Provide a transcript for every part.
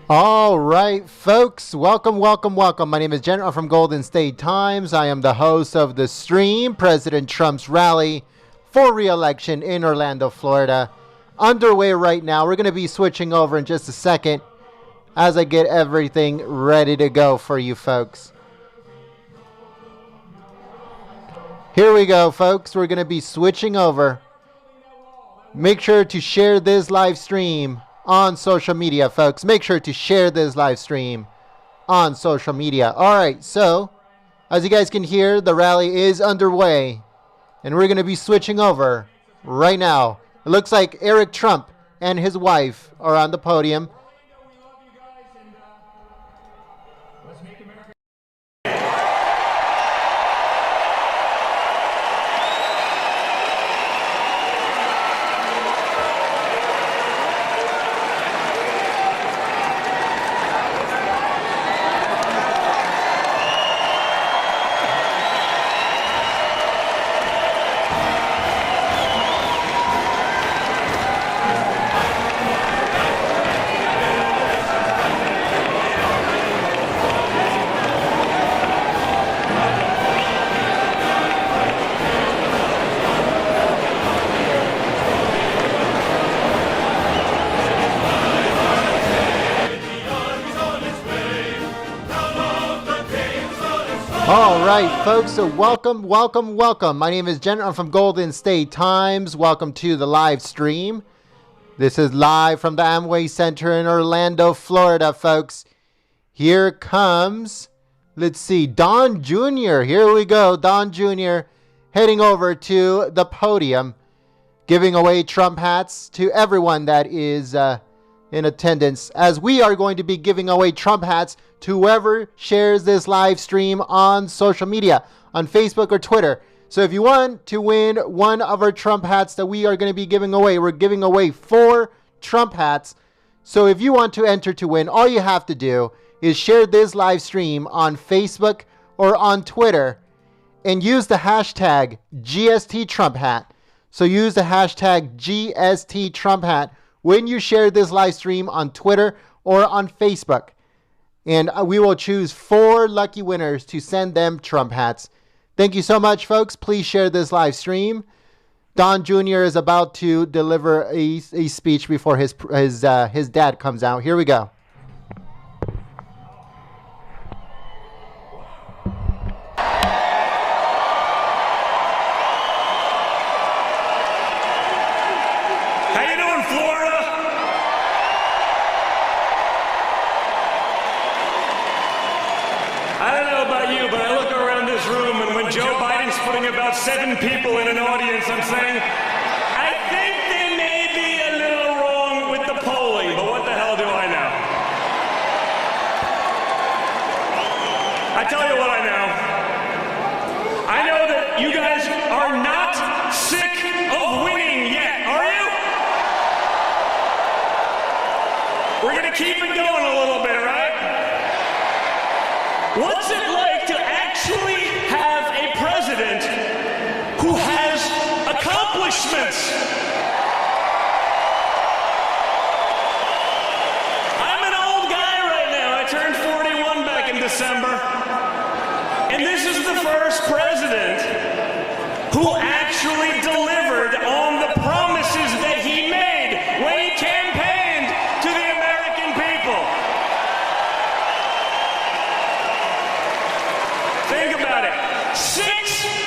All right, folks, welcome. My name is General from Golden State Times. I am the host of the stream, President Trump's rally for re-election in Orlando, Florida. Underway right now. We're going to be switching over in just a second as I get everything ready to go for you folks. Here we go, folks. We're going to be switching over. Make sure to share this live stream on social media, folks. Make sure to share this live stream on social media. All right, so as you guys can hear, the rally is underway, and we're going to be switching over right now. It looks like Eric Trump and his wife are on the podium. All right, folks, so welcome. My name is Jen. I'm from Golden State Times. Welcome to the live stream. This is live from the Amway Center in Orlando, Florida, folks. Here comes, let's see, Don Jr. Here we go, Don Jr. heading over to the podium, giving away Trump hats to everyone that is in attendance, as we are going to be giving away Trump hats to whoever shares this live stream on social media, on Facebook or Twitter. So if you want to win one of our Trump hats that we are going to be giving away, we're giving away 4 Trump hats. So if you want to enter to win, all you have to do is share this live stream on Facebook or on Twitter and use the hashtag GST Trump hat. So use the hashtag GST Trump hat when you share this live stream on Twitter or on Facebook. And we will choose 4 lucky winners to send them Trump hats. Thank you so much, folks. Please share this live stream. Don Jr. is about to deliver a speech before his dad comes out. Here we go. About 7 people in an audience, I'm saying, I think they may be a little wrong with the polling, but what the hell do I know? I tell you what I know. I know that you guys are not sick of winning yet, are you? We're going to keep it going a little bit, right? What's it like to actually have a president who has accomplishments? I'm an old guy right now. I turned 41 back in December. And this is the first president who actually delivered on the promises that he made when he campaigned to the American people. Think about it. 6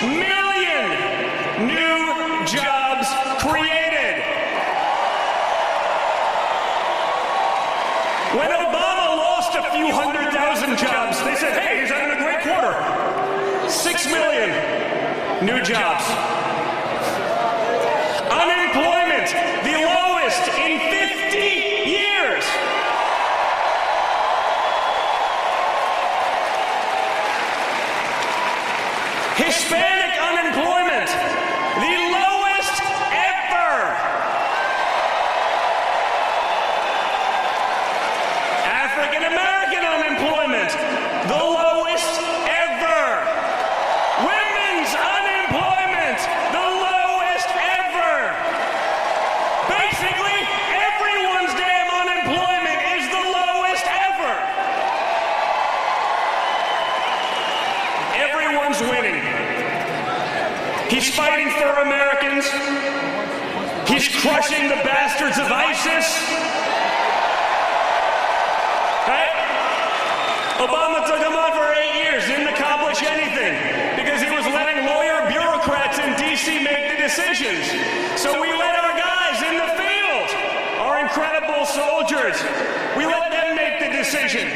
million new jobs created. When Obama lost a few 100,000 jobs, they said, hey, he's having a great quarter. 6 million new jobs. Unemployment, the lowest in 50 years. Hispanic unemployment, the lowest ever. African American unemployment, the lowest ever. Women's unemployment, the lowest ever. Basically, everyone's damn unemployment is the lowest is winning. He's fighting for Americans. He's crushing the bastards of ISIS. Right? Obama took him on for 8 years, didn't accomplish anything, because he was letting lawyer bureaucrats in D.C. make the decisions. So we let our guys in the field, our incredible soldiers, we let them make the decision.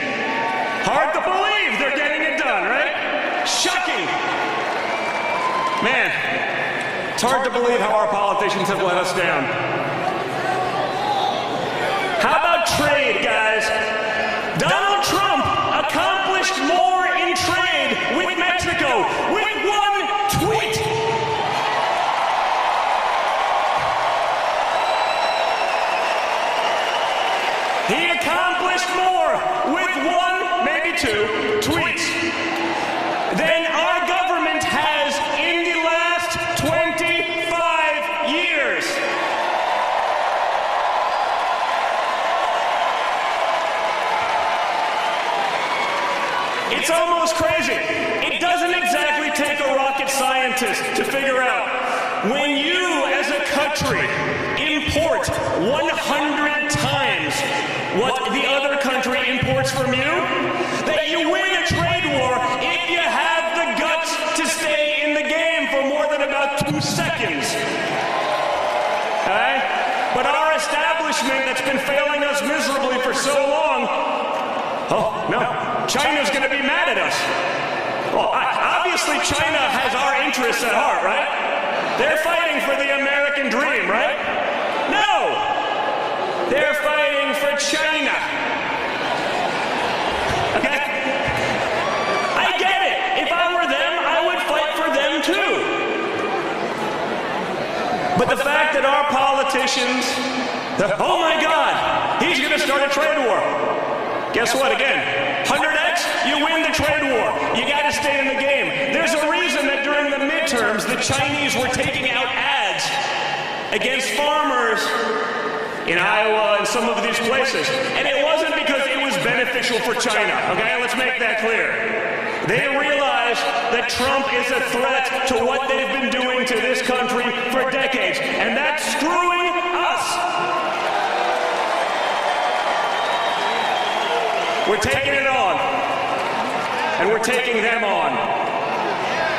Hard to believe they're getting it done, right? Shocking. Man, it's hard to believe how our politicians have let us down. How about trade, guys? Donald Trump accomplished more in trade with Mexico with one tweet. He accomplished more with one, maybe two, tweets than our government has in the last 25 years. It's almost crazy. It doesn't exactly take a rocket scientist to figure out when you as a country import 100 times what the other country imports from you, that you win a trade war if you have the guts to stay in the game for more than about 2 seconds. Okay? But our establishment that's been failing us miserably for so long, oh no, China's gonna be mad at us. Well, obviously China has our interests at heart, right? They're fighting for the American dream, right? No! They're fighting for China. Okay? I get it. If I were them, I would fight for them too. But the fact that our politicians, oh my God, he's gonna start a trade war. Guess what, again? 100x, you win the trade war. You gotta stay in the game. There's a reason that during the midterms, the Chinese were taking out ads against farmers in Iowa and some of these places. And it wasn't because it was beneficial for China, okay? Let's make that clear. They realized that Trump is a threat to what they've been doing to this country for decades, and that's screwing us. We're taking it on, and we're taking them on,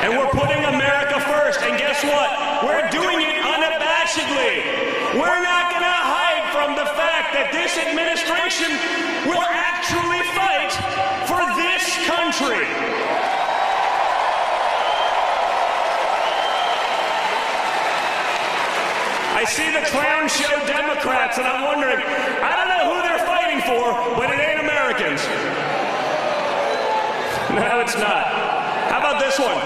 and we're putting America first, and guess what? We're doing it unabashedly. We're not going to hide from the fact that this administration will actually fight for this country. I see the clown show Democrats, and I'm wondering, I don't know who they're fighting for, but it ain't Americans. No, it's not. How about this one?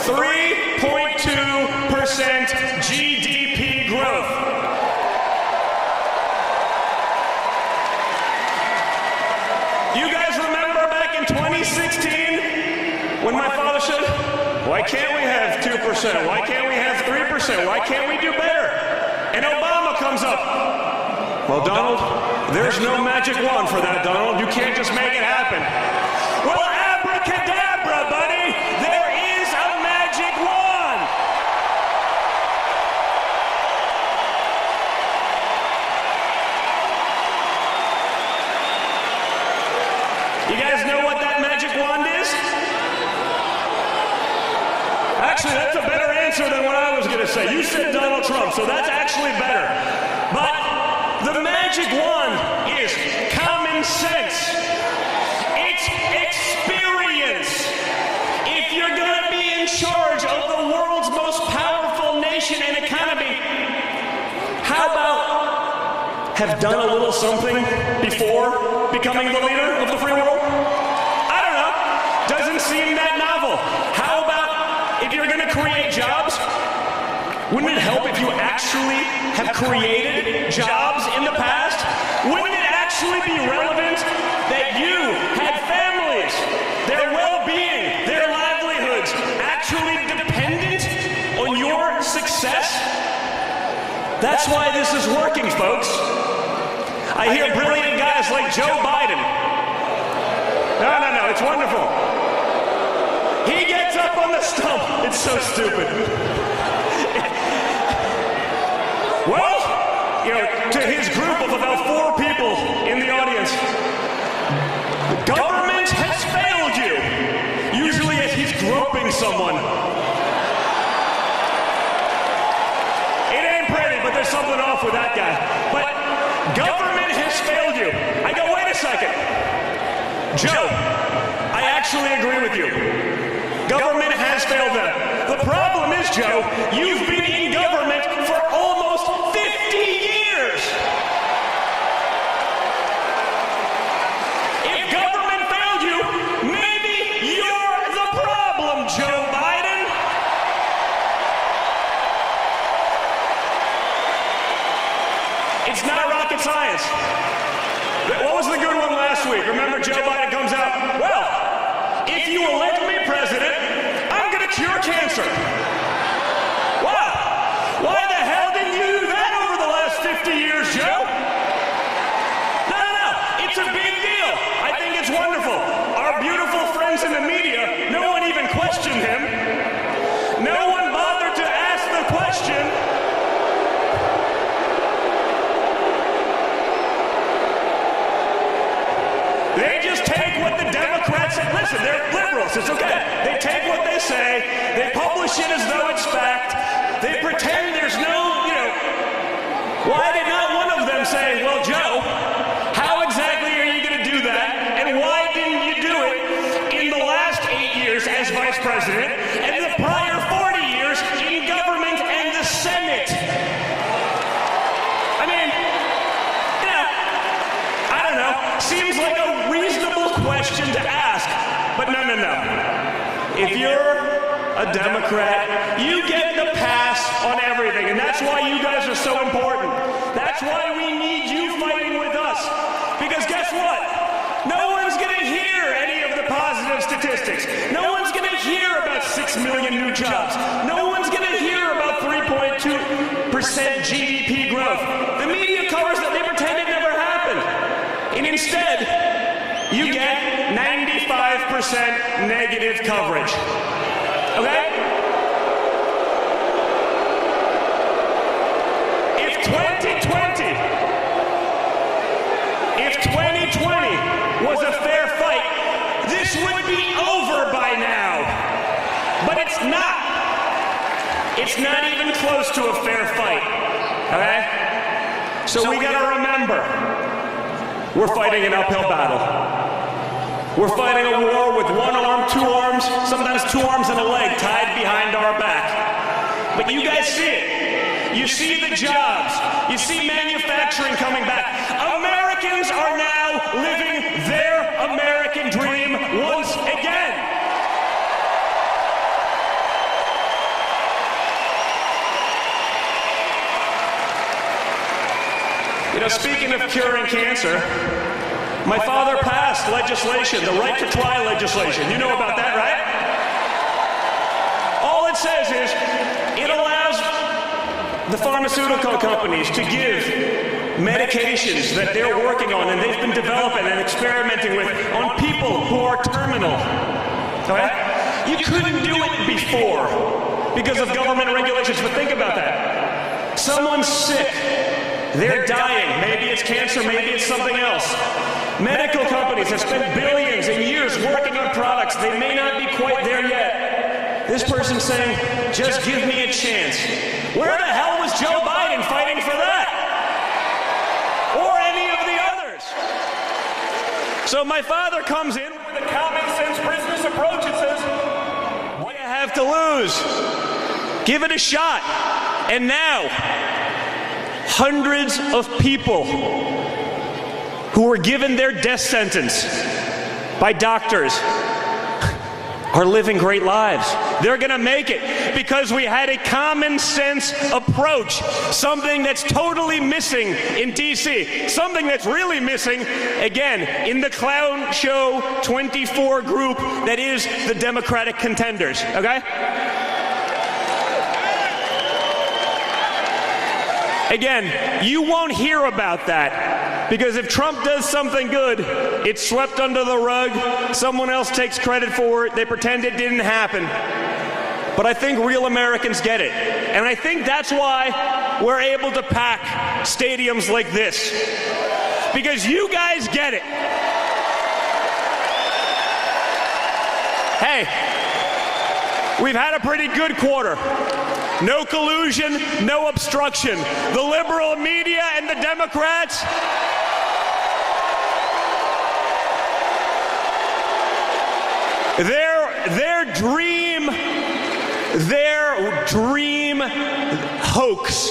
3.2% GDP growth. You guys remember back in 2016 when my father said, why can't we have 2%? Why can't we have 3%? Why can't we do better? And Obama comes up. Well, Donald, there's no magic wand for that, Donald. You can't just make it happen. Well, abracadabra, buddy. There is a magic wand. You guys know what that magic wand is? Actually, that's a better answer than what I was going to say. You said Donald Trump, so that's actually better. But the magic wand is common sense. It's experience. If you're going to be in charge of the world's most powerful nation and economy, how about have done a little something before becoming the leader of the free world? I don't know. Doesn't seem that novel. How about if you're going to create jobs, wouldn't it help if you actually have created jobs in the past? Wouldn't it actually be relevant that you had families, their well-being, their livelihoods actually dependent on your success? That's why this is working, folks. I hear brilliant guys like Joe Biden. No, it's wonderful. He gets up on the stump. It's so stupid. Well, to his group of about 4 people in the audience, government has failed you. Usually as he's groping someone. It ain't pretty, but there's something off with that guy. But government has failed you. I go, wait a second. Joe, I actually agree with you. Government has failed them. The problem is, Joe, you've been in government for almost 50 years. If government failed you, maybe you're the problem, Joe Biden. It's not rocket science. What was the good one last week? Remember, Joe Biden comes out, well, if you elect me president, I'm going to cure cancer. Wow. Why the hell didn't you do that over the last 50 years, Joe? No. It's a big deal. I think it's wonderful. Our beautiful friends in the media, no one even questioned him. No one bothered to ask the question. They just take what the Democrats say. Listen, they're liberals. It's okay. They take what they say. They publish it as though it's fact. They pretend there's no, Why did not one of them say, well, Joe, how exactly are you going to do that? And why didn't you do it in the last 8 years as vice president and the prior 40 years in government and the Senate? I mean, I don't know. Seems like a reasonable question to ask, but no. If you're a Democrat, you get the pass on everything, and that's why you guys are so important. That's why we need you fighting with us, because guess what? No one's going to hear any of the positive statistics. No one's going to hear about 6 million new jobs. No one's going to hear about 3.2% GDP growth. The media covers that. They pretend it never happened. And instead, you get 95% negative coverage. Okay? If 2020 was a fair fight, this would be over by now. But it's not. It's not even close to a fair fight. Okay? So we gotta remember, we're fighting an uphill battle. We're fighting a war with one arm, 2 arms, sometimes 2 arms and a leg tied behind our back. But you guys see it. You see the jobs. You see manufacturing coming back. Americans are now living their American dream once again. Speaking of curing cancer, my father passed legislation, the right to try legislation. You know about that, right? All it says is it allows the pharmaceutical companies to give medications that they're working on and they've been developing and experimenting with on people who are terminal. Okay? You couldn't do it before because of government regulations, but think about that. Someone's sick. They're dying. Maybe it's cancer, maybe it's something else. Medical companies have spent billions and years working on products. They may not be quite there yet. This person's saying, just give me a chance. Where the hell was Joe Biden fighting for that? Or any of the others? So my father comes in with a common sense business approach and says, what do you have to lose? Give it a shot. And now, hundreds of people who were given their death sentence by doctors are living great lives. They're going to make it because we had a common sense approach, something that's totally missing in D.C., something that's really missing, again, in the clown show 24 group that is the Democratic contenders, okay? Again, you won't hear about that because if Trump does something good, it's swept under the rug, someone else takes credit for it, they pretend it didn't happen. but I think real Americans get it. And I think that's why we're able to pack stadiums like this. Because you guys get it. Hey, we've had a pretty good quarter. No collusion, no obstruction. The liberal media and the Democrats, their dream hoax,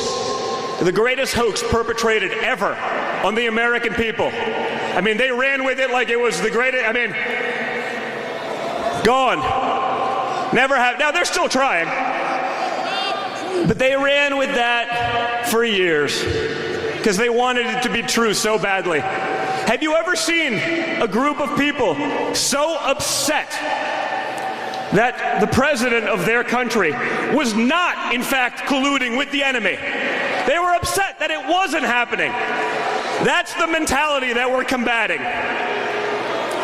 the greatest hoax perpetrated ever on the American people. I mean, they ran with it like it was the greatest, I mean, gone. Never have, now they're still trying. But they ran with that for years because they wanted it to be true so badly. Have you ever seen a group of people so upset that the president of their country was not, in fact, colluding with the enemy? They were upset that it wasn't happening. That's the mentality that we're combating.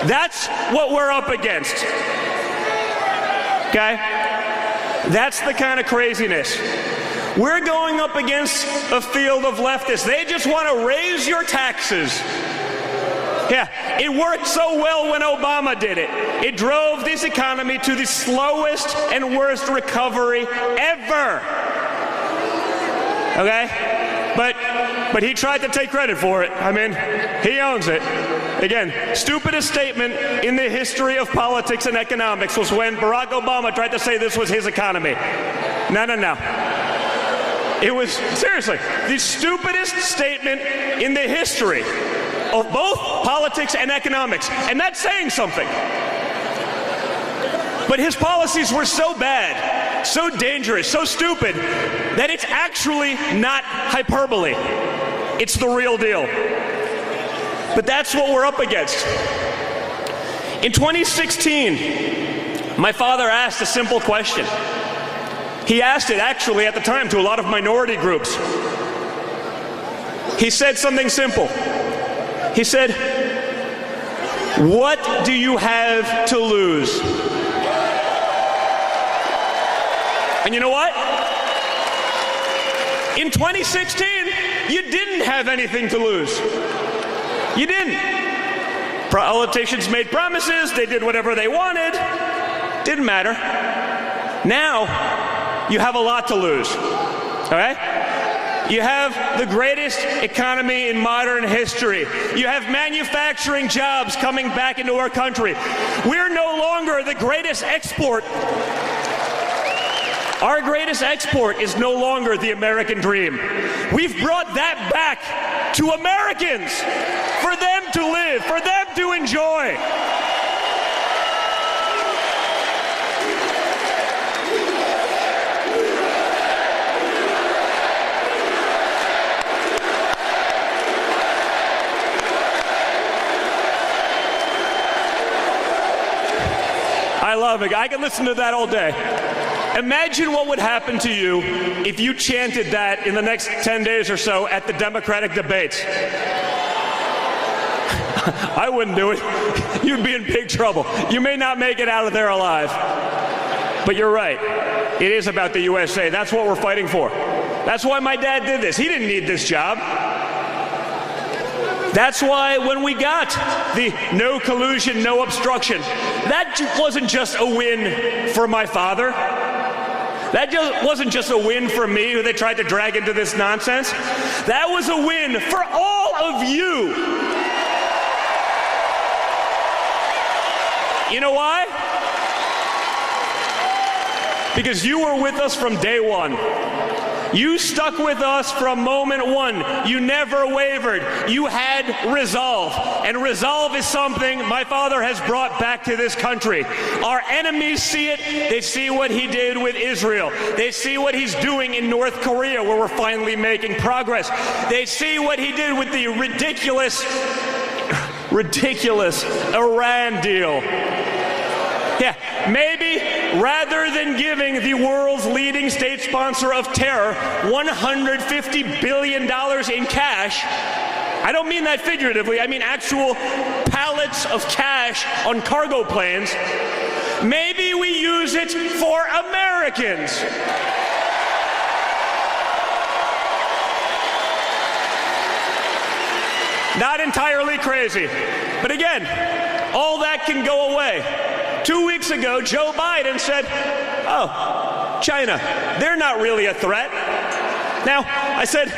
That's what we're up against. Okay? That's the kind of craziness. We're going up against a field of leftists. They just want to raise your taxes. Yeah, it worked so well when Obama did it. It drove this economy to the slowest and worst recovery ever. Okay? But he tried to take credit for it. I mean, he owns it. Again, stupidest statement in the history of politics and economics was when Barack Obama tried to say this was his economy. No. It was, seriously, the stupidest statement in the history of both politics and economics. And that's saying something. But his policies were so bad, so dangerous, so stupid, that it's actually not hyperbole. It's the real deal. But that's what we're up against. In 2016, my father asked a simple question. He asked it actually at the time to a lot of minority groups. He said something simple. He said, "What do you have to lose?" And you know what? In 2016, you didn't have anything to lose. You didn't. Politicians made promises, they did whatever they wanted. Didn't matter. Now, you have a lot to lose. All right? You have the greatest economy in modern history. You have manufacturing jobs coming back into our country. We're no longer the greatest export. Our greatest export is no longer the American dream. We've brought that back to Americans for them to live, for them to enjoy. I love it. I can listen to that all day. Imagine what would happen to you if you chanted that in the next 10 days or so at the Democratic debates. I wouldn't do it. You'd be in big trouble. You may not make it out of there alive. But you're right. It is about the USA. That's what we're fighting for. That's why my dad did this. He didn't need this job. That's why when we got the no collusion, no obstruction, that wasn't just a win for my father. That wasn't just a win for me, who they tried to drag into this nonsense. That was a win for all of you. You know why? Because you were with us from day one. You stuck with us from moment one. You never wavered. You had resolve. And resolve is something my father has brought back to this country. Our enemies see it. They see what he did with Israel. They see what he's doing in North Korea, where we're finally making progress. They see what he did with the ridiculous Iran deal. Yeah, maybe rather than giving the world's leading state sponsor of terror $150 billion in cash, I don't mean that figuratively, I mean actual pallets of cash on cargo planes, Maybe we use it for Americans. Not entirely crazy. But again, all that can go away. 2 weeks ago, Joe Biden said, oh, China, they're not really a threat. Now, I said,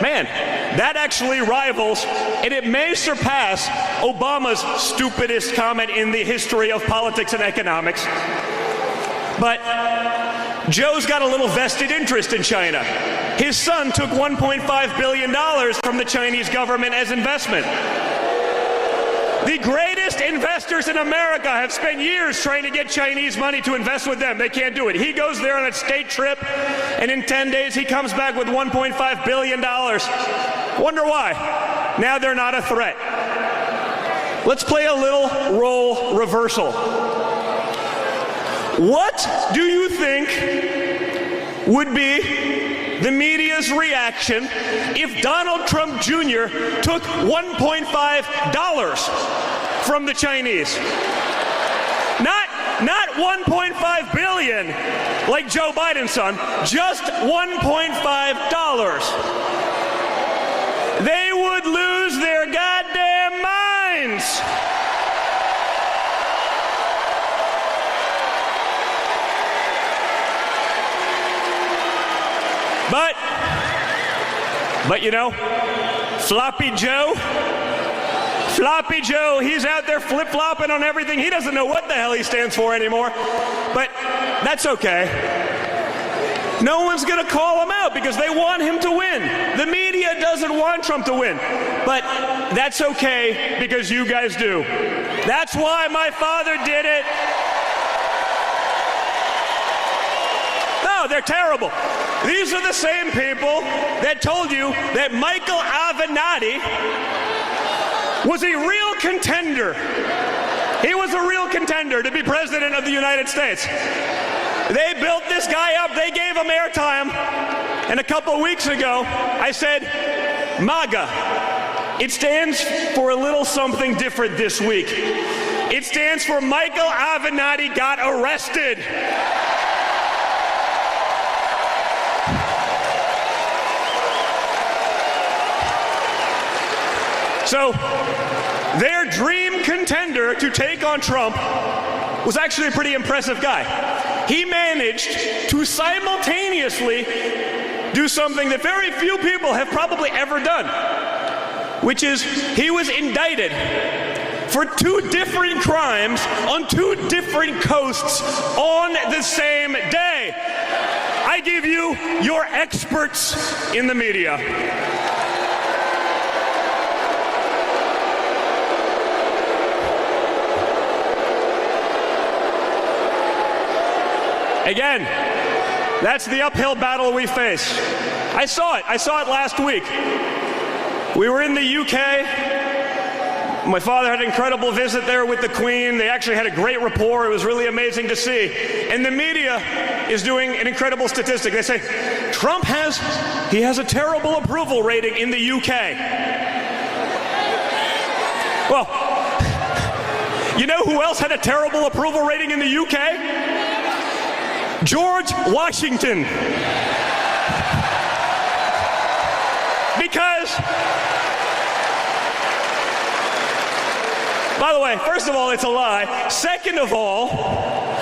man, that actually rivals, and it may surpass Obama's stupidest comment in the history of politics and economics. But Joe's got a little vested interest in China. His son took $1.5 billion from the Chinese government as investment. The greatest investors in America have spent years trying to get Chinese money to invest with them. They can't do it. He goes there on a state trip, and in 10 days he comes back with $1.5 billion. Wonder why? Now they're not a threat. Let's play a little role reversal. What do you think would be the media's reaction if Donald Trump Jr. took $1.5 from the Chinese? Not $1.5 billion like Joe Biden's son, just $1.5. They would lose their goddamn minds. But you know, Floppy Joe, he's out there flip-flopping on everything. He doesn't know what the hell he stands for anymore. But that's okay. No one's going to call him out because they want him to win. The media doesn't want Trump to win. But that's okay because you guys do. That's why my father did it. No, they're terrible. These are the same people that told you that Michael Avenatti was a real contender. He was a real contender to be president of the United States. They built this guy up. They gave him airtime. And a couple of weeks ago, I said, MAGA. It stands for a little something different this week. It stands for Michael Avenatti got arrested. So, their dream contender to take on Trump was actually a pretty impressive guy. He managed to simultaneously do something that very few people have probably ever done, which is he was indicted for 2 different crimes on 2 different coasts on the same day. I give you your experts in the media. Again, that's the uphill battle we face. I saw it last week. We were in the UK. My father had an incredible visit there with the Queen. They actually had a great rapport. It was really amazing to see. And the media is doing an incredible statistic. They say, Trump has a terrible approval rating in the UK. Well, you know who else had a terrible approval rating in the UK? George Washington. Because, by the way, first of all, it's a lie. Second of all,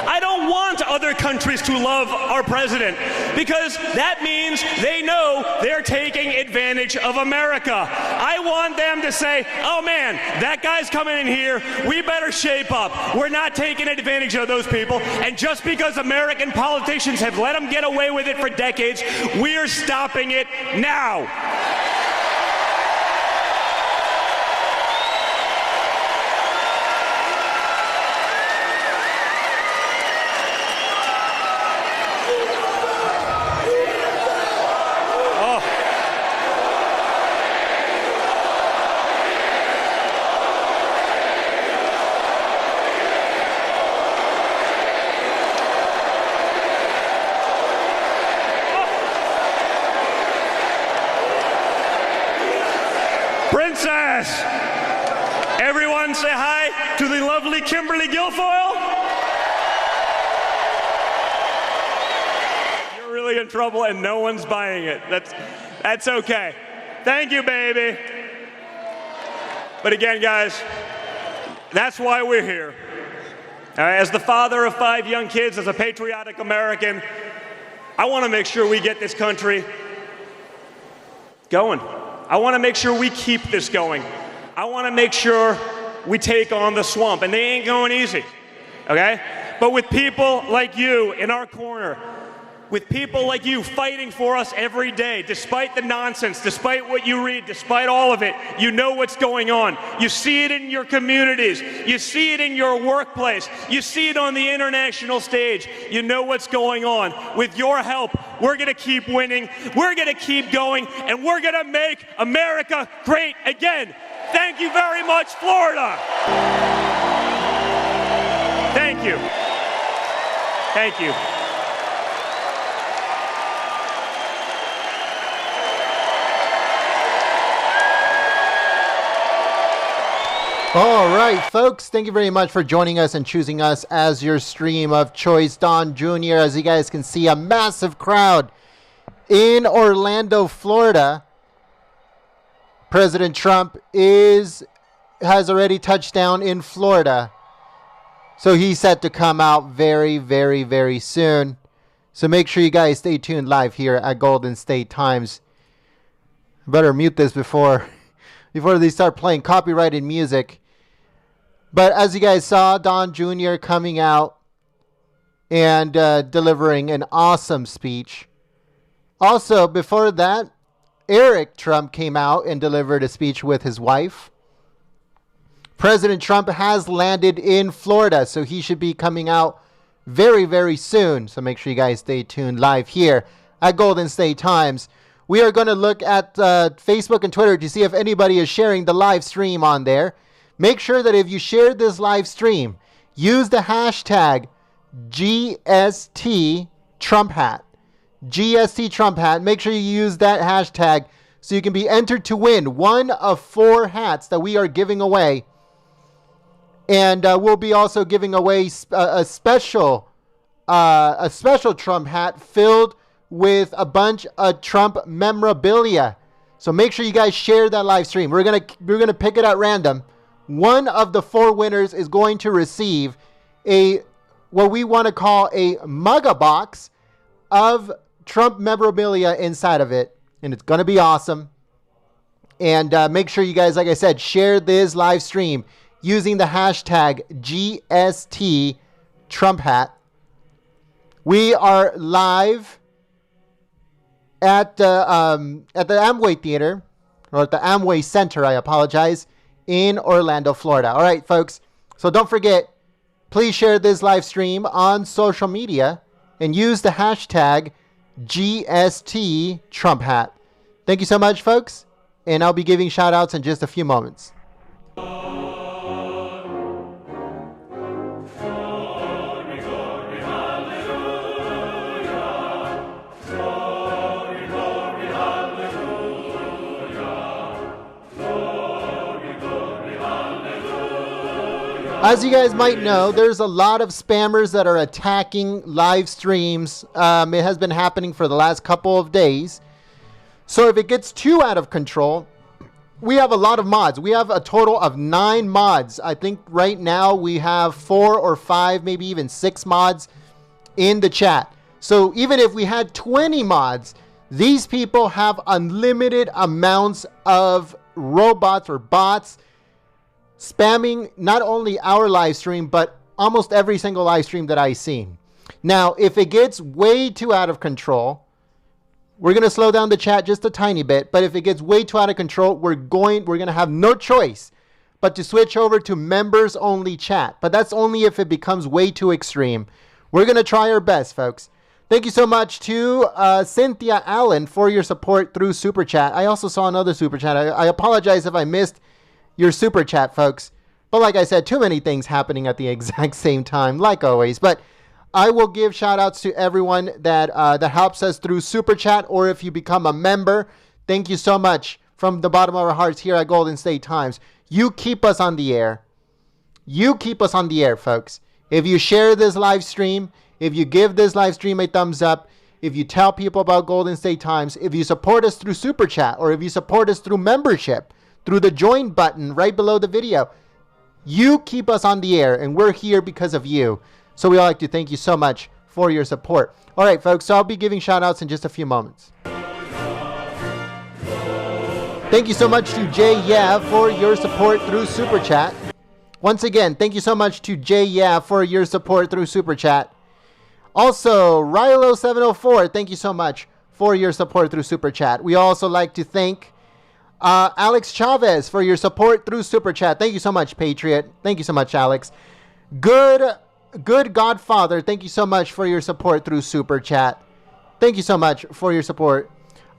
I don't want other countries to love our president because that means they know they're taking advantage of America. I want them to say, oh man, that guy's coming in here, we better shape up. We're not taking advantage of those people. And just because American politicians have let them get away with it for decades, we're stopping it now. Princess! Everyone say hi to the lovely Kimberly Guilfoyle. in trouble and no one's buying it. That's okay. Thank you, baby. But again, guys, that's why we're here. As the father of 5 young kids, as a patriotic American, I want to make sure we get this country going. I want to make sure we keep this going. I want to make sure we take on the swamp, and they ain't going easy, okay? But with people like you in our corner, with people like you fighting for us every day, despite the nonsense, despite what you read, despite all of it, you know what's going on. You see it in your communities. You see it in your workplace. You see it on the international stage. You know what's going on. With your help, we're going to keep winning. We're going to keep going, and we're going to make America great again. Thank you very much, Florida. Thank you. Thank you. All right, folks, thank you very much for joining us and choosing us as your stream of choice. Don Jr., as you guys can see, a massive crowd in Orlando, Florida. President Trump has already touched down in Florida. So he's set to come out very, very, very soon. So make sure you guys stay tuned live here at Golden State Times. I better mute this before they start playing copyrighted music. But as you guys saw, Don Jr. coming out and delivering an awesome speech. Also, before that, Eric Trump came out and delivered a speech with his wife. President Trump has landed in Florida, so he should be coming out very, very soon. So make sure you guys stay tuned live here at Golden State Times. We are going to look at Facebook and Twitter to see if anybody is sharing the live stream on there. Make sure that if you share this live stream, use the hashtag GST Trump Hat. GST Trump Hat. Make sure you use that hashtag so you can be entered to win one of 4 hats that we are giving away. And we'll be also giving away a special Trump hat filled with a bunch of Trump memorabilia. So make sure you guys share that live stream. We're gonna pick it at random. One of the 4 winners is going to receive what we want to call a MAGA box of Trump memorabilia inside of it, and it's gonna be awesome. And make sure you guys, like I said, share this live stream using the hashtag GST Trump Hat. We are live at the Amway Theater, or at the Amway Center, I apologize, in Orlando, Florida. All right, folks. So don't forget, please share this live stream on social media and use the hashtag GST Trump Hat. Thank you so much, folks. And I'll be giving shout outs in just a few moments. As you guys might know, there's a lot of spammers that are attacking live streams. It has been happening for the last couple of days. So if it gets too out of control, we have a lot of mods. We have a total of 9 mods. I think right now we have 4 or 5, maybe even 6 mods in the chat. So even if we had 20 mods, these people have unlimited amounts of robots or bots spamming not only our live stream, but almost every single live stream that I've seen. Now, if it gets way too out of control, we're going to slow down the chat just a tiny bit. But if it gets way too out of control, we're going to have no choice but to switch over to members only chat. But that's only if it becomes way too extreme. We're going to try our best, folks. Thank you so much to Cynthia Allen for your support through Super Chat. I also saw another Super Chat. I apologize if I missed your Super Chat, folks. But like I said, too many things happening at the exact same time, like always. But I will give shout outs to everyone that helps us through Super Chat, or if you become a member. Thank you so much from the bottom of our hearts here at Golden State Times. You keep us on the air. You keep us on the air, folks. If you share this live stream, if you give this live stream a thumbs up, if you tell people about Golden State Times, if you support us through Super Chat, or if you support us through membership, through the join button right below the video, you keep us on the air, and we're here because of you. So we all like to thank you so much for your support. All right, folks, so I'll be giving shout outs in just a few moments. Thank you so much to Jay Yav for your support through Super Chat. Once again, thank you so much to Jay Yav for your support through Super Chat. Also, Rilo704, thank you so much for your support through Super Chat. We also like to thank Alex Chavez for your support through Super Chat. Thank you so much, Patriot. Thank you so much, Alex. Good Godfather, thank you so much for your support through Super Chat. Thank you so much for your support.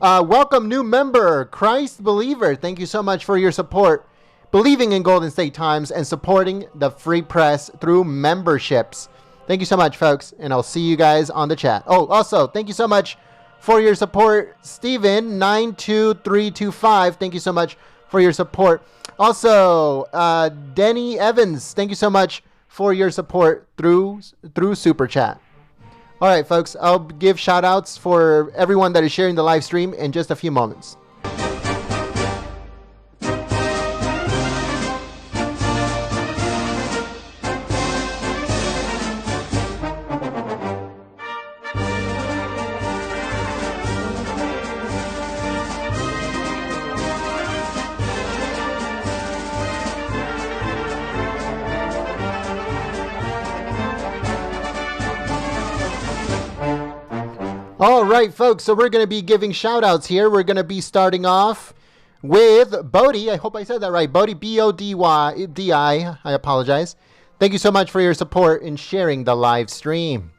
Welcome, new member, Christ Believer. Thank you so much for your support, believing in Golden State Times and supporting the free press through memberships. Thank you so much, folks, and I'll see you guys on the chat. Oh, also, thank you so much for your support, Steven92325. Thank you so much for your support. Also, Denny Evans, thank you so much for your support through Super Chat. All right, folks, I'll give shout outs for everyone that is sharing the live stream in just a few moments. All right, folks, so we're going to be giving shout-outs here. We're going to be starting off with Bodie. I hope I said that right. Bodie, B-O-D-Y-D-I. I apologize. Thank you so much for your support in sharing the live stream.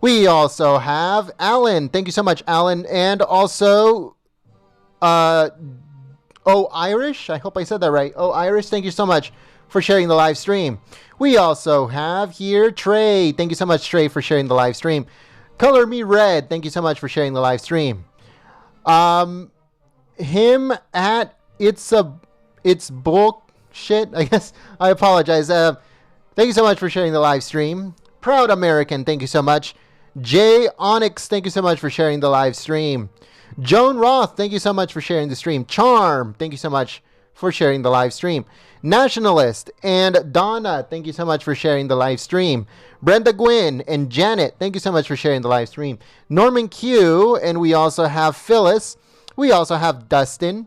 We also have Alan. Thank you so much, Alan. And also, Irish. I hope I said that right. Irish, thank you so much for sharing the live stream. We also have here Trey. Thank you so much, Trey, for sharing the live stream. Color Me Red, thank you so much for sharing the live stream. Him at it's bullshit, I guess. I apologize. Thank you so much for sharing the live stream. Proud American, thank you so much. Jay Onyx, thank you so much for sharing the live stream. Joan Roth, thank you so much for sharing the stream. Charm, thank you so much for sharing the live stream. Nationalist and Donna, thank you so much for sharing the live stream. Brenda Gwynn and Janet, thank you so much for sharing the live stream. Norman Q, and we also have Phyllis. We also have Dustin.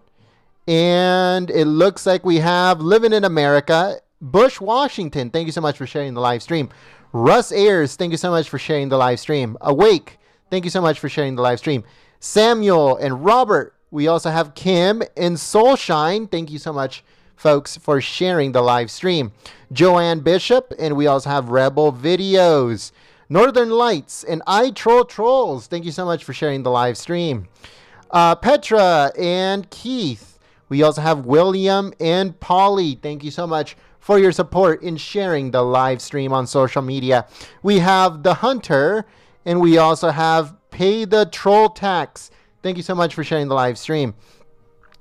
And it looks like we have Living in America. Bush Washington, thank you so much for sharing the live stream. Russ Ayers, thank you so much for sharing the live stream. Awake, thank you so much for sharing the live stream. Samuel and Robert. We also have Kim and Soulshine. Thank you so much, folks, for sharing the live stream. Joanne Bishop, and we also have Rebel Videos. Northern Lights and I Troll Trolls. Thank you so much for sharing the live stream. Petra and Keith. We also have William and Polly. Thank you so much for your support in sharing the live stream on social media. We have The Hunter, and we also have Pay the Troll Tax. Thank you so much for sharing the live stream.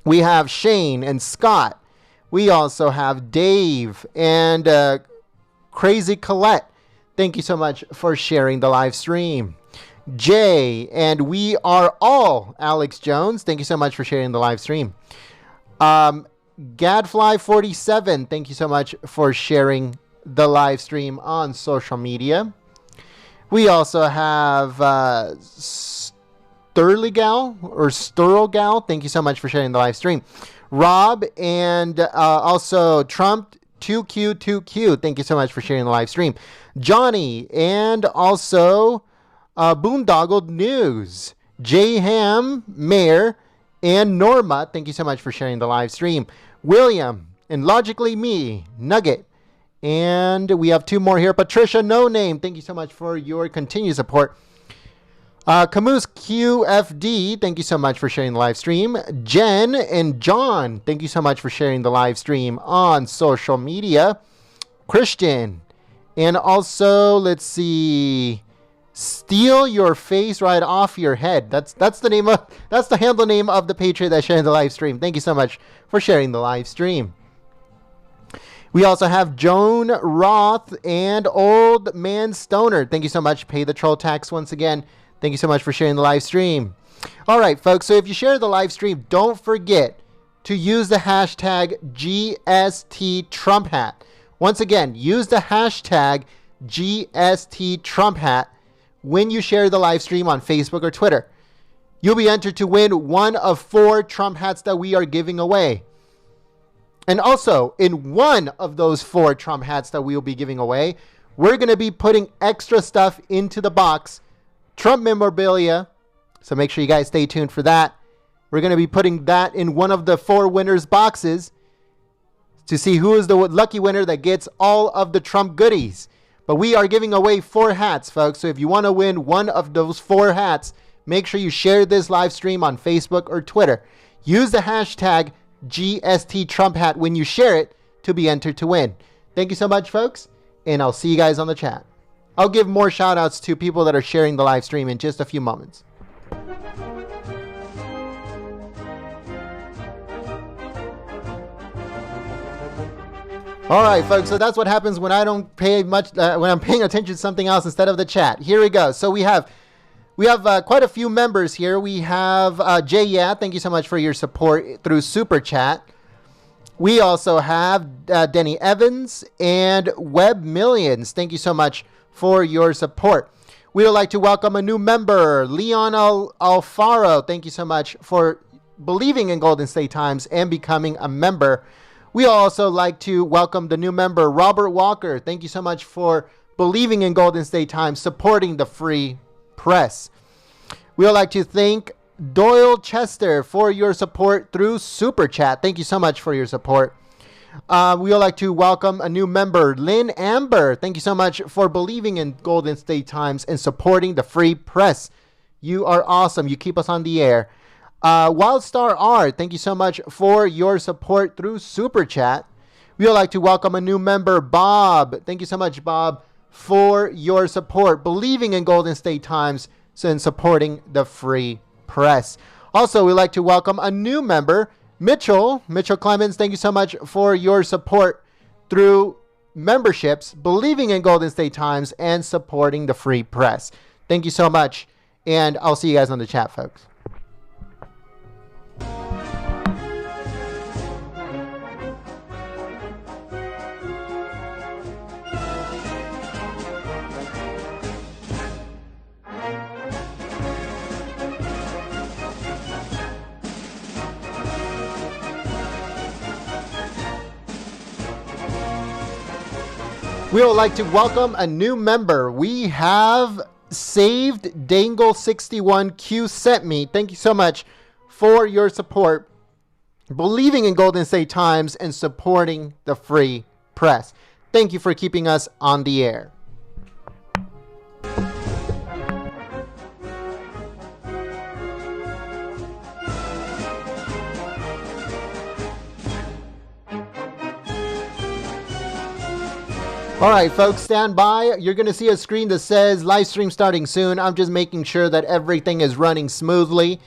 We have Shane and Scott. We also have Dave and Crazy Colette. Thank you so much for sharing the live stream. Jay, and we are all Alex Jones. Thank you so much for sharing the live stream. Gadfly47, thank you so much for sharing the live stream on social media. We also have Sturlegal. Thank you so much for sharing the live stream. Rob and also Trump 2Q2Q. Thank you so much for sharing the live stream. Johnny and also Boondoggled News. J Ham, Mayor, and Norma. Thank you so much for sharing the live stream. William and Logically Me, Nugget. And we have two more here. Patricia No Name. Thank you so much for your continued support. Camus QFD, thank you so much for sharing the live stream. Jen and John, thank you so much for sharing the live stream on social media. Christian, and also, let's see, Steal Your Face Right Off Your Head. That's the handle name of the Patriot that's sharing the live stream. Thank you so much for sharing the live stream. We also have Joan Roth and Old Man Stoner. Thank you so much. Pay the Troll Tax once again. Thank you so much for sharing the live stream. All right, folks. So if you share the live stream, don't forget to use the hashtag GSTTrumpHat. Once again, use the hashtag GSTTrumpHat when you share the live stream on Facebook or Twitter. You'll be entered to win one of 4 Trump hats that we are giving away. And also, in one of those 4 Trump hats that we will be giving away, we're going to be putting extra stuff into the box, Trump memorabilia. So make sure you guys stay tuned for that. We're going to be putting that in one of the 4 winners' boxes to see who is the lucky winner that gets all of the Trump goodies. But we are giving away 4 hats, folks. So if you want to win one of those 4 hats, make sure you share this live stream on Facebook or Twitter. Use the hashtag GSTTrumpHat when you share it to be entered to win. Thank you so much, folks, and I'll see you guys on the chat. I'll give more shout outs to people that are sharing the live stream in just a few moments. All right, folks, so that's what happens when I don't pay much, when I'm paying attention to something else instead of the chat. Here we go. So we have quite a few members here. We have Jay, thank you so much for your support through Super Chat. We also have Denny Evans and Web Millions. Thank you so much for your support. We would like to welcome a new member, Leon Alfaro. Thank you so much for believing in Golden State Times and becoming a member. We also like to welcome the new member, Robert Walker. Thank you so much for believing in Golden State Times, supporting the free press. We would like to thank Doyle Chester for your support through Super Chat. Thank you so much for your support. We would like to welcome a new member, Lynn Amber. Thank you so much for believing in Golden State Times and supporting the free press. You are awesome. You keep us on the air. Wildstar R, thank you so much for your support through Super Chat. We would like to welcome a new member, Bob. Thank you so much, Bob, for your support, believing in Golden State Times and supporting the free press. Also, we'd like to welcome a new member, Mitchell Clemens. Thank you so much for your support through memberships, believing in Golden State Times and supporting the free press. Thank you so much, and I'll see you guys on the chat, folks. We would like to welcome a new member. We have Saved Dangle 61Q sent me. Thank you so much for your support, believing in Golden State Times and supporting the free press. Thank you for keeping us on the air. All right, folks, stand by. You're going to see a screen that says live stream starting soon. I'm just making sure that everything is running smoothly,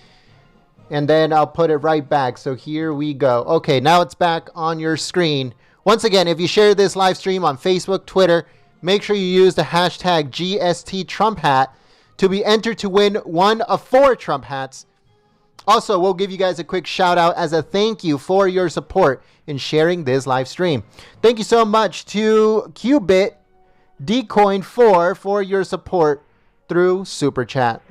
and then I'll put it right back. So here we go. Okay, now it's back on your screen. Once again, if you share this live stream on Facebook, Twitter, make sure you use the hashtag GSTTrumpHat to be entered to win one of 4 Trump hats. Also, we'll give you guys a quick shout out as a thank you for your support in sharing this live stream. Thank you so much to Qbit Dcoin4 for your support through Super Chat.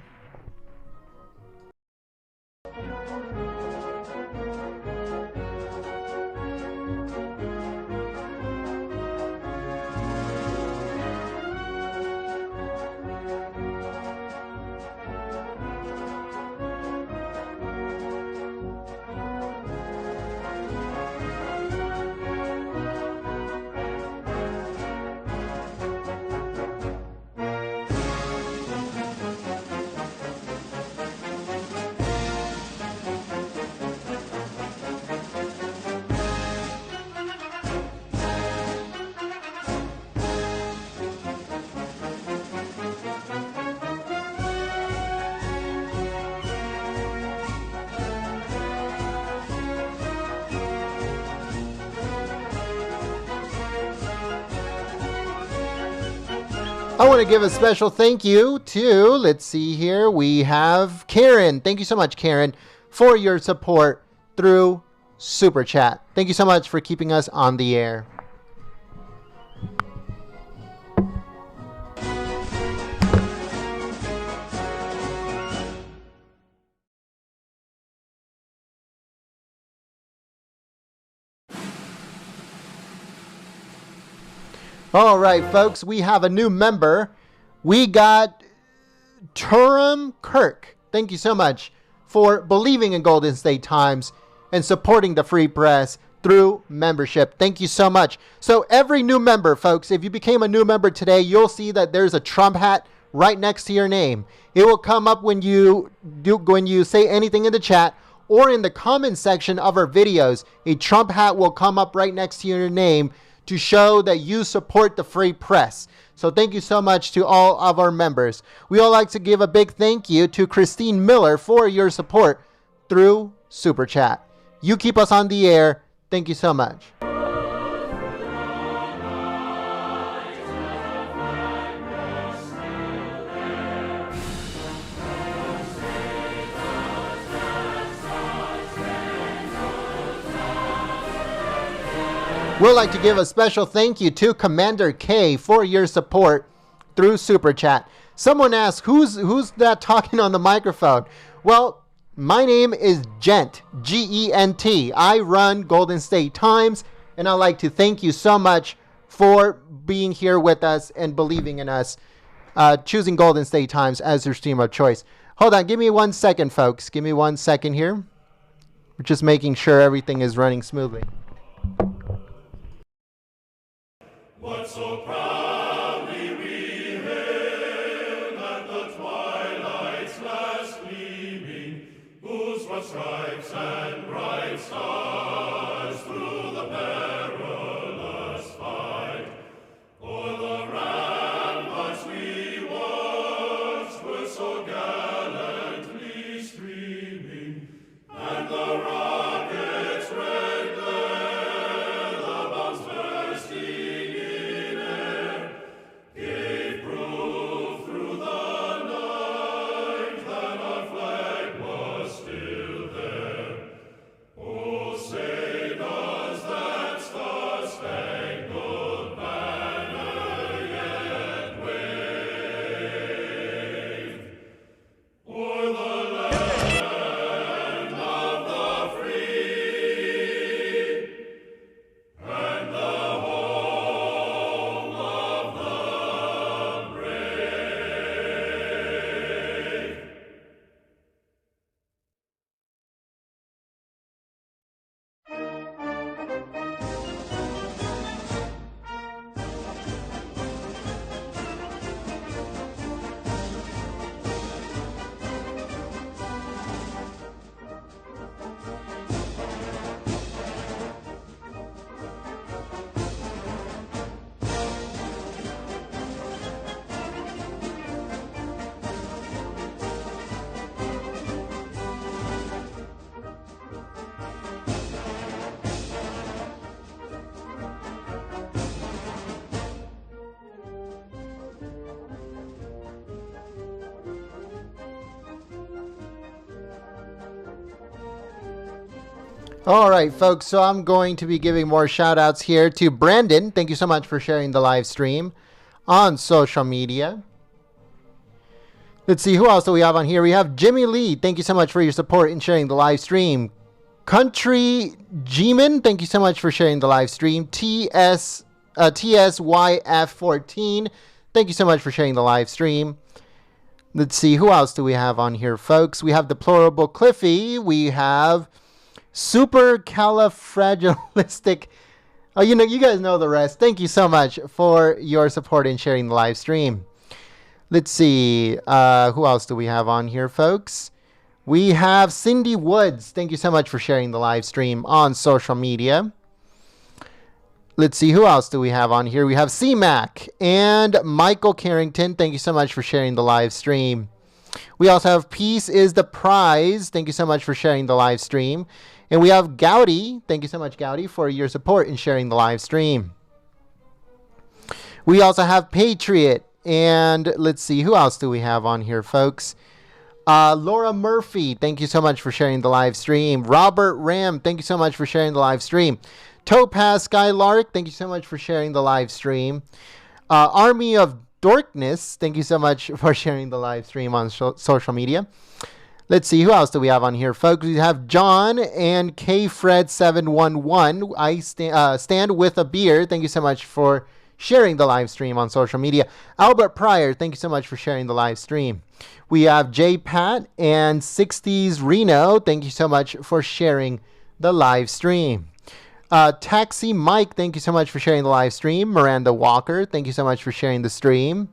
I want to give a special thank you to, let's see here, we have Karen. Thank you so much, Karen, for your support through Super Chat. Thank you so much for keeping us on the air. All right, folks, we have a new member. We got Turum Kirk. Thank you so much for believing in Golden State Times and supporting the free press through membership. Thank you so much. So every new member, folks, if you became a new member today, you'll see that there's a Trump hat right next to your name. It will come up when you say anything in the chat or in the comment section of our videos. A Trump hat will come up right next to your name to show that you support the free press. So thank you so much to all of our members. We all like to give a big thank you to Christine Miller for your support through Super Chat. You keep us on the air. Thank you so much. We'd like to give a special thank you to Commander K for your support through Super Chat. Someone asked, who's that talking on the microphone? Well, my name is Gent, G-E-N-T. I run Golden State Times, and I'd like to thank you so much for being here with us and believing in us, choosing Golden State Times as your stream of choice. Hold on, give me 1 second, folks. Give me 1 second here. We're just making sure everything is running smoothly. What so proudly we hailed at the twilight's last gleaming, whose broad stripes and bright stars through the perilous fight, o'er the ramparts we watched were so gallantly streaming, and the rockets' red glare, the bombs bursting gave proof through the night that our flag was still there. Oh, say does that star-spangled banner yet wave o'er the land of the free and the home of the brave. All right, folks, so I'm going to be giving more shout outs here to Brandon. Thank you so much for sharing the live stream on social media. Let's see, who else do we have on here? We have Jimmy Lee. Thank you so much for your support in sharing the live stream. Country G-Man, thank you so much for sharing the live stream. TSYF14, thank you so much for sharing the live stream. Let's see, who else do we have on here, folks? We have Deplorable Cliffy. We have Supercalifragilistic. Oh, you guys know the rest. Thank you so much for your support in sharing the live stream. Let's see, who else do we have on here, folks? We have Cindy Woods. Thank you so much for sharing the live stream on social media. Let's see, who else do we have on here? We have C-Mac and Michael Carrington. Thank you so much for sharing the live stream. We also have Peace is the Prize. Thank you so much for sharing the live stream. And we have Gowdy. Thank you so much, Gowdy, for your support in sharing the live stream. We also have Patriot. And let's see, who else do we have on here, folks? Laura Murphy, thank you so much for sharing the live stream. Robert Ram, thank you so much for sharing the live stream. Topaz Skylark, thank you so much for sharing the live stream. Army of Dorkness, thank you so much for sharing the live stream on social media. Let's see, who else do we have on here, folks? We have John and KFred711. I stand with a beer. Thank you so much for sharing the live stream on social media. Albert Pryor, thank you so much for sharing the live stream. We have J Pat and 60s Reno. Thank you so much for sharing the live stream. Taxi Mike, thank you so much for sharing the live stream. Miranda Walker, thank you so much for sharing the stream.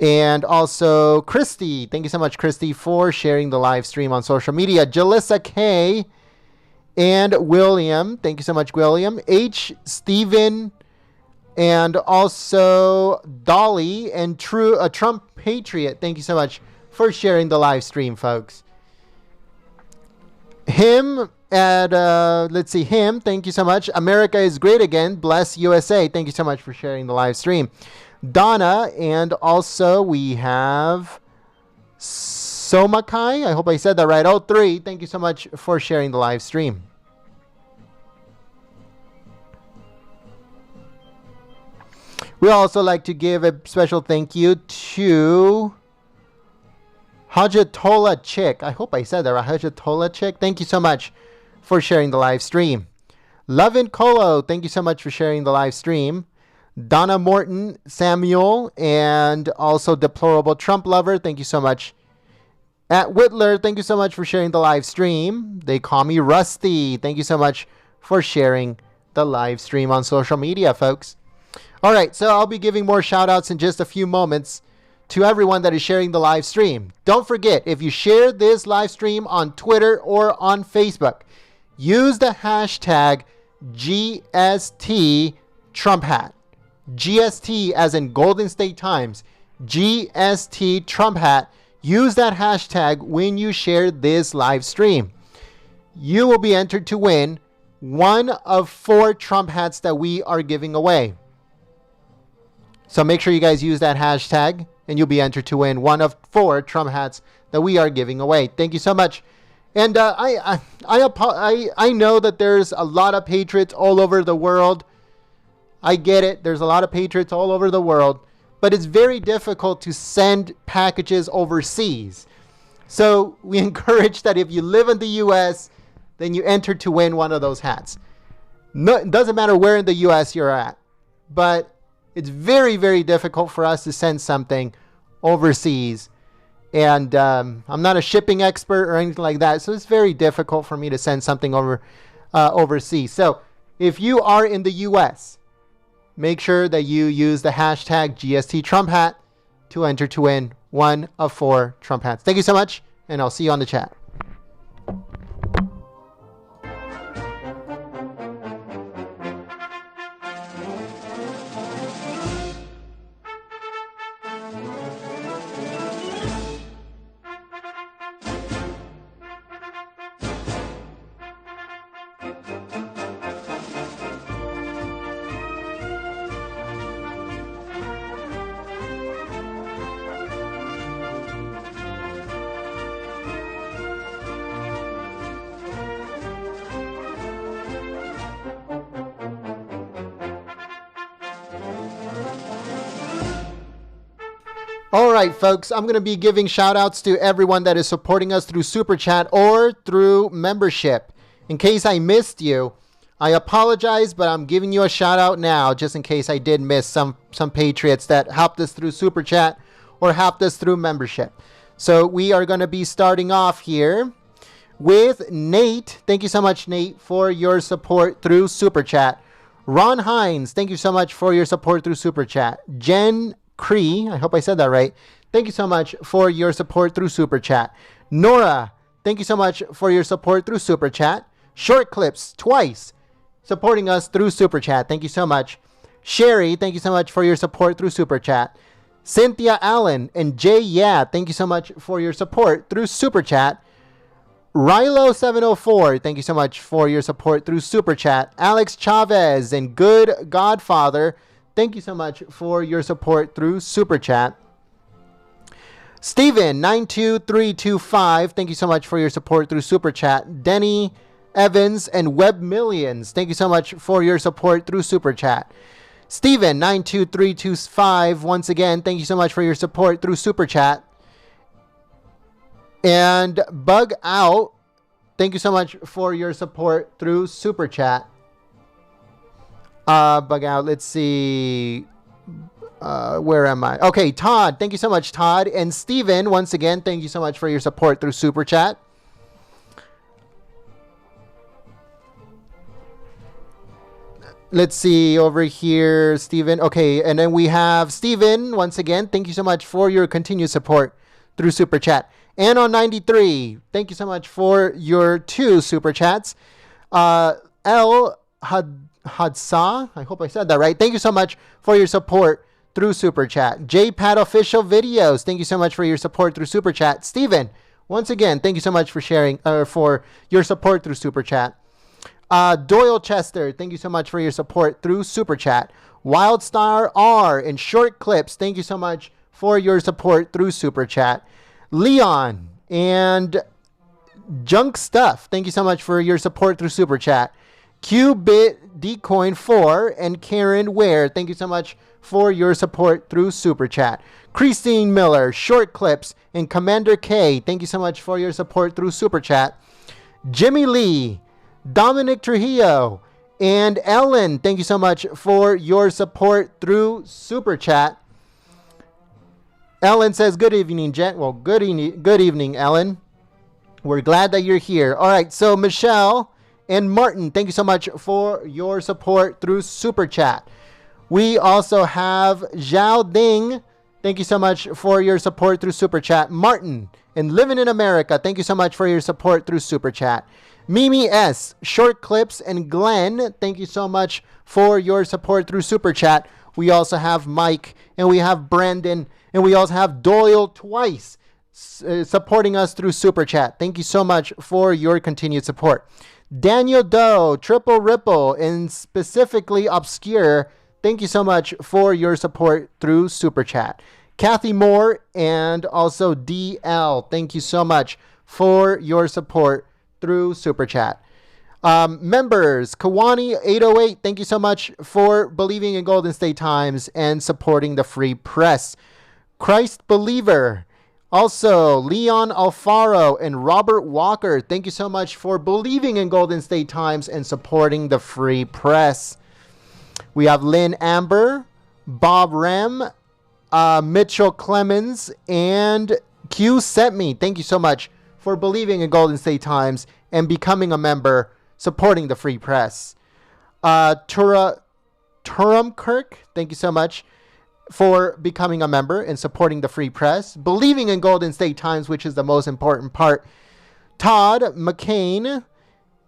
And also Christy, thank you so much, Christy, for sharing the live stream on social media. Jalissa K and William, thank you so much, William. H. Stephen, and also Dolly and Trump Patriot, thank you so much for sharing the live stream, folks. Let's see, thank you so much. America is great again. Bless USA. Thank you so much for sharing the live stream. Donna, and also we have Somakai. I hope I said that right. 03. Thank you so much for sharing the live stream. We also like to give a special thank you to Hajatola Chick. I hope I said that right. Hajatola Chick. Thank you so much for sharing the live stream. Love and Colo, thank you so much for sharing the live stream. Donna Morton, Samuel, and also Deplorable Trump Lover, thank you so much. At Whitler, thank you so much for sharing the live stream. They call me Rusty. Thank you so much for sharing the live stream on social media, folks. All right, so I'll be giving more shout outs in just a few moments to everyone that is sharing the live stream. Don't forget, if you share this live stream on Twitter or on Facebook, use the hashtag GST Trump Hat. GST as in Golden State Times. GST Trump Hat. Use that hashtag when you share this live stream. You will be entered to win one of 4 Trump hats that we are giving away. So make sure you guys use that hashtag and you'll be entered to win one of 4 Trump hats that we are giving away. Thank you so much. And I know that there's a lot of patriots all over the world. I get it. There's a lot of patriots all over the world. But it's very difficult to send packages overseas. So we encourage that if you live in the U.S., then you enter to win one of those hats. No, it doesn't matter where in the U.S. you're at. But it's very, very difficult for us to send something overseas. And I'm not a shipping expert or anything like that. So it's very difficult for me to send something overseas. So if you are in the U.S., make sure that you use the hashtag GST Trump Hat to enter to win one of 4 Trump hats. Thank you so much, and I'll see you on the chat. All right, folks, I'm going to be giving shout outs to everyone that is supporting us through Super Chat or through membership. In case I missed you, I apologize, but I'm giving you a shout out now just in case I did miss some patriots that helped us through Super Chat or helped us through membership. So we are going to be starting off here with Nate. Thank you so much, Nate, for your support through Super Chat. Ron Hines, thank you so much for your support through Super Chat. Jen Cree, I hope I said that right. Thank you so much for your support through Super Chat. Nora, thank you so much for your support through Super Chat. Short Clips, twice, supporting us through Super Chat. Thank you so much. Sherry, thank you so much for your support through Super Chat. Cynthia Allen and Jay thank you so much for your support through Super Chat. Rilo704, thank you so much for your support through Super Chat. Alex Chavez and Good Godfather, thank you so much for your support through Super Chat. Steven 92325, thank you so much for your support through Super Chat. Denny Evans and Web Millions, thank you so much for your support through Super Chat. Steven 92325, once again, thank you so much for your support through Super Chat. And Bug Out, thank you so much for your support through Super Chat. Bug Out, let's see. Where am I? Okay, Todd, thank you so much, Todd. And Steven, once again, thank you so much for your support through Super Chat. Let's see over here, Steven. Okay, and then we have Steven, once again, thank you so much for your continued support through Super Chat. And on 93, thank you so much for your 2 Super Chats. El Hadsa, I hope I said that right. Thank you so much for your support through Super Chat. JPad Official Videos, thank you so much for your support through Super Chat. Steven, once again, thank you so much for sharing, for your support through Super Chat. Doyle Chester, thank you so much for your support through Super Chat. Wildstar R and Short Clips, thank you so much for your support through Super Chat. Leon and Junk Stuff, thank you so much for your support through Super Chat. Qbit Dcoin 4 and Karen Ware, thank you so much for your support through Super Chat. Christine Miller, Short Clips, and Commander K, thank you so much for your support through Super Chat. Jimmy Lee, Dominic Trujillo, and Ellen, thank you so much for your support through Super Chat. Ellen says, good evening, Jen. Well, good evening, Ellen. We're glad that you're here. All right, so Michelle and Martin, thank you so much for your support through Super Chat. We also have Zhao Ding, thank you so much for your support through Super Chat. Martin and Living in America, thank you so much for your support through Super Chat. Mimi S, Short Clips, and Glenn, thank you so much for your support through Super Chat. We also have Mike, and we have Brandon, and we also have Doyle twice supporting us through Super Chat. Thank you so much for your continued support. Daniel Doe, Triple Ripple, and specifically Obscure, thank you so much for your support through Super Chat. Kathy Moore and also DL, thank you so much for your support through Super Chat. Members, Kawani808, thank you so much for believing in Golden State Times and supporting the free press. Christ Believer, also Leon Alfaro and Robert Walker, thank you so much for believing in Golden State Times and supporting the free press. We have Lynn Amber, Bob Rem, Mitchell Clemens, and Q Set Me. Thank you so much for believing in Golden State Times and becoming a member, supporting the free press. Turam Kirk, thank you so much for becoming a member and supporting the free press, believing in Golden State Times, which is the most important part. Todd McCain,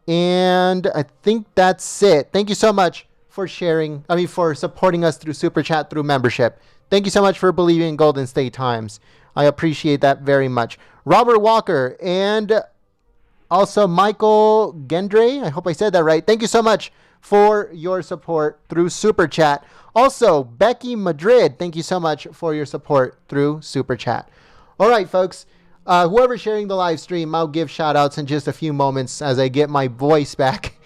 and I think that's it. Thank you so much for for supporting us through Super Chat, through membership. Thank you so much for believing in Golden State Times. I appreciate that very much. Robert Walker and also Michael Gendre, I hope I said that right. Thank you so much for your support through Super Chat. Also, Becky Madrid, thank you so much for your support through Super Chat. All right, folks. Whoever's sharing the live stream, I'll give shout outs in just a few moments as I get my voice back.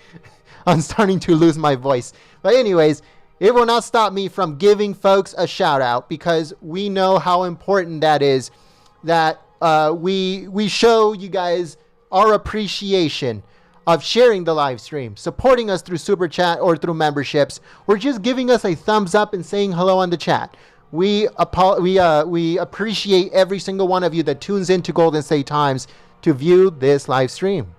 I'm starting to lose my voice. But anyways, it will not stop me from giving folks a shout out, because we know how important that is, that we show you guys our appreciation of sharing the live stream, supporting us through Super Chat or through memberships, or just giving us a thumbs up and saying hello on the chat. We appreciate every single one of you that tunes into Golden State Times to view this live stream.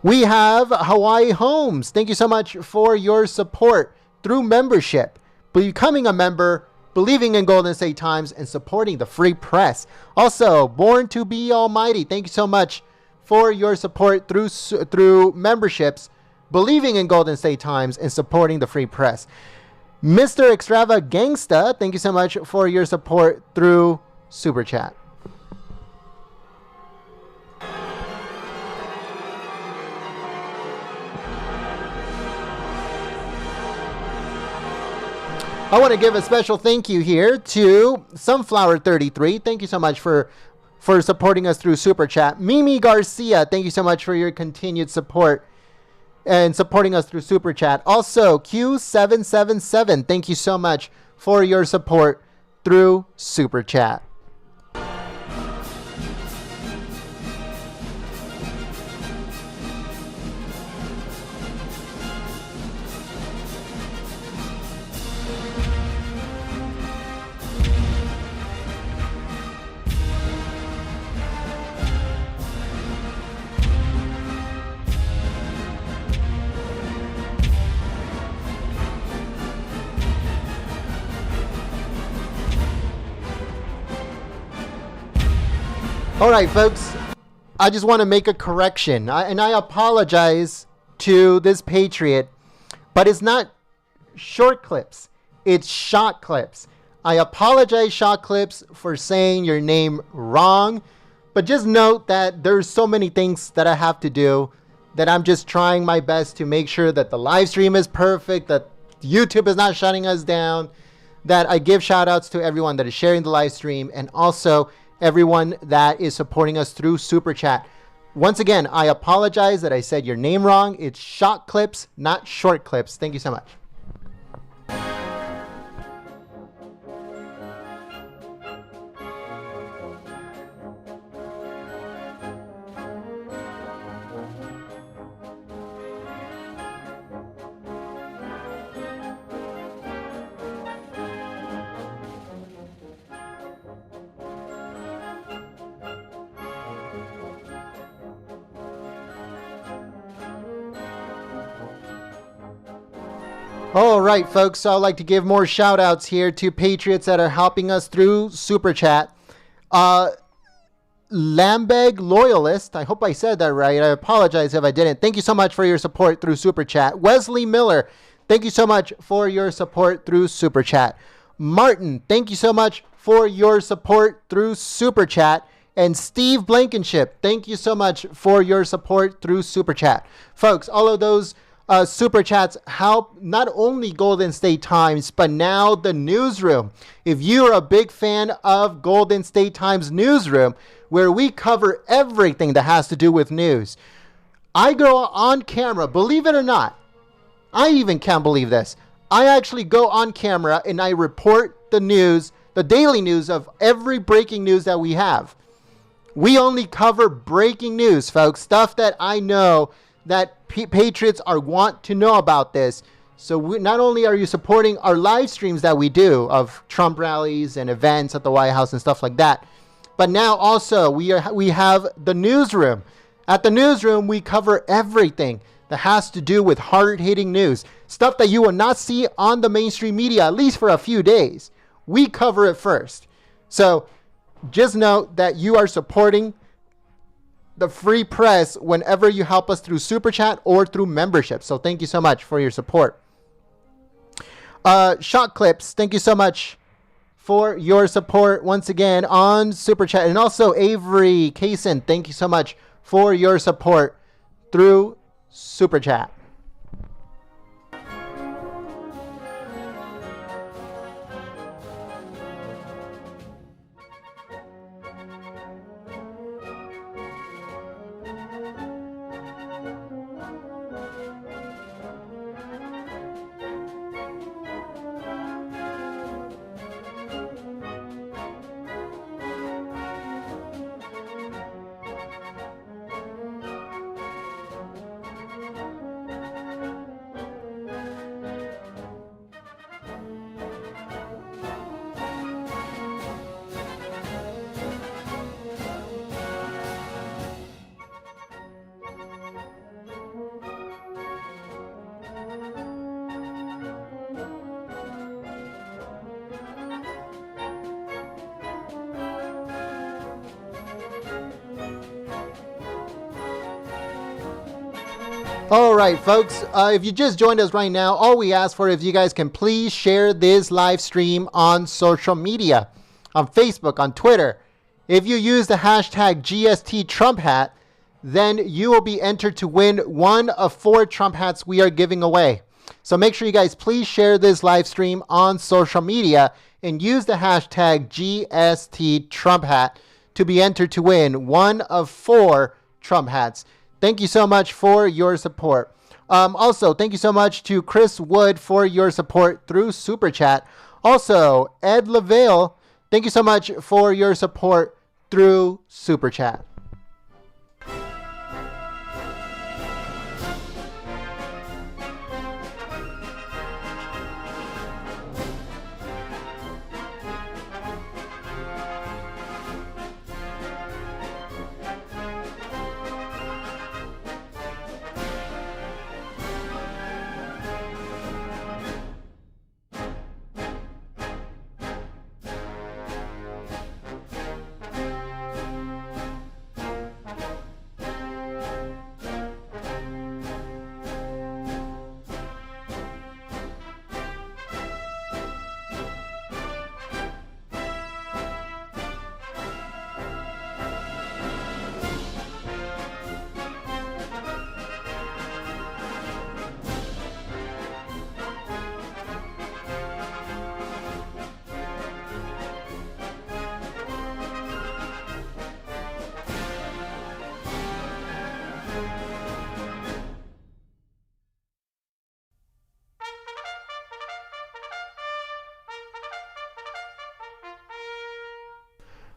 We have Hawaii Homes. Thank you so much for your support through membership, becoming a member, believing in Golden State Times, and supporting the free press. Also, Born to Be Almighty. Thank you so much for your support through memberships, believing in Golden State Times, and supporting the free press. Mr. Extravagangsta, thank you so much for your support through Super Chat. I want to give a special thank you here to Sunflower33. Thank you so much for supporting us through Super Chat. Mimi Garcia, thank you so much for your continued support and supporting us through Super Chat. Also, Q777, thank you so much for your support through Super Chat. All right, folks, I just want to make a correction, and I apologize to this Patriot, but it's not short clips, it's shot clips. I apologize, shot clips, for saying your name wrong, but just note that there's so many things that I have to do that I'm just trying my best to make sure that the live stream is perfect, that YouTube is not shutting us down, that I give shout outs to everyone that is sharing the live stream, and also everyone that is supporting us through Super Chat. Once again, I apologize that I said your name wrong. It's short clips, not short clips. Thank you so much. All right, folks, so I'd like to give more shout outs here to Patriots that are helping us through Super Chat. Lambeg Loyalist, I hope I said that right. I apologize if I didn't. Thank you so much for your support through Super Chat. Wesley Miller, thank you so much for your support through Super Chat. Martin, thank you so much for your support through Super Chat. And Steve Blankenship, thank you so much for your support through Super Chat. Folks, all of those Super Chats help not only Golden State Times, but now the newsroom. If you're a big fan of Golden State Times newsroom, where we cover everything that has to do with news, I go on camera, believe it or not, I even can't believe this. I actually go on camera and I report the news, the daily news of every breaking news that we have. We only cover breaking news, folks, stuff that I know that Patriots want to know about this. So not only are you supporting our live streams that we do of Trump rallies and events at the White House and stuff like that, but now also we have the newsroom. At the newsroom, we cover everything that has to do with hard-hitting news, stuff that you will not see on the mainstream media, at least for a few days. We cover it first. So just note that you are supporting the free press whenever you help us through Super Chat or through membership. So thank you so much for your support. Shot Clips, thank you so much for your support once again on Super Chat. And also Avery Kaysen, thank you so much for your support through Super Chat. All right, folks, if you just joined us right now, all we ask for is you guys can please share this live stream on social media, on Facebook, on Twitter. If you use the hashtag GST Trump hat, then you will be entered to win one of 4 Trump hats we are giving away. So make sure you guys please share this live stream on social media and use the hashtag GSTTrumpHat to be entered to win one of 4 Trump hats. Thank you so much for your support. Also, thank you so much to Chris Wood for your support through Super Chat. Also, Ed LaVale, thank you so much for your support through Super Chat.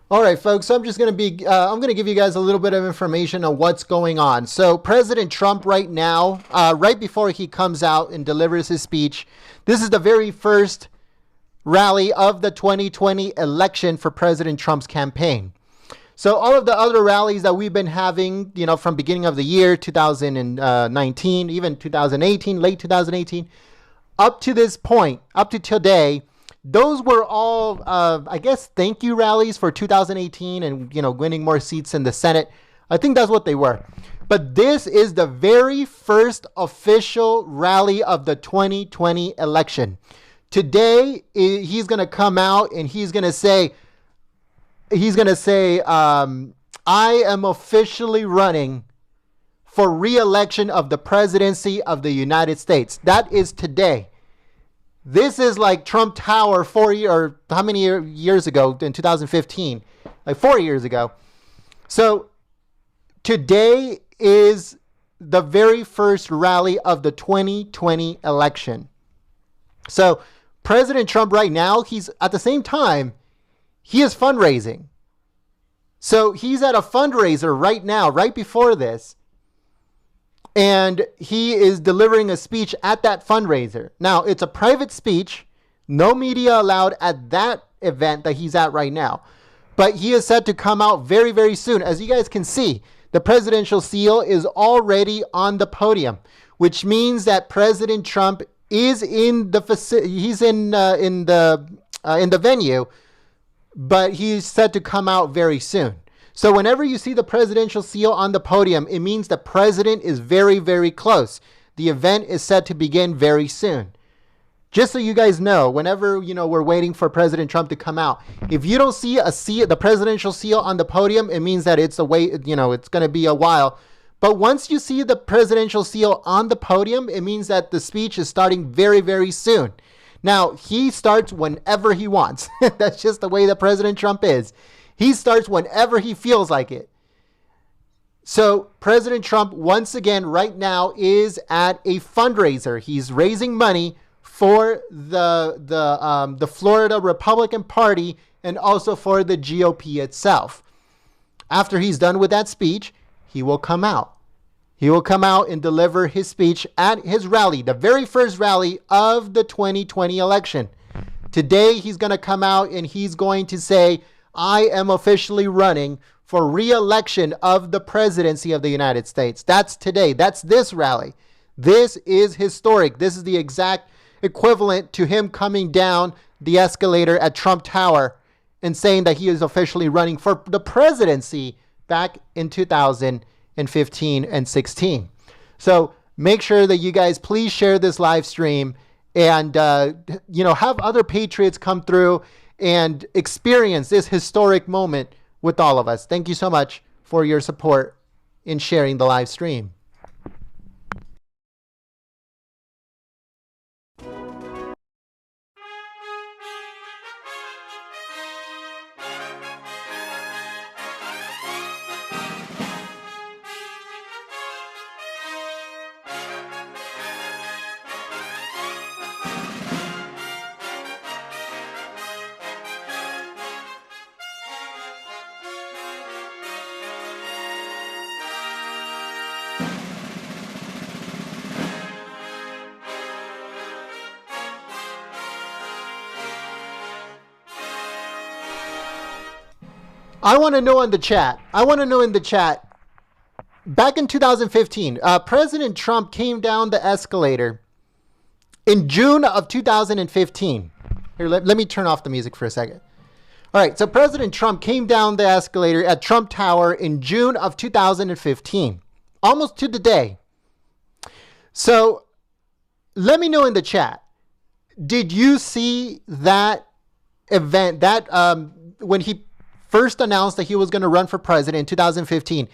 All right, folks, so I'm just going to give you guys a little bit of information on what's going on. So President Trump right now, right before he comes out and delivers his speech, this is the very first rally of the 2020 election for President Trump's campaign. So all of the other rallies that we've been having, from beginning of the year, 2019, even 2018, late 2018, up to this point, up to today, those were all, I guess, thank you rallies for 2018 and, winning more seats in the Senate. I think that's what they were. But this is the very first official rally of the 2020 election. Today, he's going to come out and he's going to say, I am officially running for re-election of the presidency of the United States. That is today. This is like Trump Tower how many years ago in 2015? Like 4 years ago. So today is the very first rally of the 2020 election. So President Trump right now, he's at the same time, he is fundraising. So he's at a fundraiser right now, right before this. And he is delivering a speech at that fundraiser. Now, it's a private speech. No media allowed at that event that he's at right now. But he is set to come out very, very soon. As you guys can see, the presidential seal is already on the podium, which means that President Trump is in the venue, but he's set to come out very soon. So whenever you see the presidential seal on the podium, it means the president is very, very close. The event is set to begin very soon. Just so you guys know, whenever, we're waiting for President Trump to come out, if you don't see the presidential seal on the podium, it means that it's it's going to be a while. But once you see the presidential seal on the podium, it means that the speech is starting very, very soon. Now, he starts whenever he wants. That's just the way that President Trump is. He starts whenever he feels like it. So President Trump, once again, right now is at a fundraiser. He's raising money for the Florida Republican Party and also for the GOP itself. After he's done with that speech, he will come out. He will come out and deliver his speech at his rally, the very first rally of the 2020 election. Today, he's going to come out and he's going to say, I am officially running for re-election of the presidency of the United States. That's today. That's this rally. This is historic. This is the exact equivalent to him coming down the escalator at Trump Tower and saying that he is officially running for the presidency back in 2015 and 16. So make sure that you guys please share this live stream and, have other patriots come through and experience this historic moment with all of us. Thank you so much for your support in sharing the live stream. I want to know in the chat. Back in 2015, President Trump came down the escalator in June of 2015. Here, let me turn off the music for a second. All right, so President Trump came down the escalator at Trump Tower in June of 2015, almost to the day. So let me know in the chat, did you see that event, that when he first announced that he was going to run for president in 2015?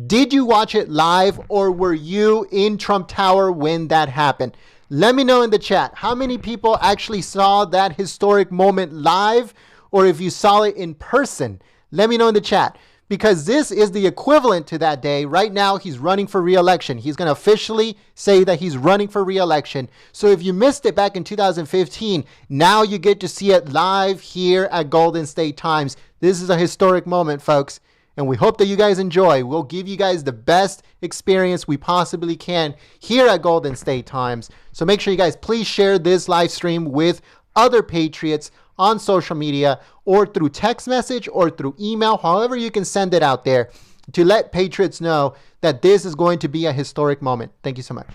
Did you watch it live, or were you in Trump Tower when that happened? Let me know in the chat how many people actually saw that historic moment live, or if you saw it in person. Let me know in the chat, because this is the equivalent to that day. Right now, he's running for re-election. He's going to officially say that he's running for re-election. So if you missed it back in 2015, now you get to see it live here at Golden State Times. This is a historic moment, folks, and we hope that you guys enjoy. We'll give you guys the best experience we possibly can here at Golden State Times. So make sure you guys please share this live stream with other Patriots on social media, or through text message, or through email, however you can send it out there to let Patriots know that this is going to be a historic moment. Thank you so much.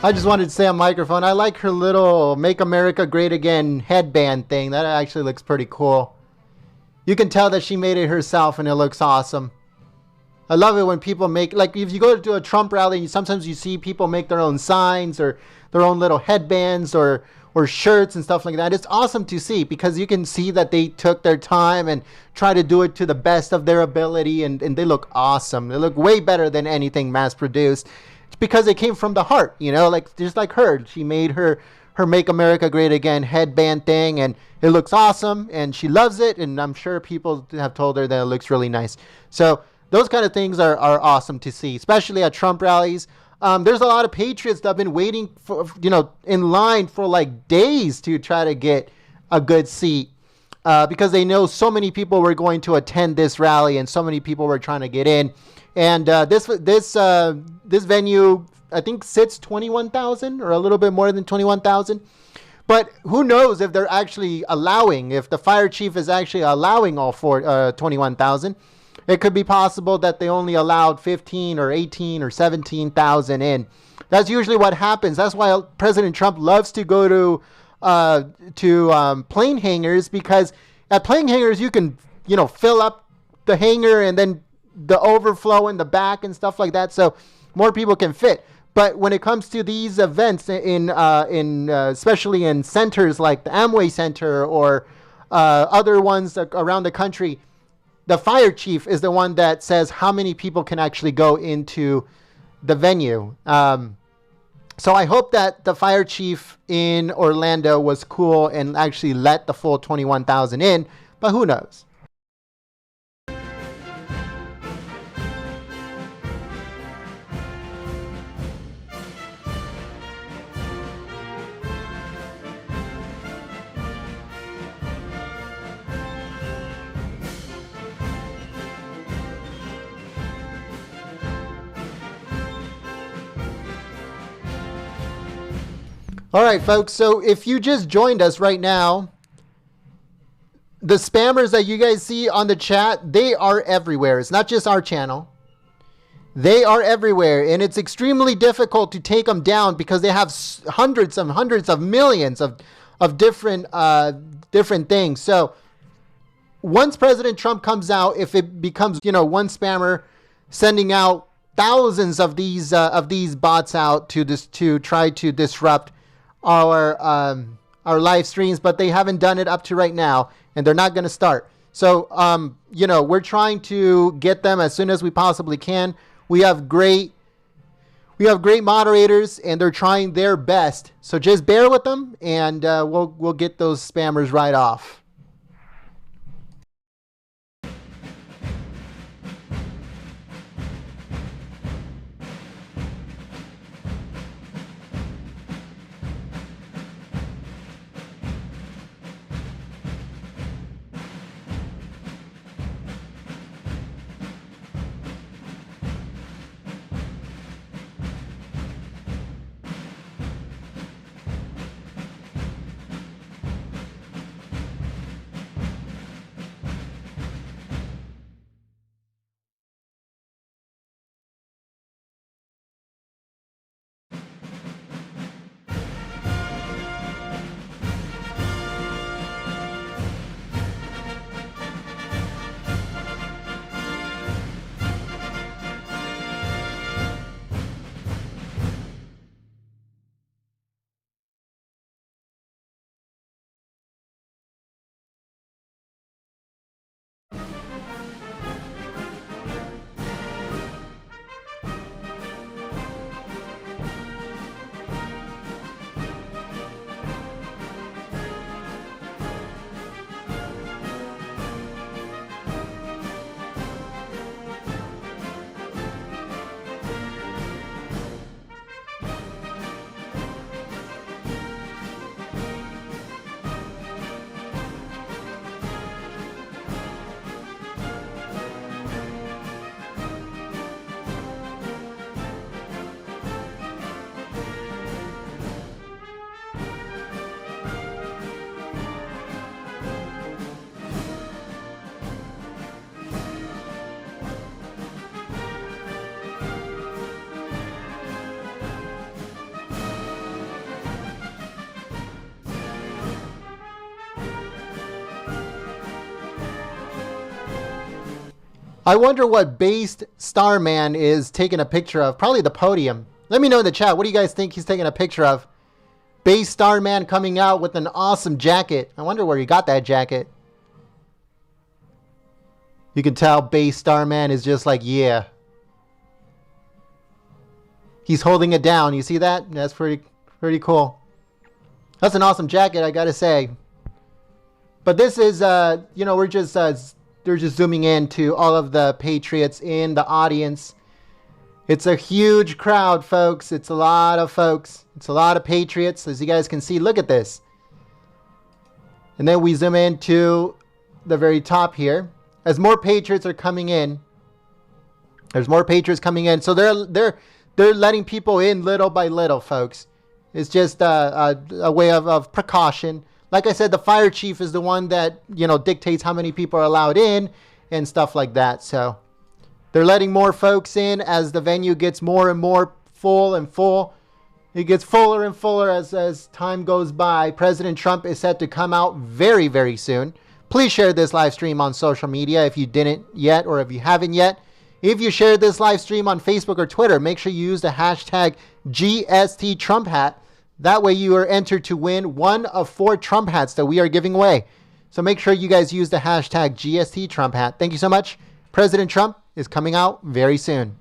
I just wanted to say on microphone, I like her little Make America Great Again headband thing. That actually looks pretty cool. You can tell that she made it herself and it looks awesome. I love it when people make, like if you go to a Trump rally, sometimes you see people make their own signs or their own little headbands or shirts and stuff like that. It's awesome to see because you can see that they took their time and try to do it to the best of their ability, and they look awesome. They look way better than anything mass produced. It's because it came from the heart, you know, like just like her. She made her Make America Great Again headband thing, and it looks awesome, and she loves it, and I'm sure people have told her that it looks really nice. So those kind of things are awesome to see, especially at Trump rallies. There's a lot of patriots that have been waiting for, in line for like days to try to get a good seat because they know so many people were going to attend this rally and so many people were trying to get in. And this venue, I think, sits 21,000 or a little bit more than 21,000. But who knows if they're actually allowing, if the fire chief is actually allowing all 21,000. It could be possible that they only allowed 15 or 18 or 17,000 in. That's usually what happens. That's why President Trump loves to go to plane hangars, because at plane hangars you can fill up the hangar and then the overflow in the back and stuff like that, so more people can fit. But when it comes to these events in especially in centers like the Amway Center or other ones around the country, the fire chief is the one that says how many people can actually go into the venue. So I hope that the fire chief in Orlando was cool and actually let the full 21,000 in, but who knows? All right, folks, so if you just joined us right now, the spammers that you guys see on the chat, they are everywhere. It's not just our channel. They are everywhere, and it's extremely difficult to take them down because they have hundreds of millions of different things. So once President Trump comes out, if it becomes, one spammer sending out thousands of these bots out to try to disrupt our live streams, but they haven't done it up to right now, and they're not going to start. So, we're trying to get them as soon as we possibly can. We have great moderators, and they're trying their best. So just bear with them, and we'll get those spammers right off. I wonder what based Starman is taking a picture of. Probably the podium. Let me know in the chat. What do you guys think he's taking a picture of? Based Starman coming out with an awesome jacket. I wonder where he got that jacket. You can tell Based Starman is just like, yeah. He's holding it down. You see that? That's pretty cool. That's an awesome jacket, I gotta say. But this is, we're just, they're just zooming in to all of the Patriots in the audience. It's a huge crowd, folks. It's a lot of folks. It's a lot of Patriots, as you guys can see. Look at this. And then we zoom into the very top here. As more Patriots are coming in, there's more Patriots coming in. So they're letting people in little by little, folks. It's just a way of precaution. Like I said, the fire chief is the one that, dictates how many people are allowed in and stuff like that. So they're letting more folks in as the venue gets more and more full and full. It gets fuller and fuller as time goes by. President Trump is set to come out very, very soon. Please share this live stream on social media if you didn't yet or if you haven't yet. If you shared this live stream on Facebook or Twitter, make sure you use the hashtag GSTTrumpHat. That way you are entered to win one of 4 Trump hats that we are giving away. So make sure you guys use the hashtag GSTTrumpHat. Thank you so much. President Trump is coming out very soon.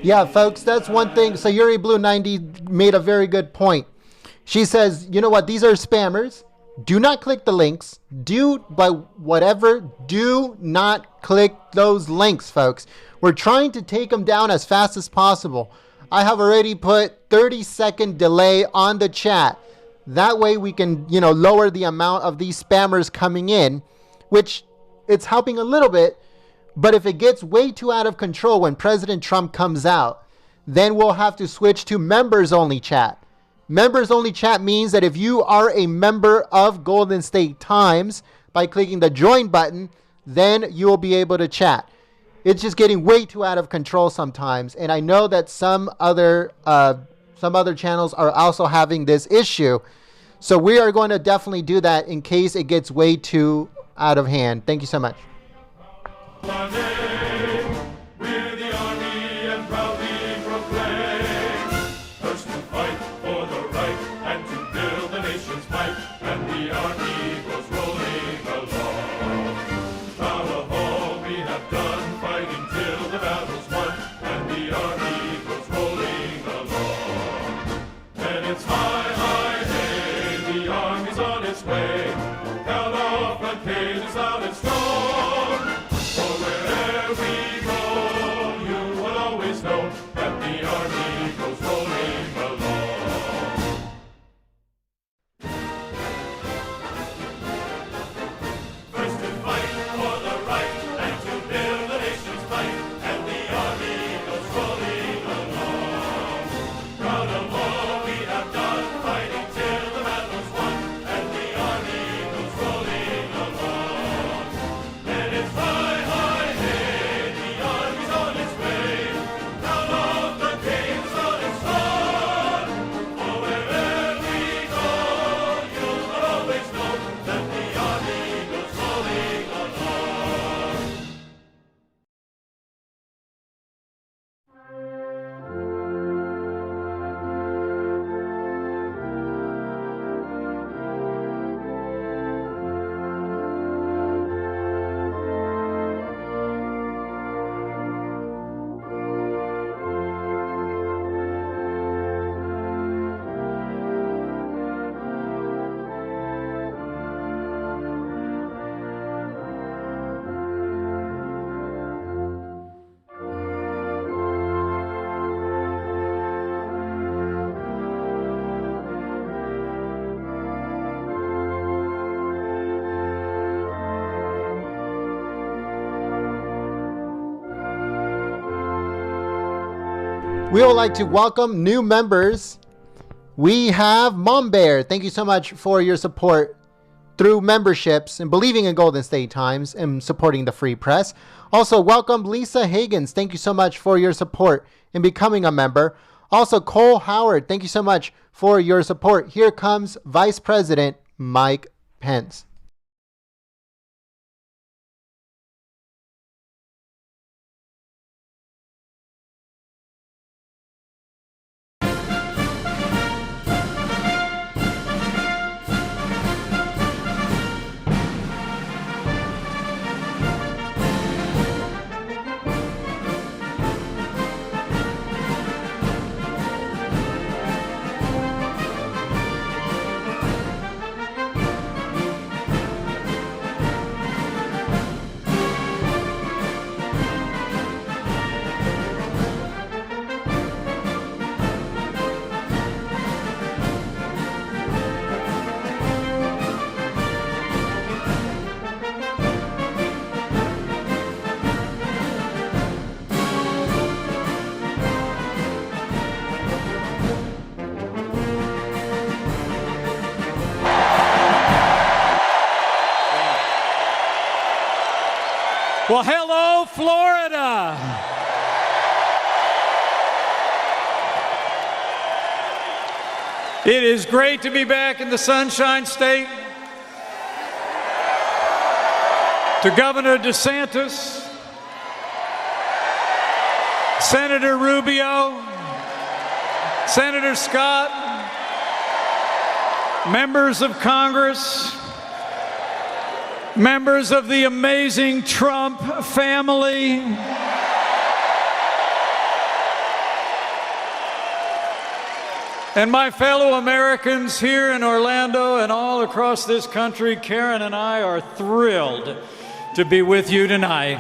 Yeah, folks, that's one thing. So Yuri Blue 90 made a very good point. She says, you know what? These are spammers. Do not click the links. Do not click those links, folks. We're trying to take them down as fast as possible. I have already put 30-second delay on the chat. That way we can, lower the amount of these spammers coming in, which it's helping a little bit. But if it gets way too out of control when President Trump comes out, then we'll have to switch to members only chat. Members only chat means that if you are a member of Golden State Times, by clicking the join button, then you will be able to chat. It's just getting way too out of control sometimes. And I know that some other channels are also having this issue. So we are going to definitely do that in case it gets way too out of hand. Thank you so much. Our name, we're the army and proudly proclaim. First to fight for the right and to build the nation's might, and the army goes rolling along. Proud of all we have done, fighting till the battle's won, and the army goes rolling along. And it's high, high, hey, the army's on its way. Count off the cages out and strong. We would like to welcome new members. We have Mom Bear. Thank you so much for your support through memberships and believing in Golden State Times and supporting the free press. Also, welcome Lisa Higgins. Thank you so much for your support in becoming a member. Also, Cole Howard. Thank you so much for your support. Here comes Vice President Mike Pence. Well, hello, Florida. It is great to be back in the Sunshine State. To Governor DeSantis, Senator Rubio, Senator Scott, members of Congress, members of the amazing Trump family, And my fellow Americans here in Orlando and all across this country, Karen and I are thrilled to be with you tonight.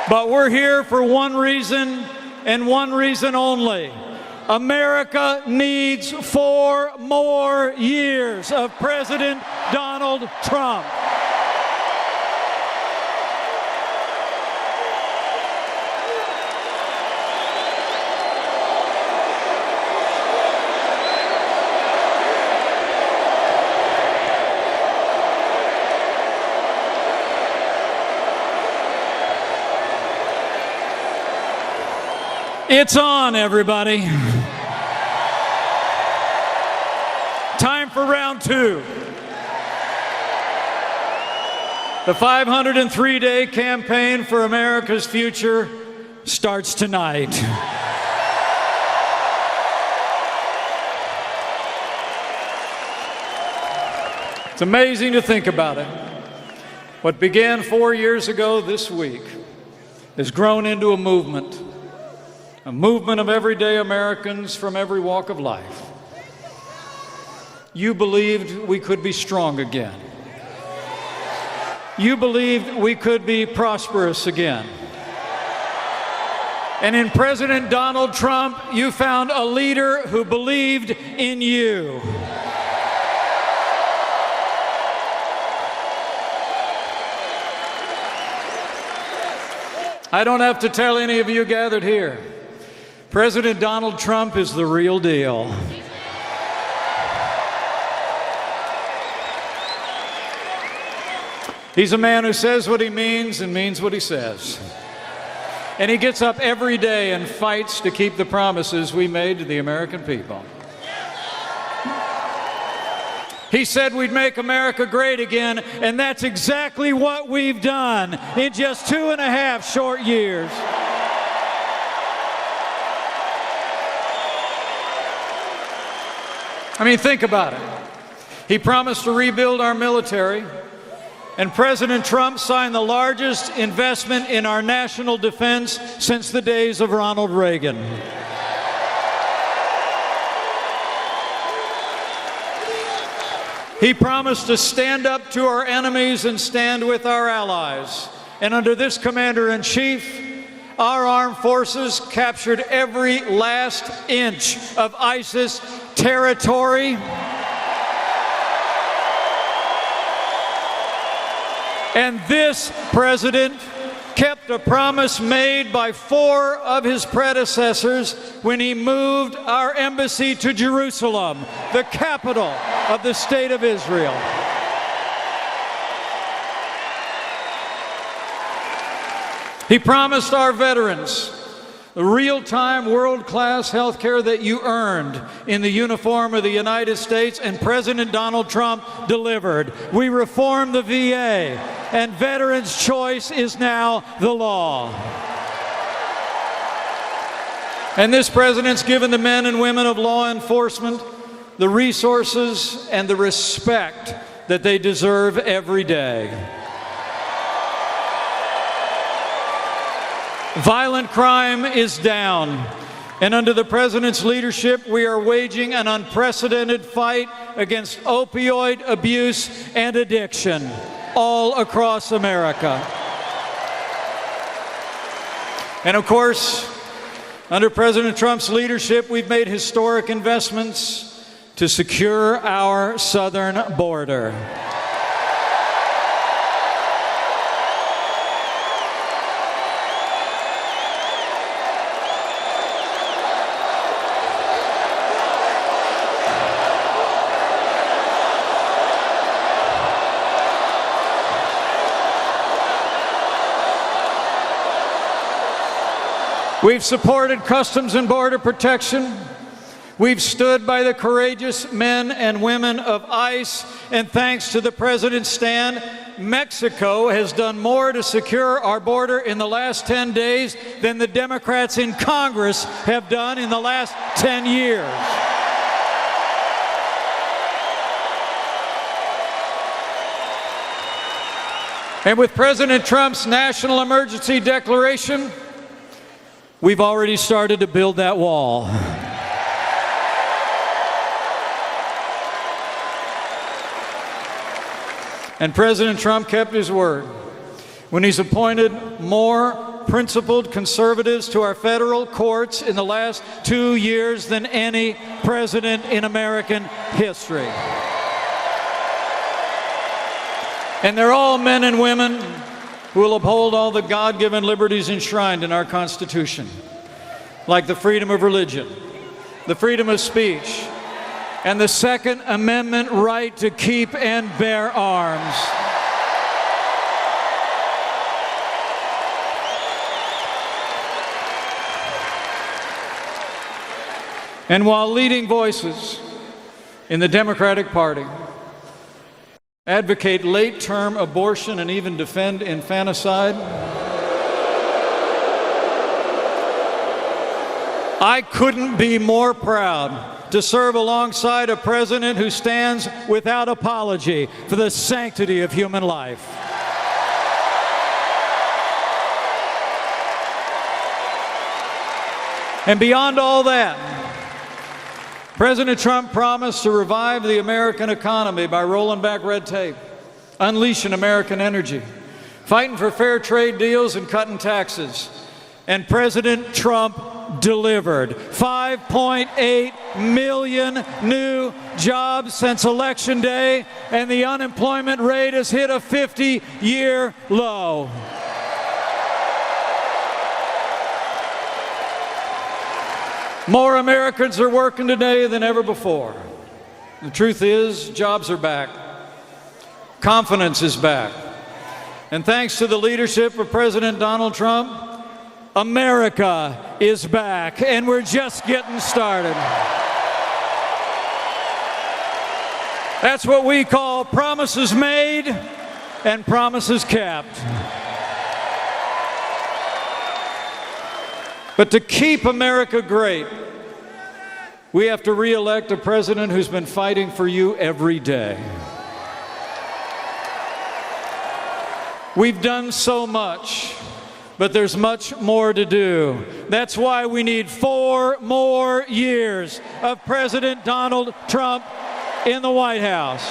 But we're here for one reason and one reason only. America needs 4 more years of President Donald Trump. It's on, everybody. Time for round 2. The 503-day campaign for America's future starts tonight. It's amazing to think about it. What began 4 years ago this week has grown into a movement of everyday Americans from every walk of life. You believed we could be strong again. You believed we could be prosperous again. And in President Donald Trump, you found a leader who believed in you. I don't have to tell any of you gathered here. President Donald Trump is the real deal. He's a man who says what he means and means what he says. And he gets up every day and fights to keep the promises we made to the American people. He said we'd make America great again, and that's exactly what we've done in just 2.5 short years. I mean, think about it. He promised to rebuild our military, and President Trump signed the largest investment in our national defense since the days of Ronald Reagan. He promised to stand up to our enemies and stand with our allies. And under this commander-in-chief, our armed forces captured every last inch of ISIS territory. And this president kept a promise made by 4 of his predecessors when he moved our embassy to Jerusalem, the capital of the state of Israel. He promised our veterans the real-time, world-class health care that you earned in the uniform of the United States, and President Donald Trump delivered. We reformed the VA, and veterans' choice is now the law. And this president's given the men and women of law enforcement the resources and the respect that they deserve every day. Violent crime is down, and under the president's leadership, we are waging an unprecedented fight against opioid abuse and addiction all across America. And of course, under President Trump's leadership, we've made historic investments to secure our southern border. We've supported Customs and Border Protection. We've stood by the courageous men and women of ICE, and thanks to the President's stand, Mexico has done more to secure our border in the last 10 days than the Democrats in Congress have done in the last 10 years. And with President Trump's national emergency declaration, We've already started to build that wall. And President Trump kept his word when he's appointed more principled conservatives to our federal courts in the last 2 years than any president in American history. And they're all men and women who will uphold all the God-given liberties enshrined in our Constitution, like the freedom of religion, the freedom of speech, and the Second Amendment right to keep and bear arms. And while leading voices in the Democratic Party advocate late-term abortion and even defend infanticide, I couldn't be more proud to serve alongside a president who stands without apology for the sanctity of human life. And beyond all that, President Trump promised to revive the American economy by rolling back red tape, unleashing American energy, fighting for fair trade deals and cutting taxes. And President Trump delivered 5.8 million new jobs since Election Day, and the unemployment rate has hit a 50-year low. More Americans are working today than ever before. The truth is, jobs are back. Confidence is back. And thanks to the leadership of President Donald Trump, America is back, and we're just getting started. That's what we call promises made and promises kept. But to keep America great, we have to re-elect a president who's been fighting for you every day. We've done so much, but there's much more to do. That's why we need 4 more years of President Donald Trump in the White House.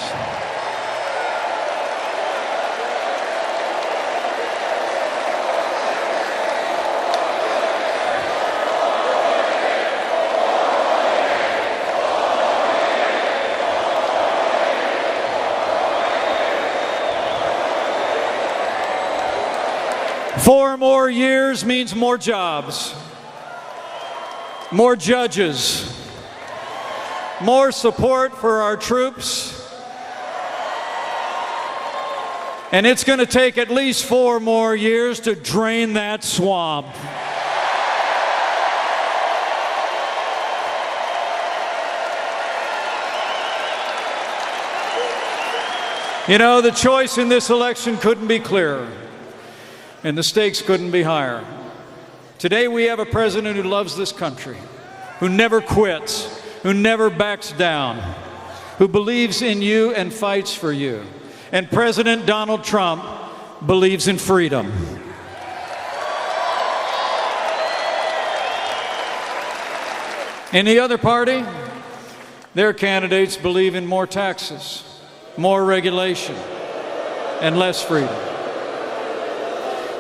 Four more years means more jobs, more judges, more support for our troops, and it's going to take at least 4 more years to drain that swamp. You know, the choice in this election couldn't be clearer, and the stakes couldn't be higher. Today we have a president who loves this country, who never quits, who never backs down, who believes in you and fights for you. And President Donald Trump believes in freedom. In the other party, their candidates believe in more taxes, more regulation, and less freedom.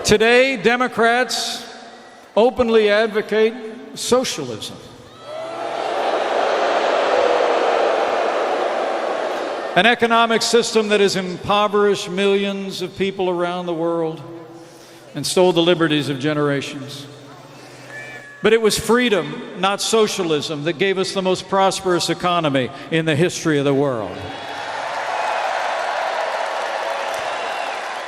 Today, Democrats openly advocate socialism. An economic system that has impoverished millions of people around the world and stole the liberties of generations. But it was freedom, not socialism, that gave us the most prosperous economy in the history of the world.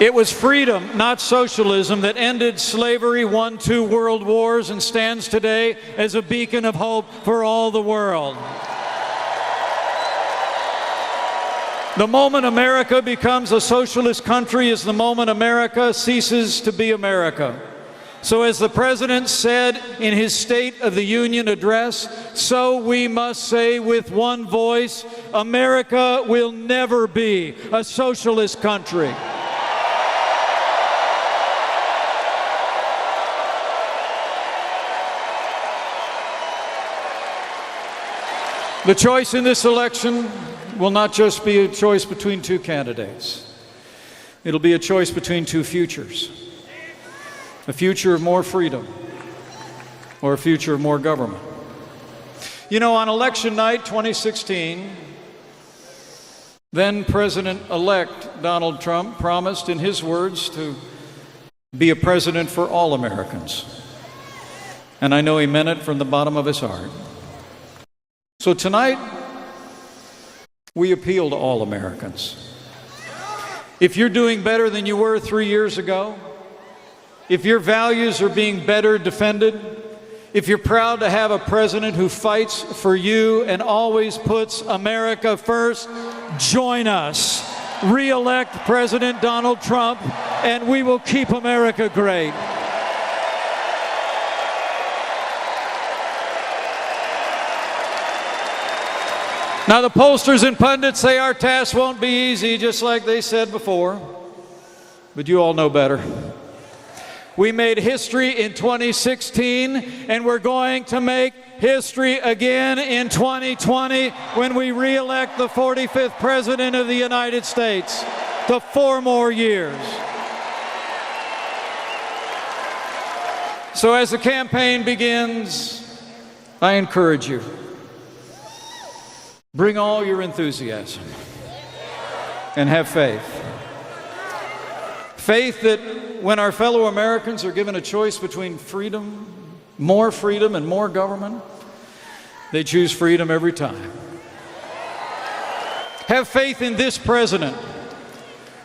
It was freedom, not socialism, that ended slavery, won 2 world wars, and stands today as a beacon of hope for all the world. The moment America becomes a socialist country is the moment America ceases to be America. So as the President said in his State of the Union address, so we must say with one voice, America will never be a socialist country. The choice in this election will not just be a choice between two candidates. It'll be a choice between two futures. A future of more freedom or a future of more government. You know, on election night 2016, then President-elect Donald Trump promised, in his words, to be a president for all Americans. And I know he meant it from the bottom of his heart. So tonight, we appeal to all Americans. If you're doing better than you were 3 years ago, if your values are being better defended, if you're proud to have a president who fights for you and always puts America first, join us. Re-elect President Donald Trump, and we will keep America great. Now, the pollsters and pundits say our task won't be easy, just like they said before. But you all know better. We made history in 2016, and we're going to make history again in 2020 when we re-elect the 45th President of the United States to 4 more years. So as the campaign begins, I encourage you. Bring all your enthusiasm and have faith. Faith that when our fellow Americans are given a choice between freedom, and more government, they choose freedom every time. Have faith in this president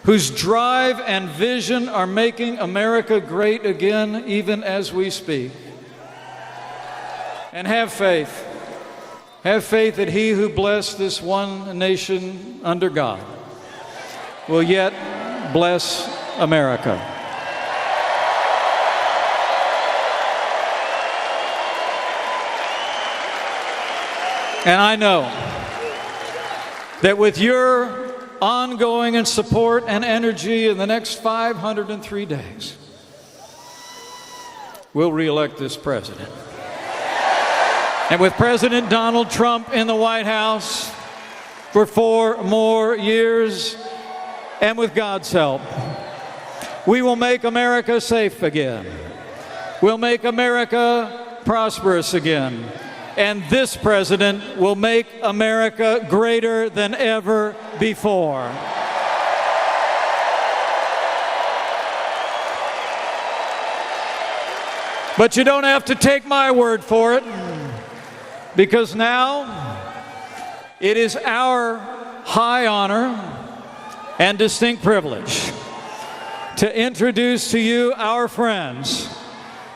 whose drive and vision are making America great again even as we speak. And have faith. Have faith that he who blessed this one nation under God will yet bless America. And I know that with your ongoing and support and energy in the next 503 days, we'll re-elect this president. And with President Donald Trump in the White House for 4 more years, and with God's help, we will make America safe again. We'll make America prosperous again. And this president will make America greater than ever before. But you don't have to take my word for it, because now it is our high honor and distinct privilege to introduce to you our friends,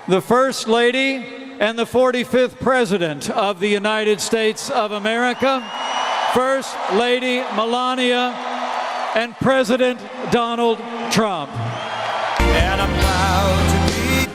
the First Lady and the 45th President of the United States of America, First Lady Melania and President Donald Trump. And I'm proud to be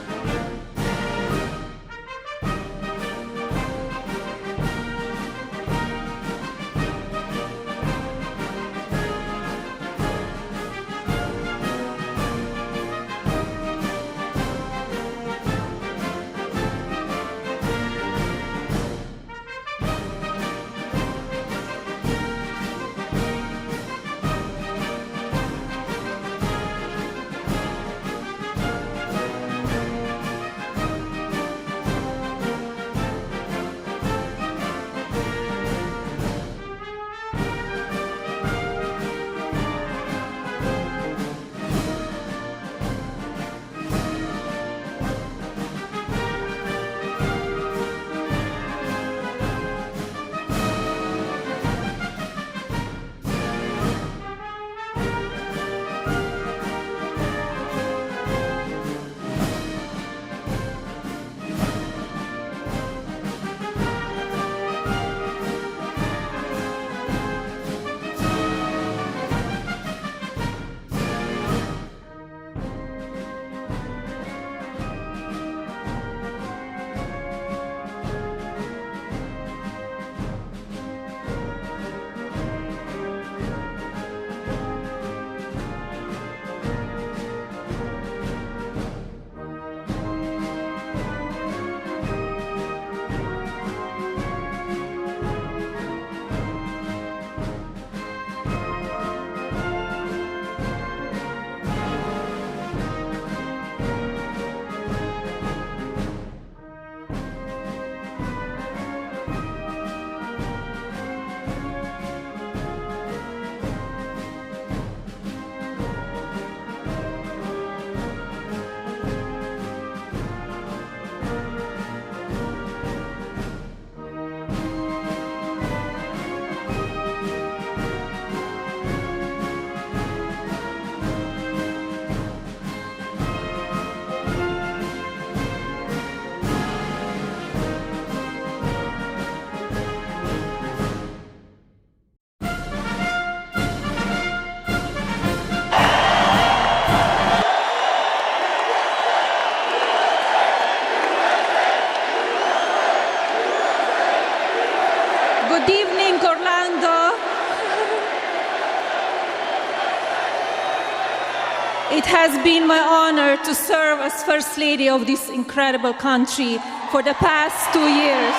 It has been my honor to serve as First Lady of this incredible country for the past 2 years.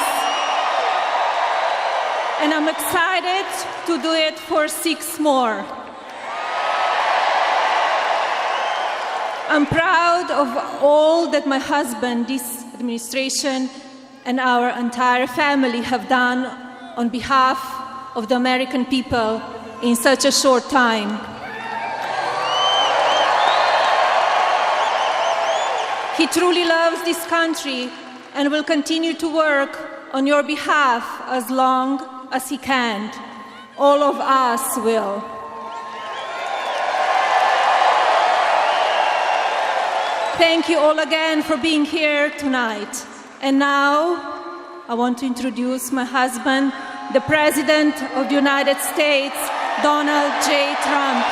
And I'm excited to do it for 6 more. I'm proud of all that my husband, this administration, and our entire family have done on behalf of the American people in such a short time. He truly loves this country and will continue to work on your behalf as long as he can. All of us will. Thank you all again for being here tonight. And now, I want to introduce my husband, the President of the United States, Donald J. Trump.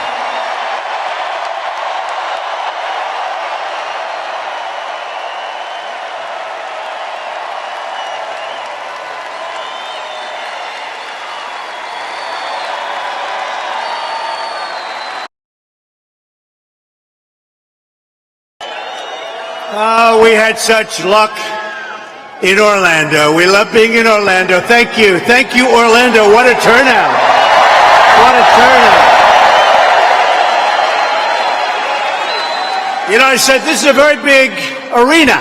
Oh, we had such luck in Orlando. We love being in Orlando. Thank you. Thank you, Orlando. What a turnout. What a turnout. You know, I said, this is a very big arena.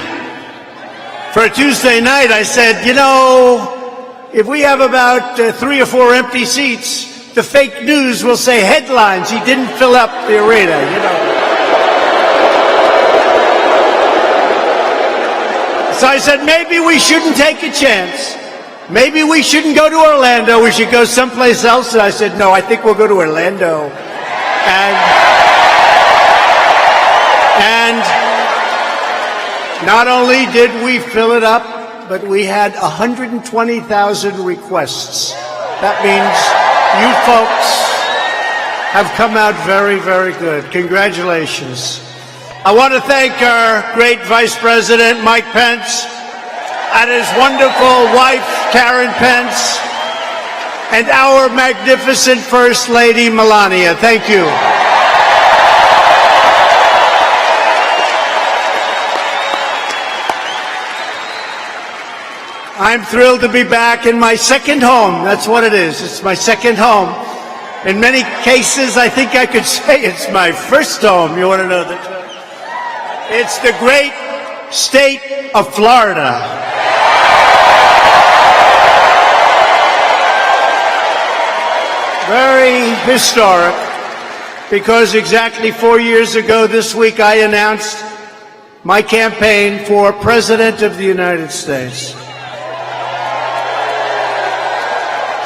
For a Tuesday night, I said, you know, if we have about 3 or 4 empty seats, the fake news will say headlines. He didn't fill up the arena, you know. So I said, maybe we shouldn't take a chance. Maybe we shouldn't go to Orlando. We should go someplace else. And I said, no, I think we'll go to Orlando. And not only did we fill it up, but we had 120,000 requests. That means you folks have come out very, very good. Congratulations. I want to thank our great Vice President, Mike Pence, and his wonderful wife, Karen Pence, and our magnificent First Lady, Melania. Thank you. I'm thrilled to be back in my second home. That's what it is. It's my second home. In many cases, I think I could say it's my first home. You want to know that? It's the great state of Florida. Very historic, because exactly 4 years ago this week I announced my campaign for President of the United States.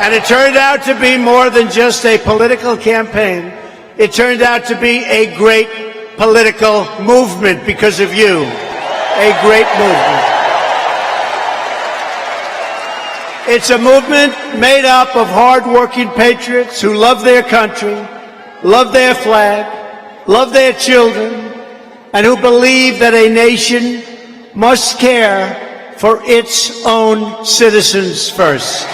And it turned out to be more than just a political campaign. It turned out to be a great political movement because of you. A great movement. It's a movement made up of hard-working patriots who love their country, love their flag, love their children, and who believe that a nation must care for its own citizens first.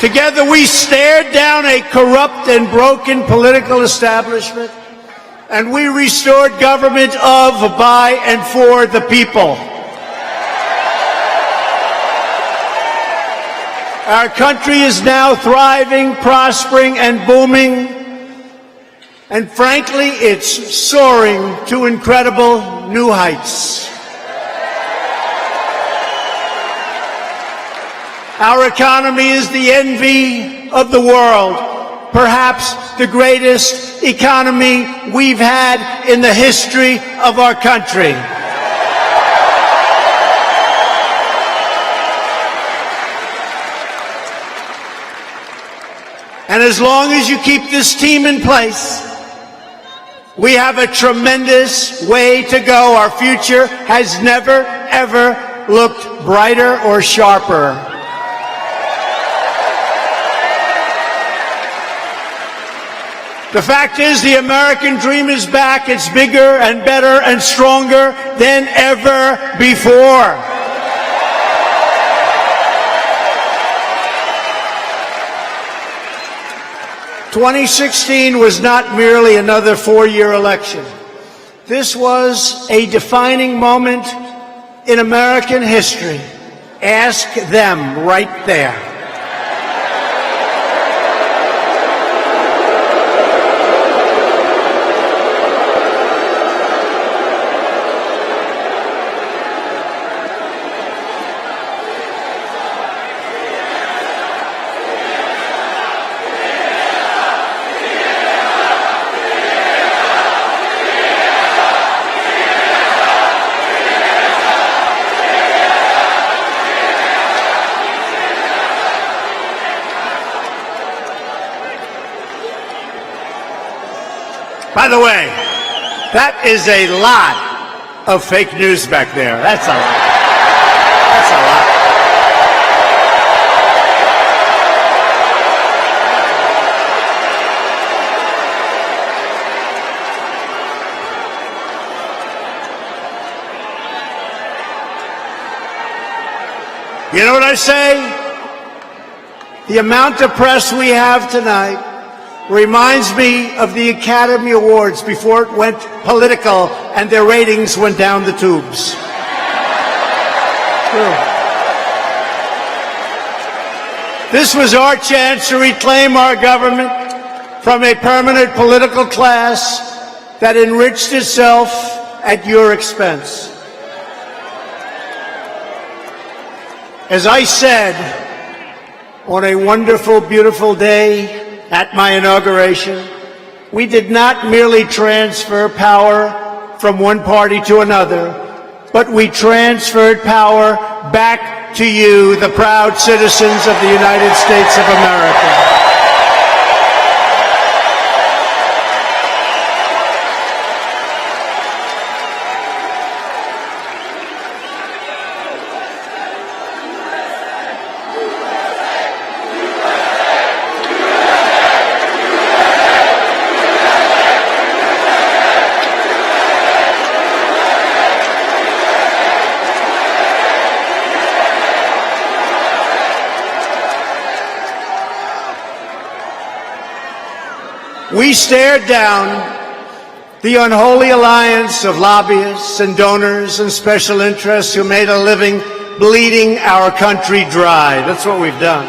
Together we stared down a corrupt and broken political establishment, and we restored government of, by, and for the people. Our country is now thriving, prospering, and booming, and frankly, it's soaring to incredible new heights. Our economy is the envy of the world, perhaps the greatest economy we've had in the history of our country. And as long as you keep this team in place, we have a tremendous way to go. Our future has never, ever looked brighter or sharper. The fact is, the American dream is back. It's bigger and better and stronger than ever before. 2016 was not merely another four-year election. This was a defining moment in American history. Ask them right there. By the way, that is a lot of fake news back there. That's a lot. That's a lot. You know what I say? The amount of press we have tonight reminds me of the Academy Awards before it went political and their ratings went down the tubes. True. This was our chance to reclaim our government from a permanent political class that enriched itself at your expense. As I said, on a wonderful, beautiful day at my inauguration, we did not merely transfer power from one party to another, but we transferred power back to you, the proud citizens of the United States of America. We stared down the unholy alliance of lobbyists and donors and special interests who made a living bleeding our country dry. That's what we've done.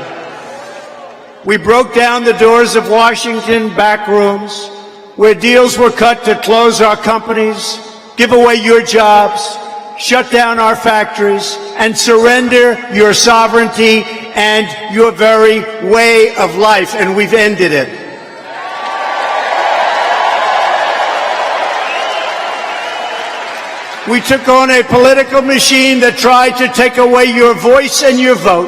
We broke down the doors of Washington back rooms where deals were cut to close our companies, give away your jobs, shut down our factories, and surrender your sovereignty and your very way of life, and we've ended it. We took on a political machine that tried to take away your voice and your vote.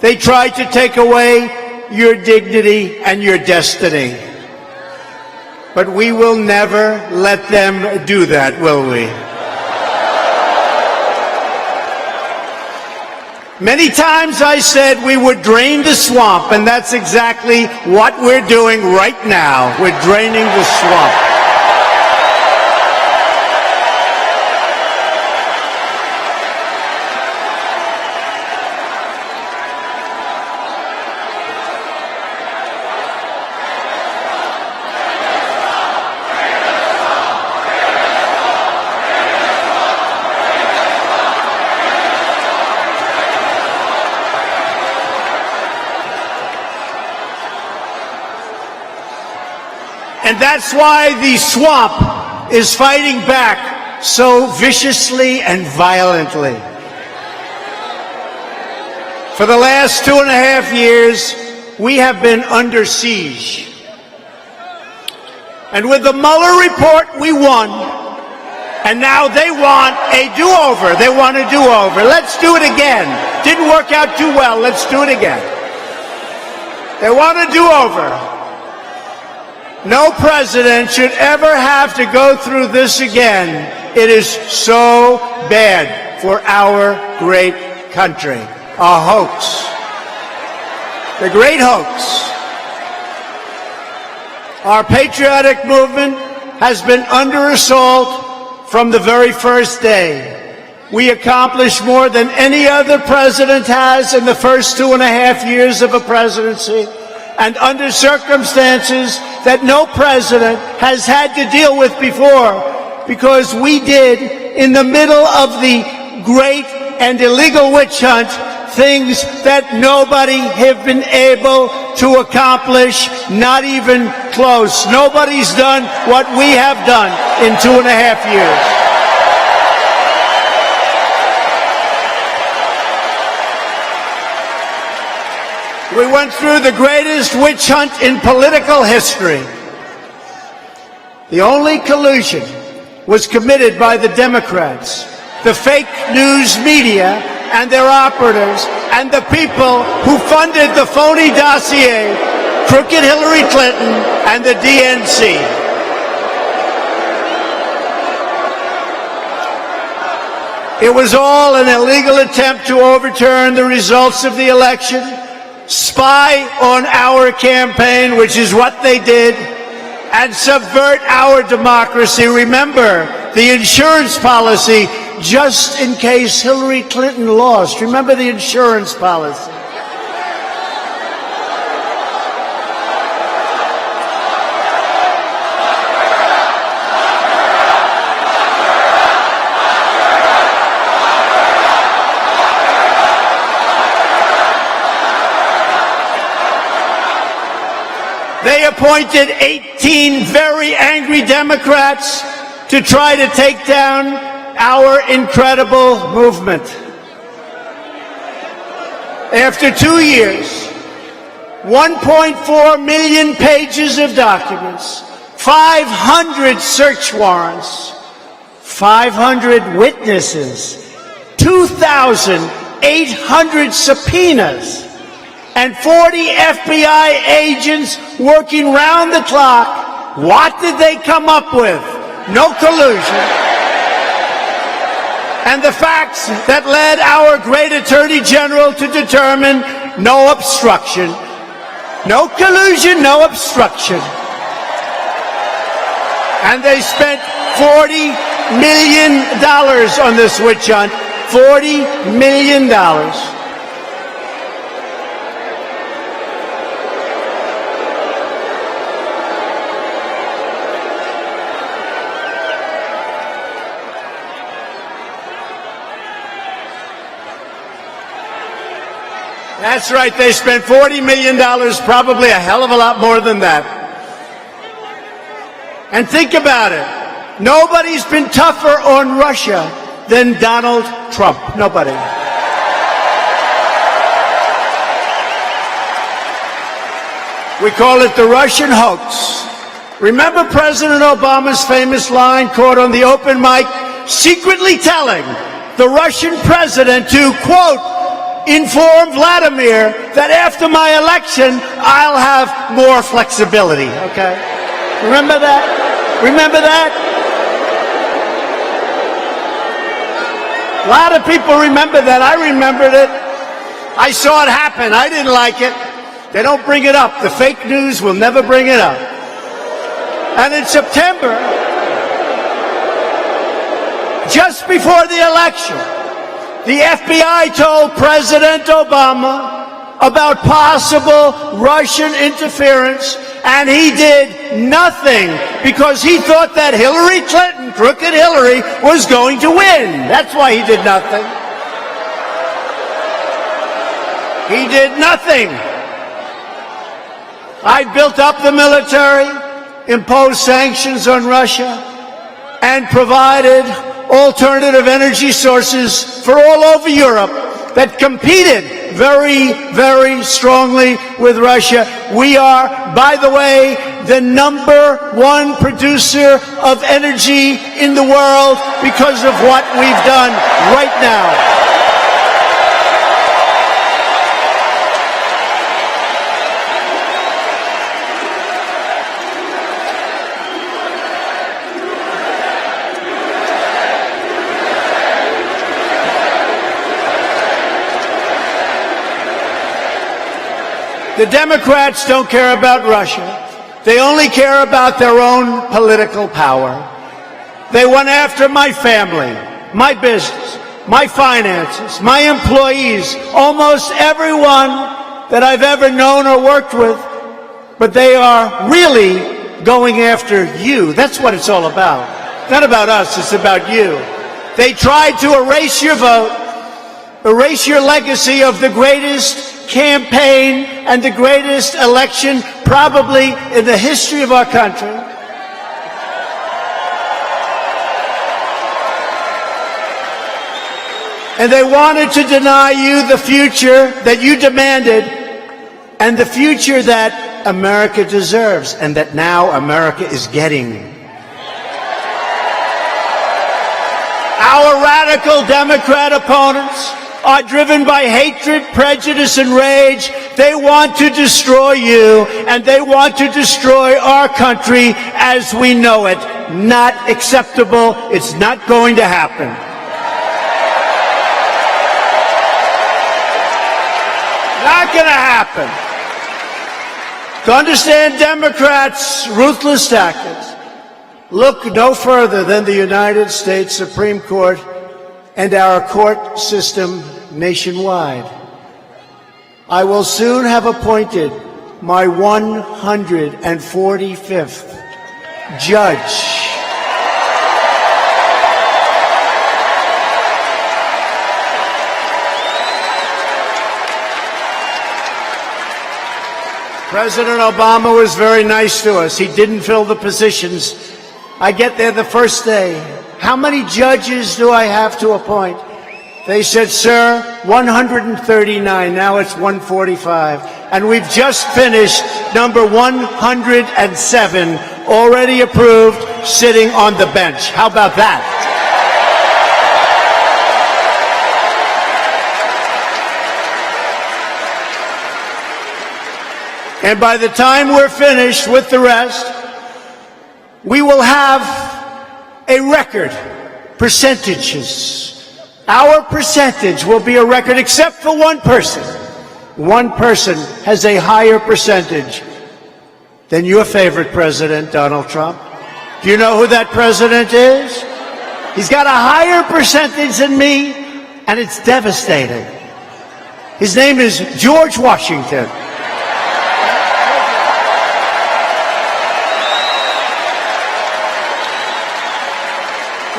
They tried to take away your dignity and your destiny. But we will never let them do that, will we? Many times I said we would drain the swamp, and that's exactly what we're doing right now. We're draining the swamp. And that's why the swamp is fighting back so viciously and violently. For the last 2.5 years, we have been under siege. And with the Mueller report, we won. And now they want a do-over. They want a do-over. Let's do it again. Didn't work out too well. Let's do it again. They want a do-over. No president should ever have to go through this again. It is so bad for our great country. A hoax. The great hoax. Our patriotic movement has been under assault from the very first day. We accomplished more than any other president has in the first 2.5 years of a presidency. and under circumstances that no president has had to deal with before, because we did, in the middle of the great and illegal witch hunt, things that nobody have been able to accomplish, not even close. Nobody's done what we have done in 2.5 years. We went through the greatest witch hunt in political history. The only collusion was committed by the Democrats, the fake news media, and their operatives, and the people who funded the phony dossier, crooked Hillary Clinton, and the DNC. It was all an illegal attempt to overturn the results of the election, spy on our campaign, which is what they did, and subvert our democracy. Remember the insurance policy, just in case Hillary Clinton lost. Remember the insurance policy. They appointed 18 very angry Democrats to try to take down our incredible movement. After 2 years, 1.4 million pages of documents, 500 search warrants, 500 witnesses, 2,800 subpoenas, and 40 FBI agents working round the clock. What did they come up with? No collusion. And the facts that led our great Attorney General to determine no obstruction. No collusion, no obstruction. And they spent $40 million on this witch hunt. $40 million. That's right, they spent $40 million, probably a hell of a lot more than that. And think about it. Nobody's been tougher on Russia than Donald Trump. Nobody. We call it the Russian hoax. Remember President Obama's famous line caught on the open mic, secretly telling the Russian president to, quote, inform Vladimir that after my election, I'll have more flexibility, okay? Remember that? Remember that? A lot of people remember that. I remembered it. I saw it happen. I didn't like it. They don't bring it up. The fake news will never bring it up. And in September, just before the election, the FBI told President Obama about possible Russian interference, and he did nothing because he thought that Hillary Clinton, crooked Hillary, was going to win. That's why he did nothing. He did nothing. I built up the military, imposed sanctions on Russia, and provided alternative energy sources for all over Europe that competed very, very strongly with Russia. We are, by the way, the #1 producer of energy in the world because of what we've done right now. The Democrats don't care about Russia. They only care about their own political power. They went after my family, my business, my finances, my employees, almost everyone that I've ever known or worked with. but they are really going after you. That's what it's all about. It's not about us, it's about you. They tried to erase your vote, erase your legacy of the greatest campaign and the greatest election probably in the history of our country. And they wanted to deny you the future that you demanded and the future that America deserves and that now America is getting. Our radical Democrat opponents are driven by hatred, prejudice, and rage. They want to destroy you, and they want to destroy our country as we know it. Not acceptable. It's not going to happen. Not going to happen. To understand Democrats' ruthless tactics, look no further than the United States Supreme Court and our court system nationwide. I will soon have appointed my 145th judge. President Obama was very nice to us. He didn't fill the positions. I get there the first day. How many judges do I have to appoint? They said, sir, 139. Now it's 145. And we've just finished number 107, already approved, sitting on the bench. How about that? And by the time we're finished with the rest, we will have a record percentages. Our percentage will be a record except for one person. One person has a higher percentage than your favorite president, Donald Trump. Do you know who that president is? He's got a higher percentage than me, and it's devastating. His name is George Washington.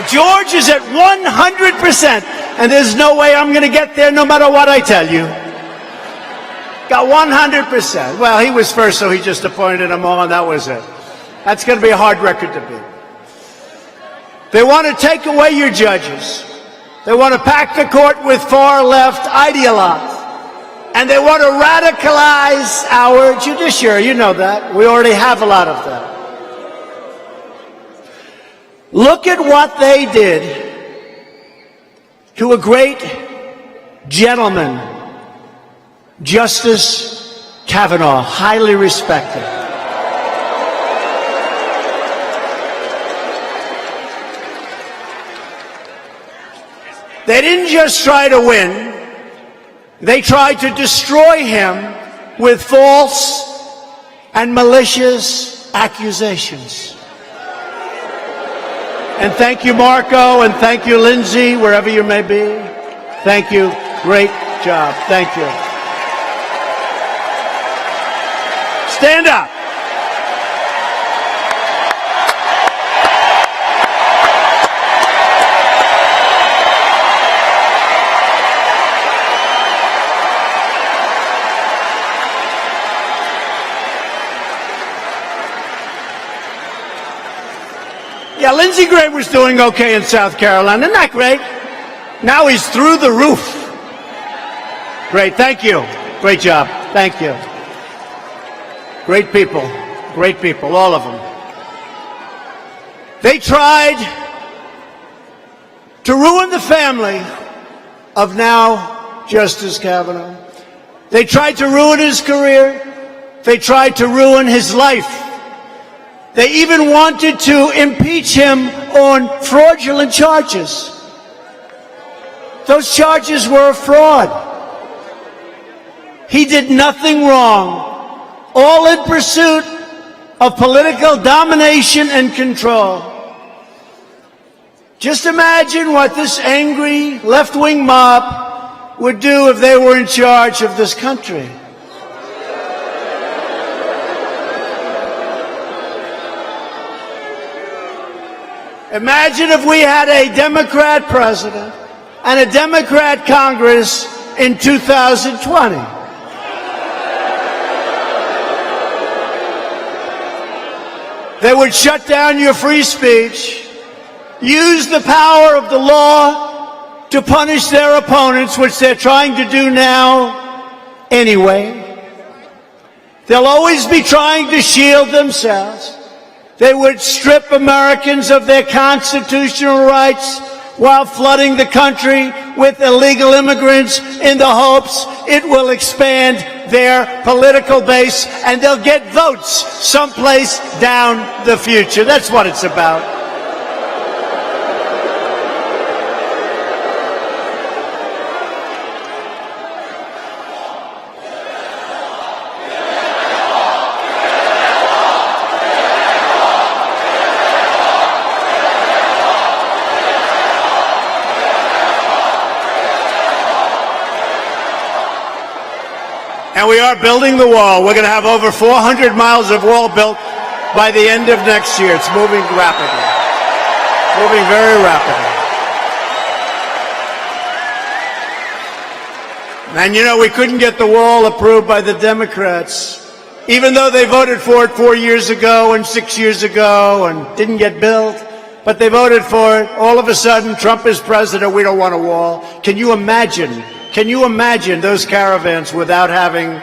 George is at 100%, and there's no way I'm going to get there no matter what I tell you. Got 100%. Well, he was first, so he just appointed them all, and that was it. That's going to be a hard record to beat. They want to take away your judges. They want to pack the court with far-left ideologues. And they want to radicalize our judiciary. You know that. We already have a lot of that. Look at what they did to a great gentleman, Justice Kavanaugh, highly respected. They didn't just try to win, they tried to destroy him with false and malicious accusations. And thank you, Marco, and thank you, Lindsay, wherever you may be. Thank you. Great job. Thank you. Stand up. Yeah, Lindsey Graham was doing okay in South Carolina. Isn't that great? Now he's through the roof. Great, thank you. Great job, thank you. Great people, all of them. They tried to ruin the family of now Justice Kavanaugh. They tried to ruin his career. They tried to ruin his life. They even wanted to impeach him on fraudulent charges. Those charges were a fraud. He did nothing wrong, all in pursuit of political domination and control. Just imagine what this angry left-wing mob would do if they were in charge of this country. Imagine if we had a Democrat president and a Democrat Congress in 2020. They would shut down your free speech, use the power of the law to punish their opponents, which they're trying to do now anyway. They'll always be trying to shield themselves. They would strip Americans of their constitutional rights while flooding the country with illegal immigrants in the hopes it will expand their political base and they'll get votes someplace down the future. That's what it's about. And we are building the wall. We're going to have over 400 miles of wall built by the end of next year. It's moving rapidly. Moving very rapidly. And you know, we couldn't get the wall approved by the Democrats, even though they voted for it 4 years ago and 6 years ago and didn't get built. But they voted for it. All of a sudden, Trump is president. We don't want a wall. Can you imagine? Can you imagine those caravans without having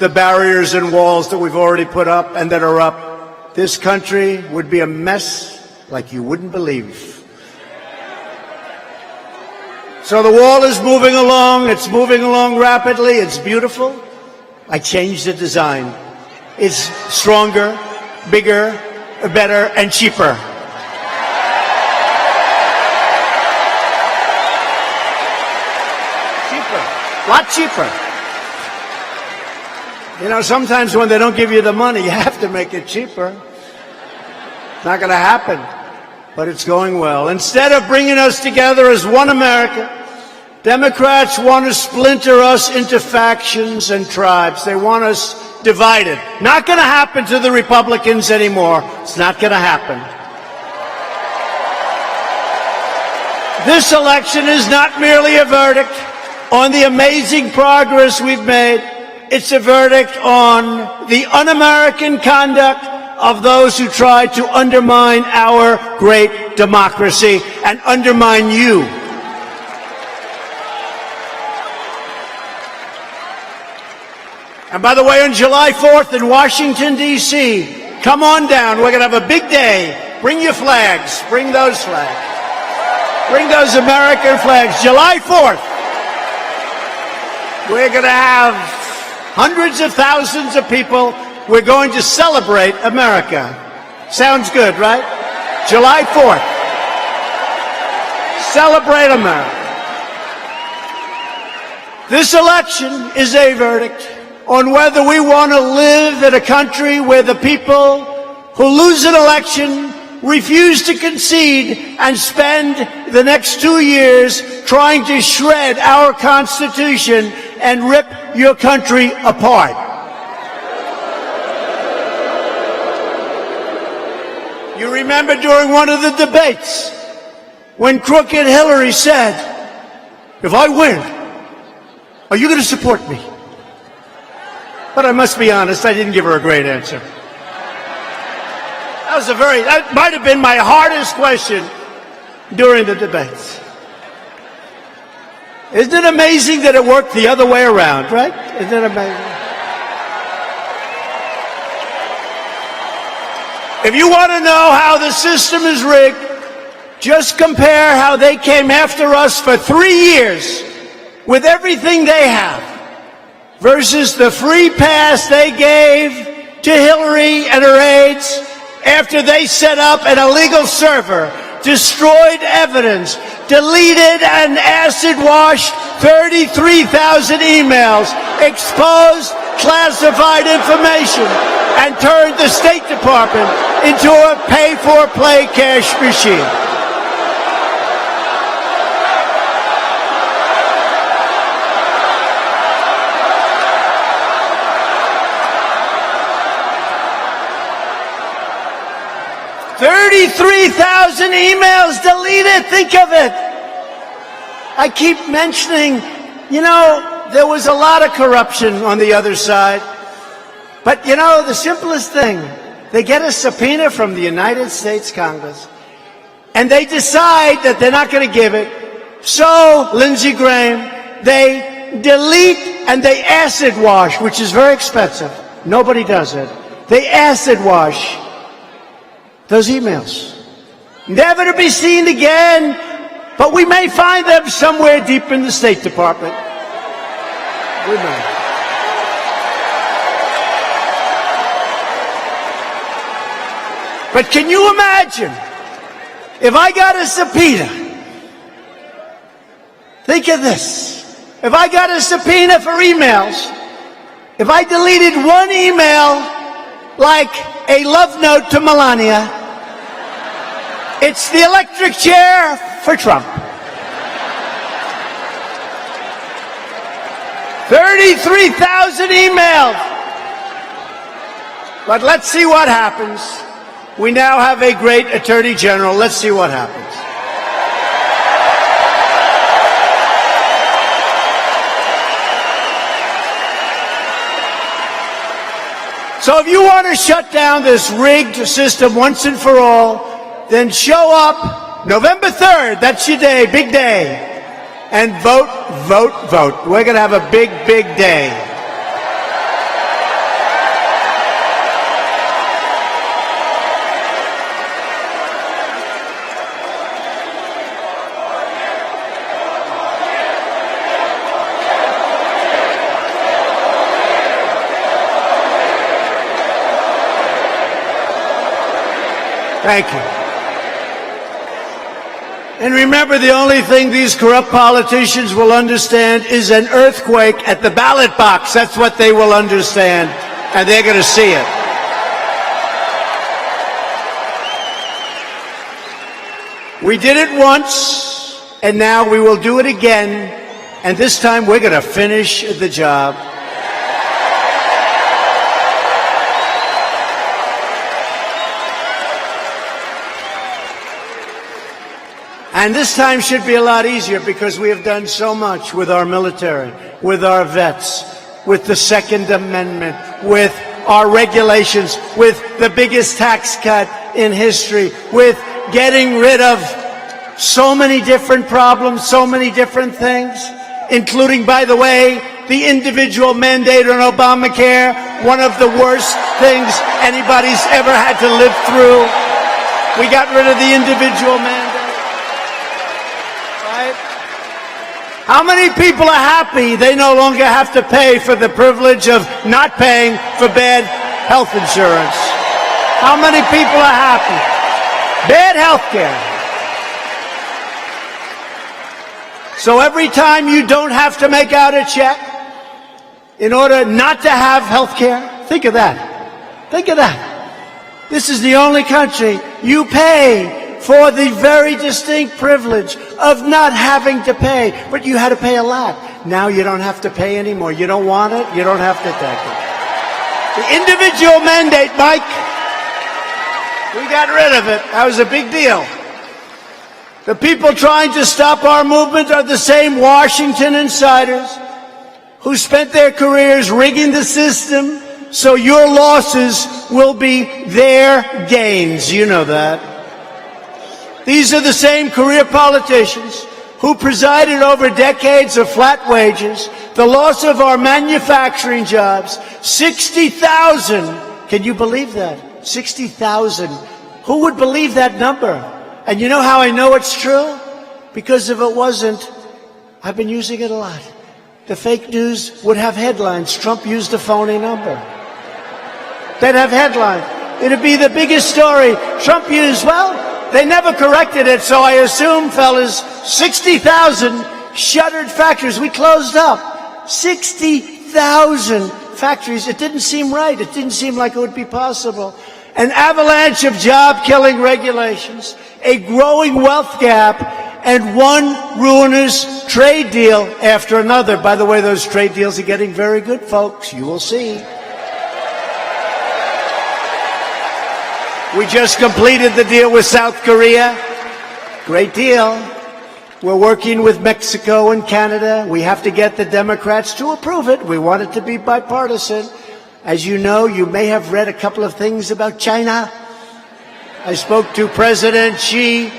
the barriers and walls that we've already put up and that are up? This country would be a mess like you wouldn't believe. So the wall is moving along. It's moving along rapidly. It's beautiful. I changed the design. It's stronger, bigger, better, and cheaper. A lot cheaper. You know, sometimes when they don't give you the money, you have to make it cheaper. It's not going to happen, but it's going well. Instead of bringing us together as one America, Democrats want to splinter us into factions and tribes. They want us divided. Not going to happen to the Republicans anymore. It's not going to happen. This election is not merely a verdict on the amazing progress we've made. It's a verdict on the un-American conduct of those who try to undermine our great democracy and undermine you. And by the way, on July 4th in Washington, D.C., come on down. We're going to have a big day. Bring your flags. Bring those flags. Bring those American flags. July 4th. We're going to have hundreds of thousands of people. We're going to celebrate America. Sounds good, right? July 4th. Celebrate America. This election is a verdict on whether we want to live in a country where the people who lose an election refuse to concede and spend the next 2 years trying to shred our Constitution and rip your country apart. You remember during one of the debates when crooked Hillary said, "If I win, are you going to support me?" But I must be honest, I didn't give her a great answer. That might have been my hardest question during the debates. Isn't it amazing that it worked the other way around, right? Isn't it amazing? If you want to know how the system is rigged, just compare how they came after us for 3 years with everything they have versus the free pass they gave to Hillary and her aides after they set up an illegal server, destroyed evidence, deleted and acid-washed 33,000 emails, exposed classified information, and turned the State Department into a pay-for-play cash machine. 33,000 emails. Delete it. Think of it. I keep mentioning, there was a lot of corruption on the other side. But, the simplest thing, they get a subpoena from the United States Congress, and they decide that they're not going to give it. So, Lindsey Graham, they delete and they acid wash, which is very expensive. Nobody does it. They acid wash those emails. Never to be seen again, but we may find them somewhere deep in the State Department. We may. But can you imagine if I got a subpoena? Think of this. If I got a subpoena for emails, if I deleted one email like a love note to Melania, it's the electric chair for Trump. 33,000 emails. But let's see what happens. We now have a great Attorney General. Let's see what happens. So if you want to shut down this rigged system once and for all, then show up November 3rd, that's your day, big day, and vote, vote, vote. We're going to have a big, big day. Thank you. And remember, the only thing these corrupt politicians will understand is an earthquake at the ballot box. That's what they will understand, and they're going to see it. We did it once, and now we will do it again, and this time we're going to finish the job. And this time should be a lot easier because we have done so much with our military, with our vets, with the Second Amendment, with our regulations, with the biggest tax cut in history, with getting rid of so many different problems, so many different things, including, by the way, the individual mandate on Obamacare, one of the worst things anybody's ever had to live through. We got rid of the individual mandate. How many people are happy they no longer have to pay for the privilege of not paying for bad health insurance? How many people are happy? Bad health care. So every time you don't have to make out a check in order not to have health care, think of that. Think of that. This is the only country you pay for the very distinct privilege of not having to pay. But you had to pay a lot. Now you don't have to pay anymore. You don't want it, you don't have to take it. The individual mandate, Mike, we got rid of it. That was a big deal. The people trying to stop our movement are the same Washington insiders who spent their careers rigging the system so your losses will be their gains. You know that. These are the same career politicians who presided over decades of flat wages, the loss of our manufacturing jobs, 60,000. Can you believe that? 60,000. Who would believe that number? And you know how I know it's true? Because if it wasn't, I've been using it a lot. The fake news would have headlines. Trump used a phony number. They'd have headlines. It'd be the biggest story. Trump used, well, they never corrected it, so I assume, fellas, 60,000 shuttered factories. We closed up 60,000 factories. It didn't seem right. It didn't seem like it would be possible. An avalanche of job-killing regulations, a growing wealth gap, and one ruinous trade deal after another. By the way, those trade deals are getting very good, folks. You will see. We just completed the deal with South Korea. Great deal. We're working with Mexico and Canada. We have to get the Democrats to approve it. We want it to be bipartisan. As you know, you may have read a couple of things about China. I spoke to President Xi,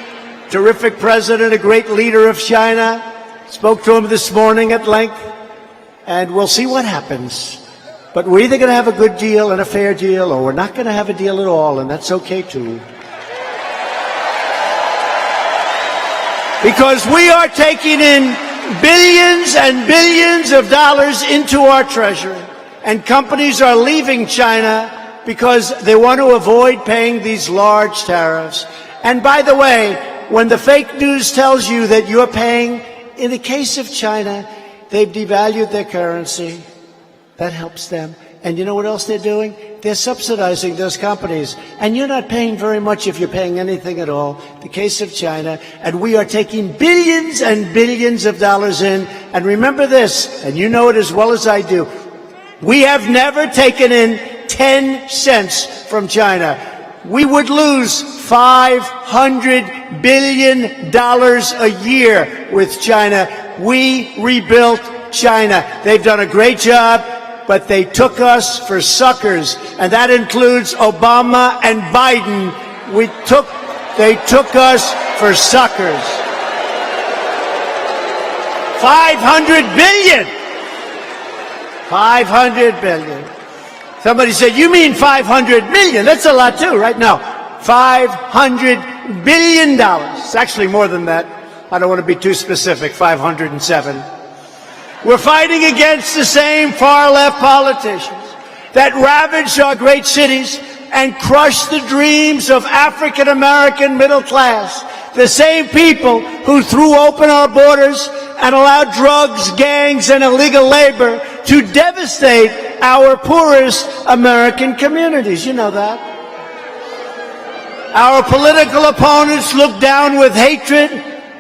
terrific president, a great leader of China. Spoke to him this morning at length, and we'll see what happens. But we're either going to have a good deal and a fair deal, or we're not going to have a deal at all, and that's okay too. Because we are taking in billions and billions of dollars into our treasury, and companies are leaving China because they want to avoid paying these large tariffs. And by the way, when the fake news tells you that you're paying, in the case of China, they've devalued their currency. That helps them. And you know what else they're doing? They're subsidizing those companies. And you're not paying very much if you're paying anything at all. The case of China. And we are taking billions and billions of dollars in. And remember this, and you know it as well as I do. We have never taken in 10 cents from China. We would lose $500 billion a year with China. We rebuilt China. They've done a great job, but they took us for suckers, and that includes Obama and Biden. They took us for suckers. 500 billion. 500 billion. Somebody said, you mean 500 million? That's a lot too, right? No, $500 billion. It's actually more than that. I don't want to be too specific, 507. We're fighting against the same far-left politicians that ravaged our great cities and crushed the dreams of African-American middle class. The same people who threw open our borders and allowed drugs, gangs, and illegal labor to devastate our poorest American communities. You know that. Our political opponents look down with hatred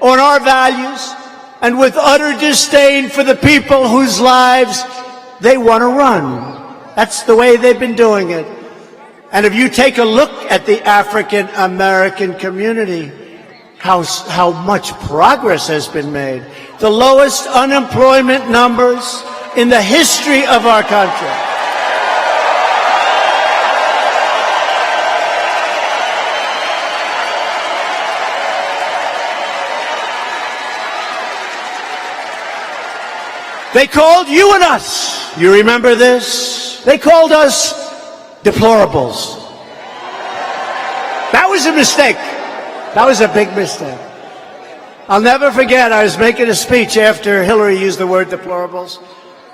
on our values and with utter disdain for the people whose lives they want to run. That's the way they've been doing it. And if you take a look at the African American community, how much progress has been made. The lowest unemployment numbers in the history of our country. They called you and us, you remember this? They called us deplorables. That was a mistake. That was a big mistake. I'll never forget, I was making a speech after Hillary used the word deplorables,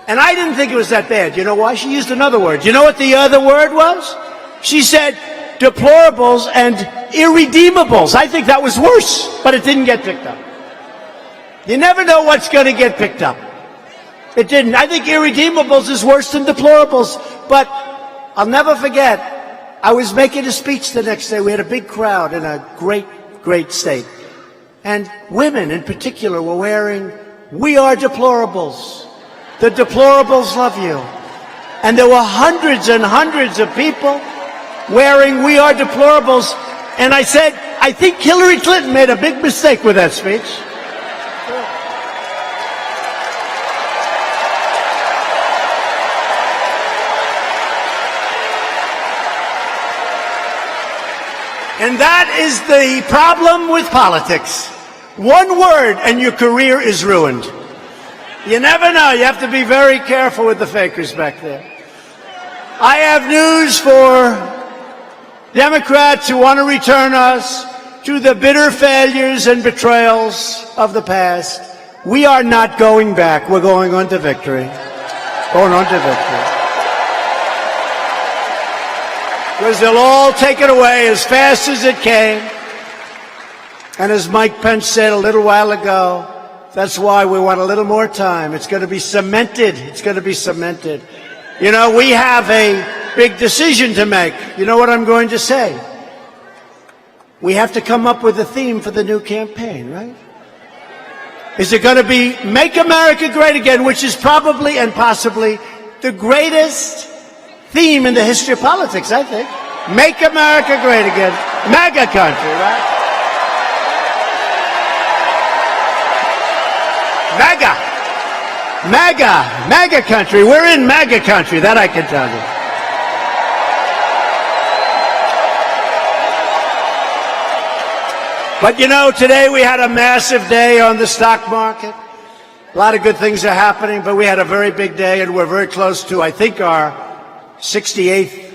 and I didn't think it was that bad. You know why? She used another word. You know what the other word was? She said deplorables and irredeemables. I think that was worse, but it didn't get picked up. You never know what's going to get picked up. It didn't. I think irredeemables is worse than deplorables, but I'll never forget, I was making a speech the next day. We had a big crowd in a great state. And women in particular were wearing, "We are deplorables. The deplorables love you." And there were hundreds and hundreds of people wearing "We are deplorables." And I said, I think Hillary Clinton made a big mistake with that speech. And that is the problem with politics. One word and your career is ruined. You never know. You have to be very careful with the fakers back there. I have news for Democrats who want to return us to the bitter failures and betrayals of the past. We are not going back. We're going on to victory. Going on to victory. Because they'll all take it away as fast as it came. And as Mike Pence said a little while ago, that's why we want a little more time. It's going to be cemented. It's going to be cemented. You know, we have a big decision to make. You know what I'm going to say? We have to come up with a theme for the new campaign, right? Is it going to be Make America Great Again, which is probably and possibly the greatest theme in the history of politics, I think. Make America great again. MAGA country, right? MAGA country. We're in MAGA country, that I can tell you. But you know, today we had a massive day on the stock market. A lot of good things are happening, but we had a very big day, and we're very close to, I think, our 68th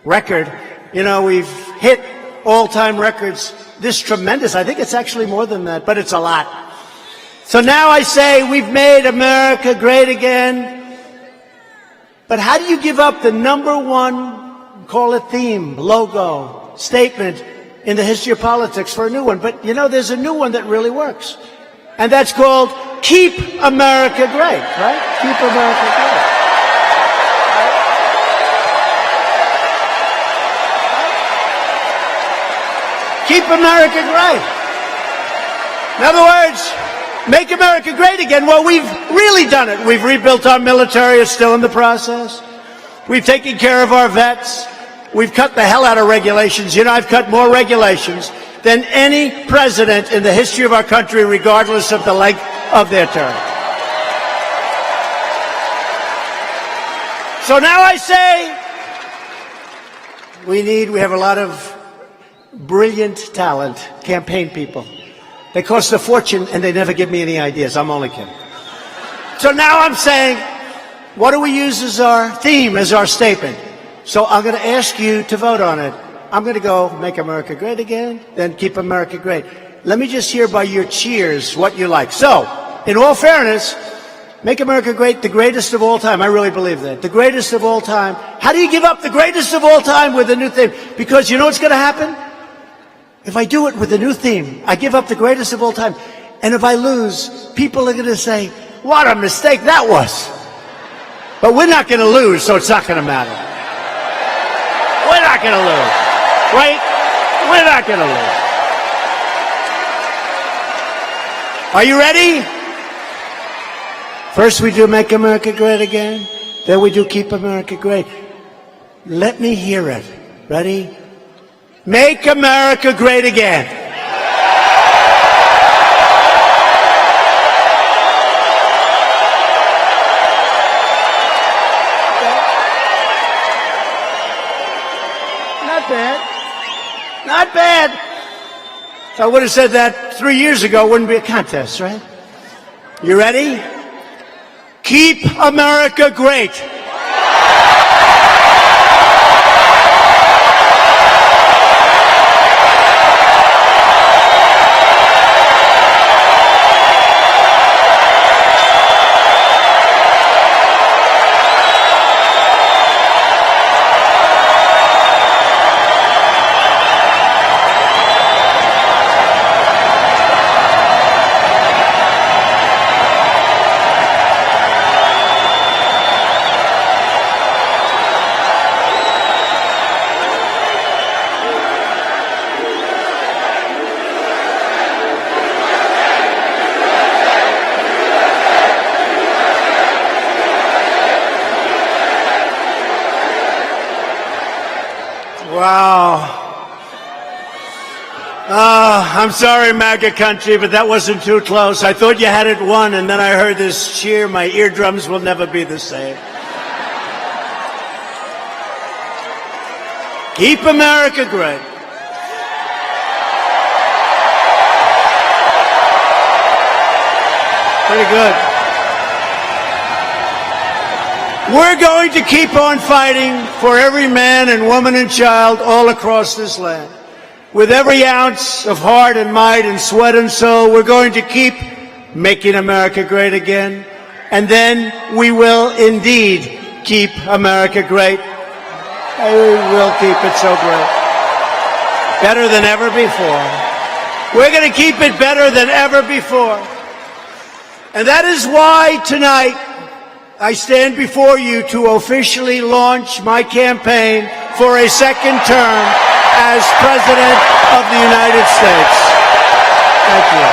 record. You know, we've hit all-time records this tremendous. I think it's actually more than that, but it's a lot. So now I say we've made America great again. But how do you give up the number one, call it theme, logo, statement in the history of politics for a new one? But you know, there's a new one that really works. And that's called Keep America Great, right? Keep America Great. Keep America great. In other words, make America great again. Well, we've really done it. We've rebuilt our military. It's still in the process. We've taken care of our vets. We've cut the hell out of regulations. You know, I've cut more regulations than any president in the history of our country, regardless of the length of their term. So now I say, we have a lot of brilliant talent, campaign people. They cost a fortune and they never give me any ideas. I'm only kidding. So now I'm saying, what do we use as our theme, as our statement? So I'm going to ask you to vote on it. I'm going to go Make America Great Again, then Keep America Great. Let me just hear by your cheers what you like. So, in all fairness, Make America Great, the greatest of all time. I really believe that. The greatest of all time. How do you give up the greatest of all time with a new theme? Because you know what's going to happen? If I do it with a new theme, I give up the greatest of all time. And if I lose, people are going to say, what a mistake that was. But we're not going to lose, so it's not going to matter. We're not going to lose. Right? We're not going to lose. Are you ready? First we do Make America Great Again. Then we do Keep America Great. Let me hear it. Ready? Make America Great Again. Not bad. Not bad. If I would have said that 3 years ago, it wouldn't be a contest, right? You ready? Keep America Great. Wow. I'm sorry, MAGA country, but that wasn't too close. I thought you had it won, and then I heard this cheer. My eardrums will never be the same. Keep America great. Pretty good. We're going to keep on fighting for every man and woman and child all across this land. With every ounce of heart and might and sweat and soul, we're going to keep making America great again. And then we will indeed keep America great. We will keep it so great. Better than ever before. We're going to keep it better than ever before. And that is why tonight I stand before you to officially launch my campaign for a second term as President of the United States. Thank you.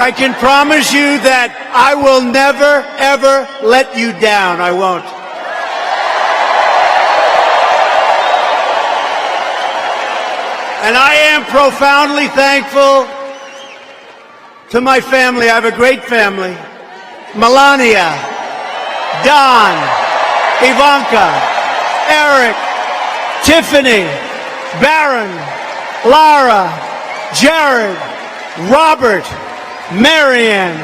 I can promise you that I will never, ever let you down. I won't. And I am profoundly thankful to my family. I have a great family. Melania, Don, Ivanka, Eric, Tiffany, Baron, Lara, Jared, Robert, Marianne,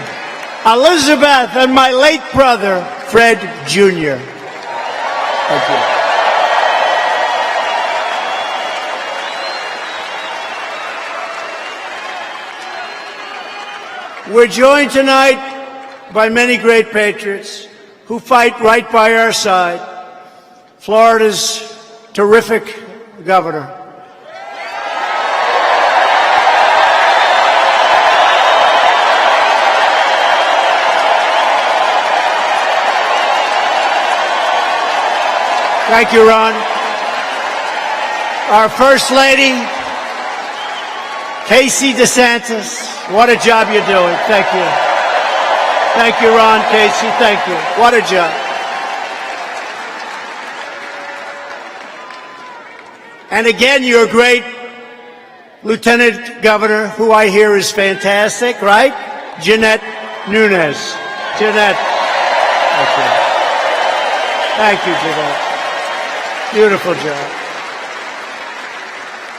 Elizabeth, and my late brother, Fred Jr. Thank you. We're joined tonight by many great patriots who fight right by our side. Florida's terrific governor. Thank you, Ron. Our First Lady, Casey DeSantis. What a job you're doing. Thank you. Thank you, Ron, Casey. Thank you. What a job. And again, your great Lieutenant Governor, who I hear is fantastic, right? Jeanette Nunes. Jeanette. Okay. Thank you, Jeanette. Beautiful job.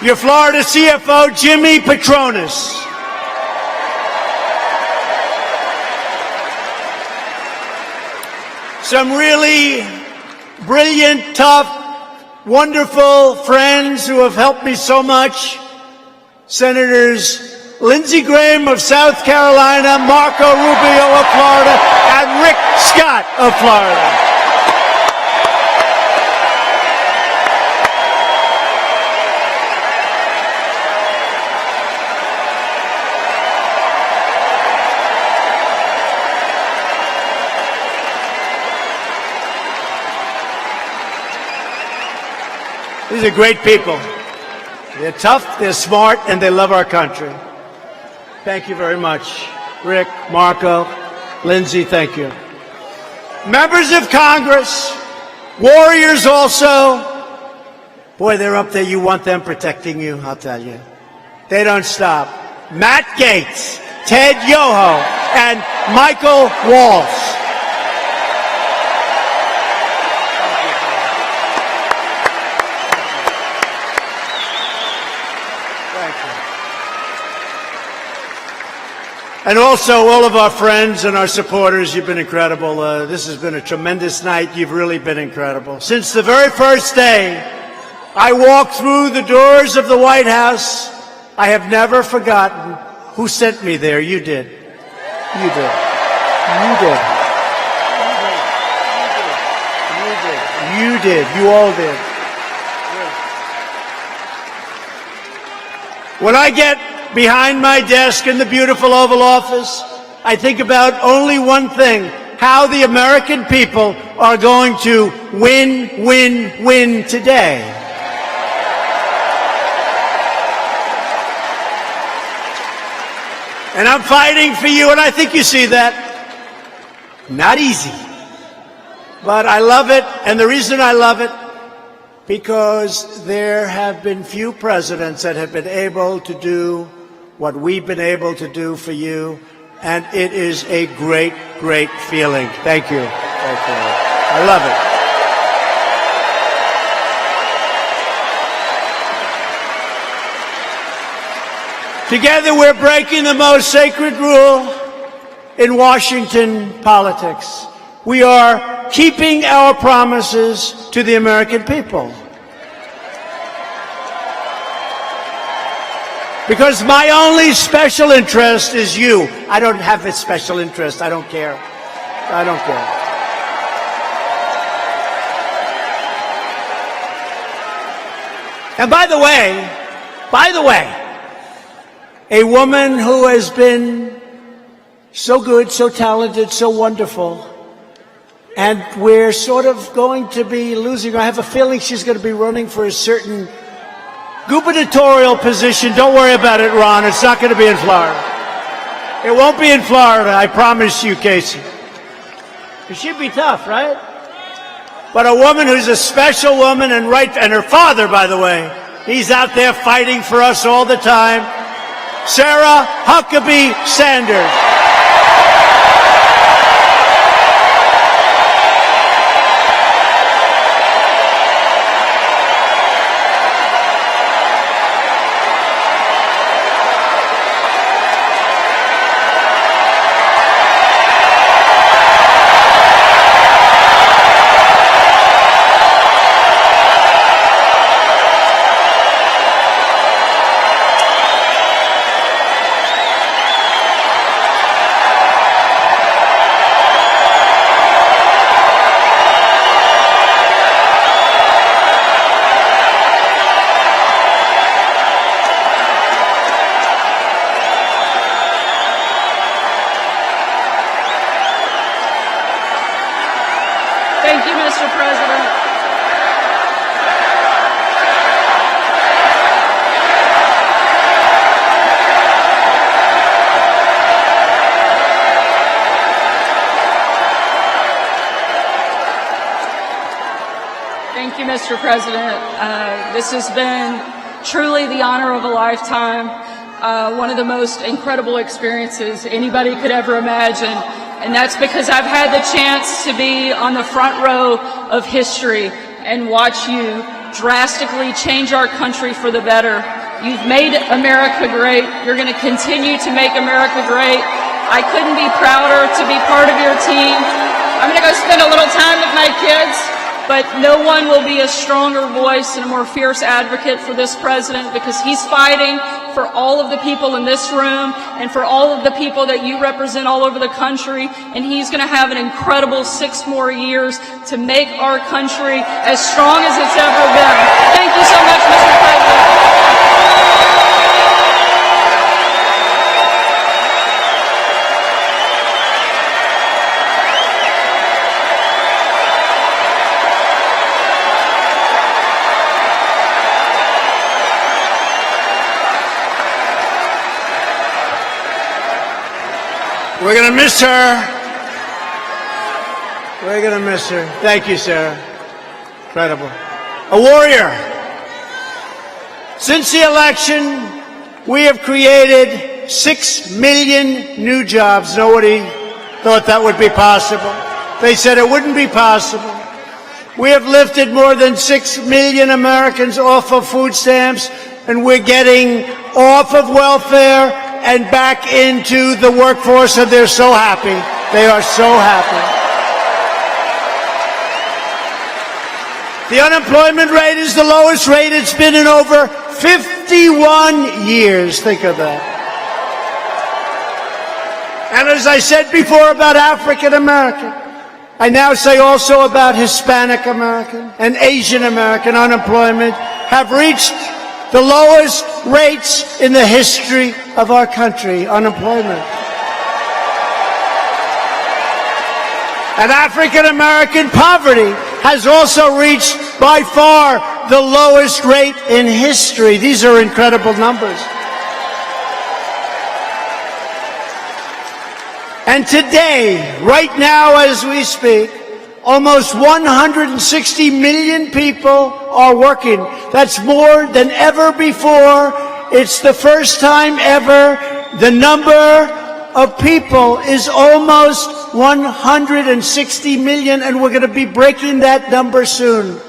Your Florida CFO, Jimmy Patronis. Some really brilliant, tough, wonderful friends who have helped me so much. Senators Lindsey Graham of South Carolina, Marco Rubio of Florida, and Rick Scott of Florida. These are great people. They're tough, they're smart, and they love our country. Thank you very much. Rick, Marco, Lindsay, thank you. Members of Congress, warriors also. Boy, they're up there. You want them protecting you, I'll tell you. They don't stop. Matt Gaetz, Ted Yoho, and Michael Waltz. And also, all of our friends and our supporters, you've been incredible. This has been a tremendous night. You've really been incredible. Since the very first day I walked through the doors of the White House, I have never forgotten who sent me there. You did. You did. You did. You did. You did. You all did. When I get behind my desk in the beautiful Oval Office, I think about only one thing: how the American people are going to win, win, win today. And I'm fighting for you, and I think you see that. Not easy. But I love it, and the reason I love it, because there have been few presidents that have been able to do what we've been able to do for you, and it is a great, great feeling. Thank you. Thank you. I love it. Together we're breaking the most sacred rule in Washington politics. We are keeping our promises to the American people. Because my only special interest is you. I don't have a special interest. I don't care. I don't care. And by the way, a woman who has been so good, so talented, so wonderful, and we're sort of going to be losing her. I have a feeling she's going to be running for a certain gubernatorial position. Don't worry about it, Ron. It's not going to be in Florida. It won't be in Florida, I promise you, Casey. It should be tough, right? But a woman who's a special woman and her father, by the way, he's out there fighting for us all the time. Sarah Huckabee Sanders. Thank you, Mr. President. Thank you, Mr. President. This has been truly the honor of a lifetime, one of the most incredible experiences anybody could ever imagine. And that's because I've had the chance to be on the front row of history and watch you drastically change our country for the better. You've made America great. You're going to continue to make America great. I couldn't be prouder to be part of your team. I'm going to go spend a little time with my kids, but no one will be a stronger voice and a more fierce advocate for this president, because he's fighting for all of the people in this room and for all of the people that you represent all over the country. And he's going to have an incredible 6 more years to make our country as strong as it's ever been. Thank you so much, Mr. President. We're going to miss her. We're going to miss her. Thank you, Sarah. Incredible. A warrior. Since the election, we have created 6 million new jobs. Nobody thought that would be possible. They said it wouldn't be possible. We have lifted more than 6 million Americans off of food stamps, and we're getting off of welfare and back into the workforce, and they're so happy. They are so happy. The unemployment rate is the lowest rate it's been in over 51 years. Think of that. And as I said before about African American, I now say also about Hispanic American and Asian American unemployment have reached the lowest rates in the history of our country, unemployment. And African American poverty has also reached by far the lowest rate in history. These are incredible numbers. And today, right now as we speak, almost 160 million people are working. That's more than ever before. It's the first time ever the number of people is almost 160 million, and we're going to be breaking that number soon.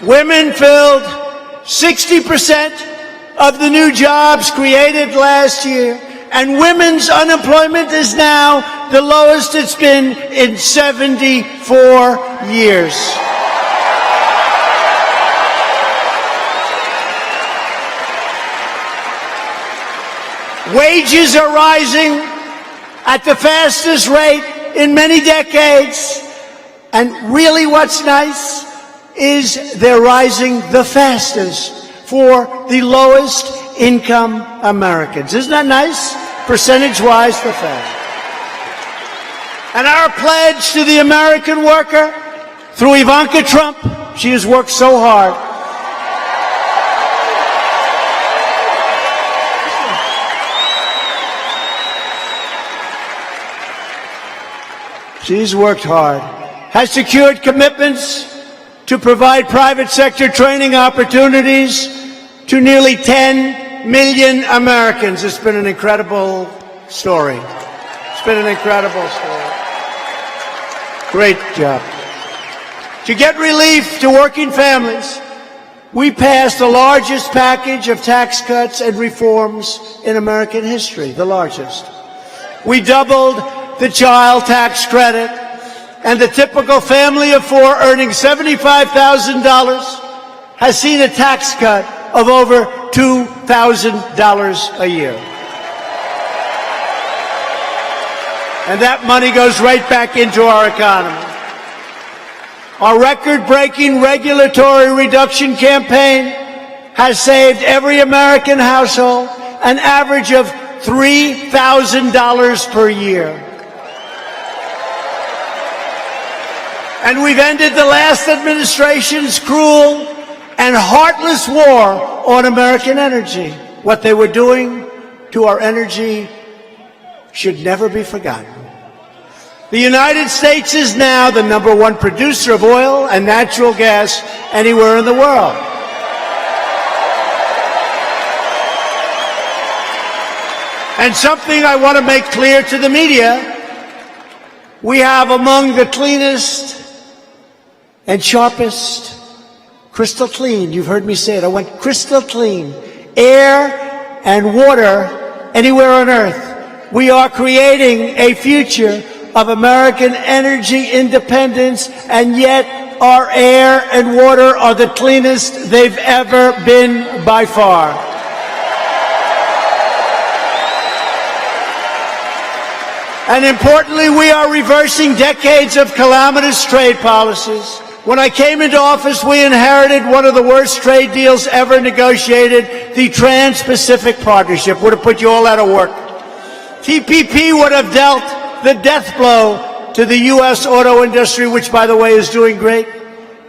Women filled 60% of the new jobs created last year, and women's unemployment is now the lowest it's been in 74 years. Wages are rising at the fastest rate in many decades, and really what's nice is they're rising the fastest for the lowest income Americans. Isn't that nice? Percentage-wise, the fastest. And our pledge to the American worker through Ivanka Trump She has worked so hard. She's worked hard, has secured commitments to provide private sector training opportunities to nearly 10 million Americans. It's been an incredible story. It's been an incredible story. Great job. To get relief to working families, we passed the largest package of tax cuts and reforms in American history, the largest. We doubled the child tax credit, and the typical family of four earning $75,000 has seen a tax cut of over $2,000 a year. And that money goes right back into our economy. Our record-breaking regulatory reduction campaign has saved every American household an average of $3,000 per year. And we've ended the last administration's cruel and heartless war on American energy. What they were doing to our energy should never be forgotten. The United States is now the #1 producer of oil and natural gas anywhere in the world. And something I want to make clear to the media, we have among the cleanest and sharpest, crystal clean, you've heard me say it, I want crystal clean, air and water anywhere on earth. We are creating a future of American energy independence, and yet our air and water are the cleanest they've ever been by far. And importantly, we are reversing decades of calamitous trade policies. When I came into office, we inherited one of the worst trade deals ever negotiated, the Trans-Pacific Partnership. Would have put you all out of work. TPP would have dealt the death blow to the U.S. auto industry, which, by the way, is doing great.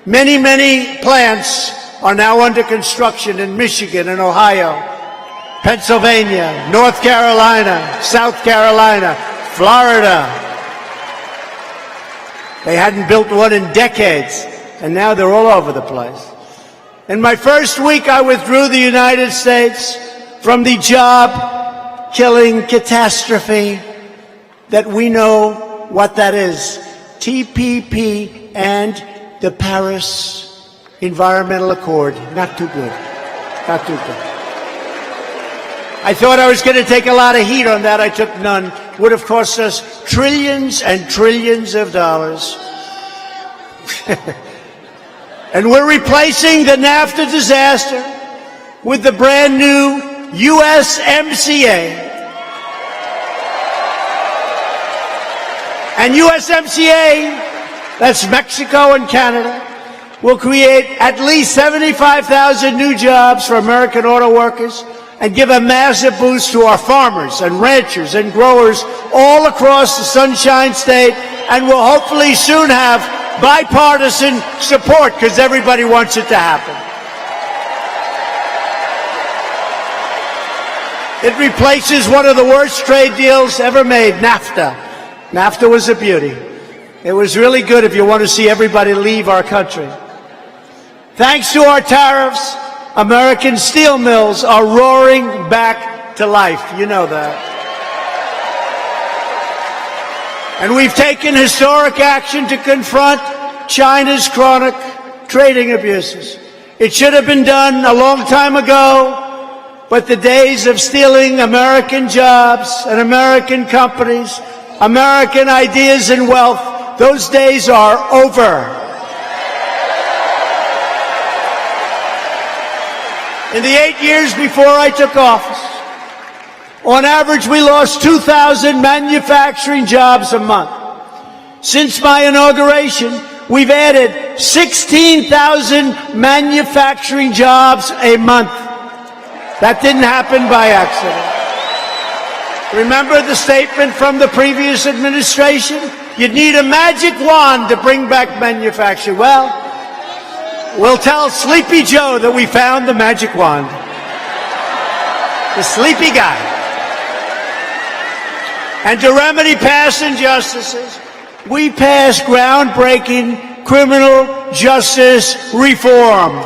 Many, many plants are now under construction in Michigan and Ohio, Pennsylvania, North Carolina, South Carolina, Florida. They hadn't built one in decades, and now they're all over the place. In my first week, I withdrew the United States from the job-killing catastrophe that we know what that is, TPP and the Paris Environmental Accord. Not too good. Not too good. I thought I was going to take a lot of heat on that. I took none. Would have cost us trillions and trillions of dollars. And we're replacing the NAFTA disaster with the brand new USMCA. And USMCA, that's Mexico and Canada, will create at least 75,000 new jobs for American auto workers and give a massive boost to our farmers and ranchers and growers all across the Sunshine State, and will hopefully soon have bipartisan support because everybody wants it to happen. It replaces one of the worst trade deals ever made, NAFTA. NAFTA was a beauty. It was really good if you want to see everybody leave our country. Thanks to our tariffs, American steel mills are roaring back to life. You know that. And we've taken historic action to confront China's chronic trading abuses. It should have been done a long time ago, but the days of stealing American jobs and American companies, American ideas and wealth, those days are over. In the 8 years before I took office, on average, we lost 2,000 manufacturing jobs a month. Since my inauguration, we've added 16,000 manufacturing jobs a month. That didn't happen by accident. Remember the statement from the previous administration? You'd need a magic wand to bring back manufacturing. Well, we'll tell Sleepy Joe that we found the magic wand. The sleepy guy. And to remedy past injustices, we passed groundbreaking criminal justice reform.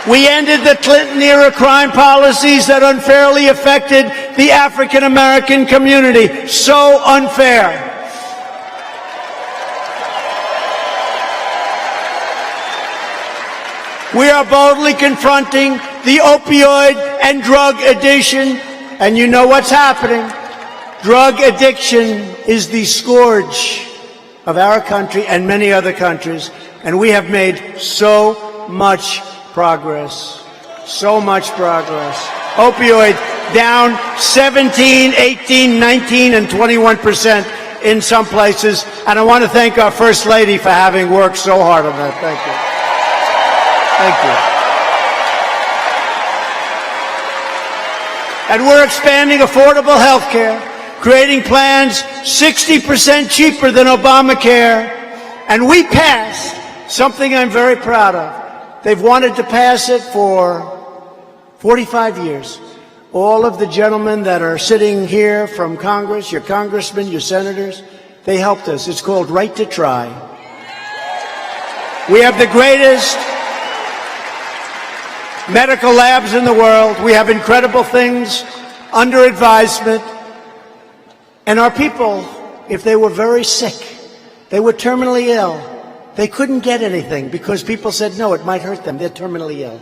We ended the Clinton-era crime policies that unfairly affected the African-American community. So unfair. We are boldly confronting the opioid and drug addiction, and you know what's happening. Drug addiction is the scourge of our country and many other countries, and we have made so much progress. So much progress. Opioid down 17, 18, 19, and 21% in some places, and I want to thank our First Lady for having worked so hard on that. Thank you. Thank you. And we're expanding affordable health care, creating plans 60% cheaper than Obamacare. And we passed something I'm very proud of. They've wanted to pass it for 45 years. All of the gentlemen that are sitting here from Congress, your congressmen, your senators, they helped us. It's called Right to Try. We have the greatest medical labs in the world. We have incredible things under advisement. And our people, if they were very sick, they were terminally ill, they couldn't get anything because people said, no, it might hurt them. They're terminally ill.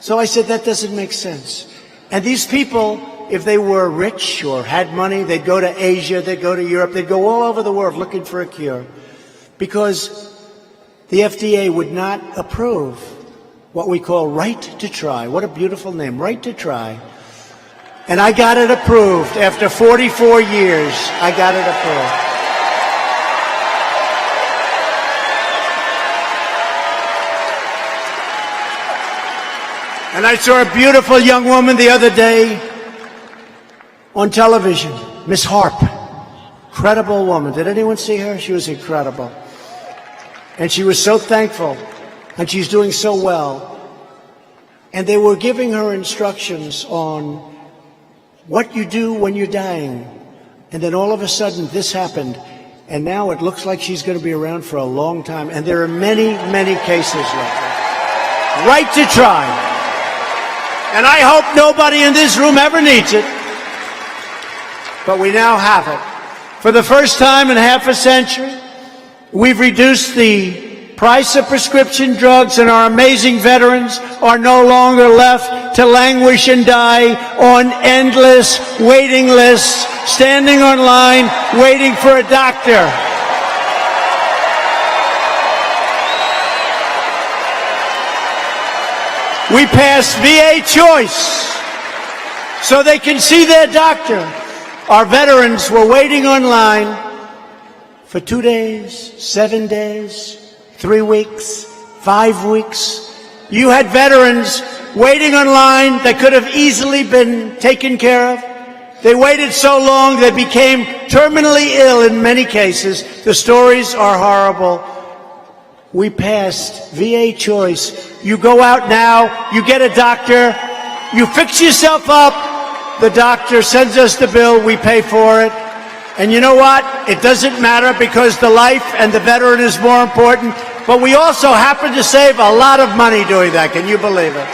So I said, that doesn't make sense. And these people, if they were rich or had money, they'd go to Asia, they'd go to Europe, they'd go all over the world looking for a cure because the FDA would not approve what we call Right to Try. What a beautiful name, Right to Try. And I got it approved. After 44 years, I got it approved. And I saw a beautiful young woman the other day on television, Miss Harp. Incredible woman. Did anyone see her? She was incredible. And she was so thankful. And she's doing so well. And they were giving her instructions on what you do when you're dying. And then all of a sudden this happened. And now it looks like she's going to be around for a long time. And there are many, many cases like that. Right to Try. And I hope nobody in this room ever needs it. But we now have it. For the first time in half a century, we've reduced the price of prescription drugs, and our amazing veterans are no longer left to languish and die on endless waiting lists, standing on line, waiting for a doctor. We passed VA Choice so they can see their doctor. Our veterans were waiting online for 2 days, 7 days, 3 weeks, 5 weeks. You had veterans waiting online that could have easily been taken care of. They waited so long they became terminally ill in many cases. The stories are horrible. We passed VA Choice. You go out now, you get a doctor, you fix yourself up, the doctor sends us the bill, we pay for it. And you know what? It doesn't matter because the life and the veteran is more important. But we also happen to save a lot of money doing that. Can you believe it?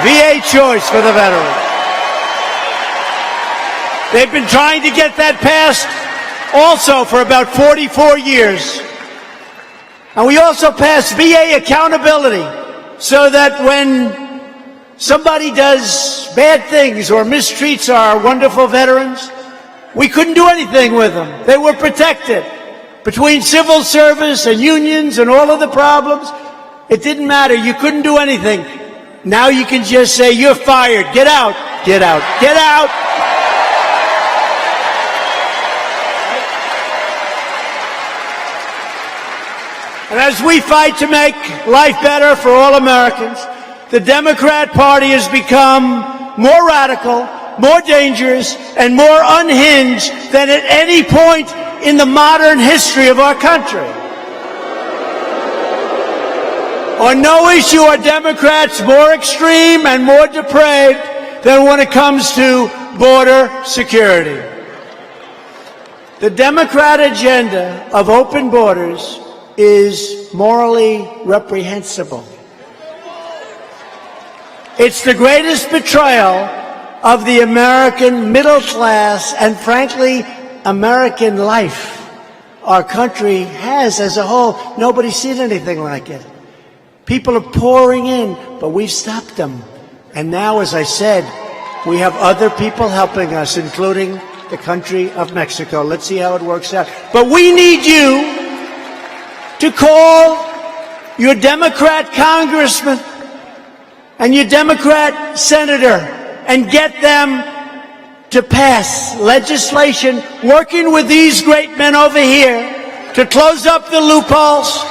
VA Choice for the veterans. They've been trying to get that passed also for about 44 years. And we also passed VA accountability so that when somebody does bad things or mistreats our wonderful veterans, we couldn't do anything with them. They were protected. Between civil service and unions and all of the problems, it didn't matter. You couldn't do anything. Now you can just say, you're fired. Get out. Get out. Get out. And as we fight to make life better for all Americans, the Democrat Party has become more radical, more dangerous, and more unhinged than at any point in the modern history of our country. On no issue are Democrats more extreme and more depraved than when it comes to border security. The Democrat agenda of open borders is morally reprehensible. It's the greatest betrayal of the American middle class and, frankly, American life our country has as a whole. Nobody's seen anything like it. People are pouring in, but we've stopped them. And now, as I said, we have other people helping us, including the country of Mexico. Let's see how it works out. But we need you to call your Democrat congressman and your Democrat senator and get them to pass legislation working with these great men over here to close up the loopholes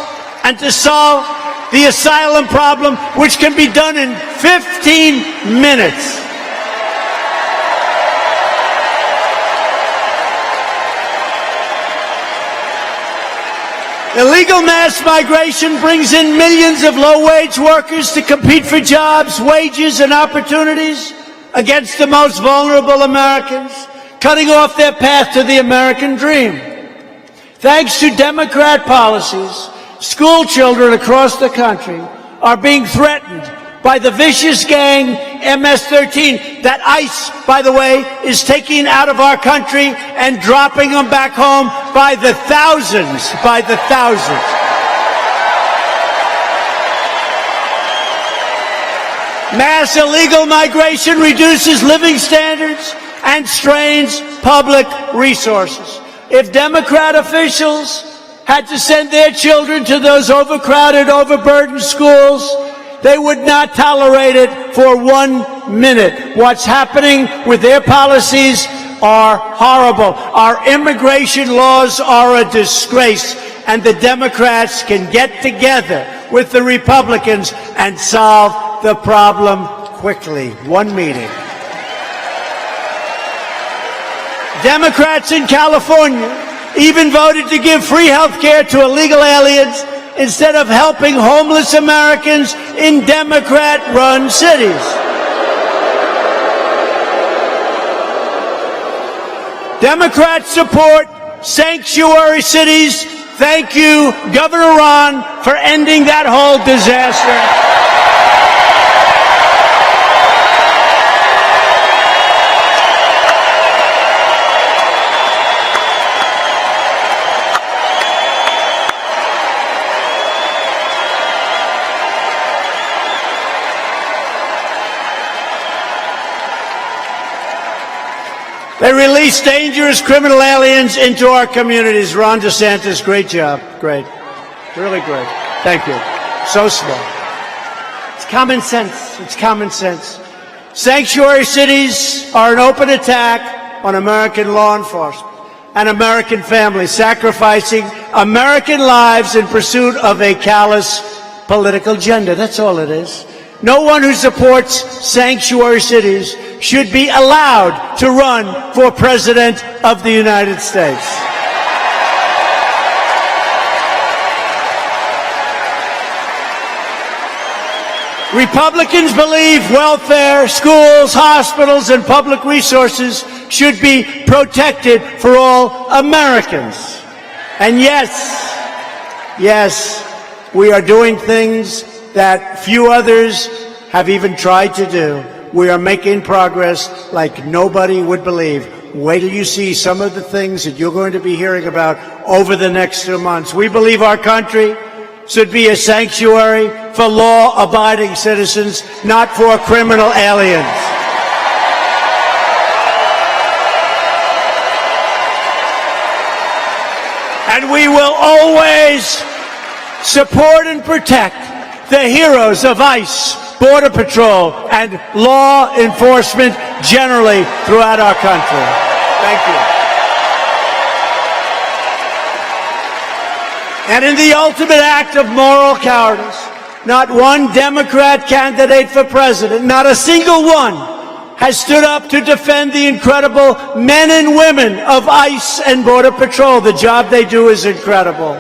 and to solve the asylum problem, which can be done in 15 minutes. Illegal mass migration brings in millions of low-wage workers to compete for jobs, wages, and opportunities against the most vulnerable Americans, cutting off their path to the American dream. Thanks to Democrat policies, school children across the country are being threatened by the vicious gang MS-13 that ICE, by the way, is taking out of our country and dropping them back home by the thousands, Mass illegal migration reduces living standards and strains public resources. If Democrat officials had to send their children to those overcrowded, overburdened schools, they would not tolerate it for 1 minute. What's happening with their policies are horrible. Our immigration laws are a disgrace, and the Democrats can get together with the Republicans and solve the problem quickly. One meeting. Democrats in California even voted to give free health care to illegal aliens instead of helping homeless Americans in Democrat-run cities. Democrats support sanctuary cities. Thank you, Governor Ron, for ending that whole disaster. They release dangerous criminal aliens into our communities. Ron DeSantis, great job. Great. Really great. Thank you. So smart. It's common sense. It's common sense. Sanctuary cities are an open attack on American law enforcement and American families, sacrificing American lives in pursuit of a callous political agenda. That's all it is. No one who supports sanctuary cities should be allowed to run for President of the United States. Republicans believe welfare, schools, hospitals, and public resources should be protected for all Americans. And yes, we are doing things that few others have even tried to do. We are making progress like nobody would believe. Wait till you see some of the things that you're going to be hearing about over the next 2 months. We believe our country should be a sanctuary for law-abiding citizens, not for criminal aliens. And we will always support and protect the heroes of ICE, Border Patrol, and law enforcement generally throughout our country. Thank you. And in the ultimate act of moral cowardice, not one Democrat candidate for president, not a single one, has stood up to defend the incredible men and women of ICE and Border Patrol. The job they do is incredible.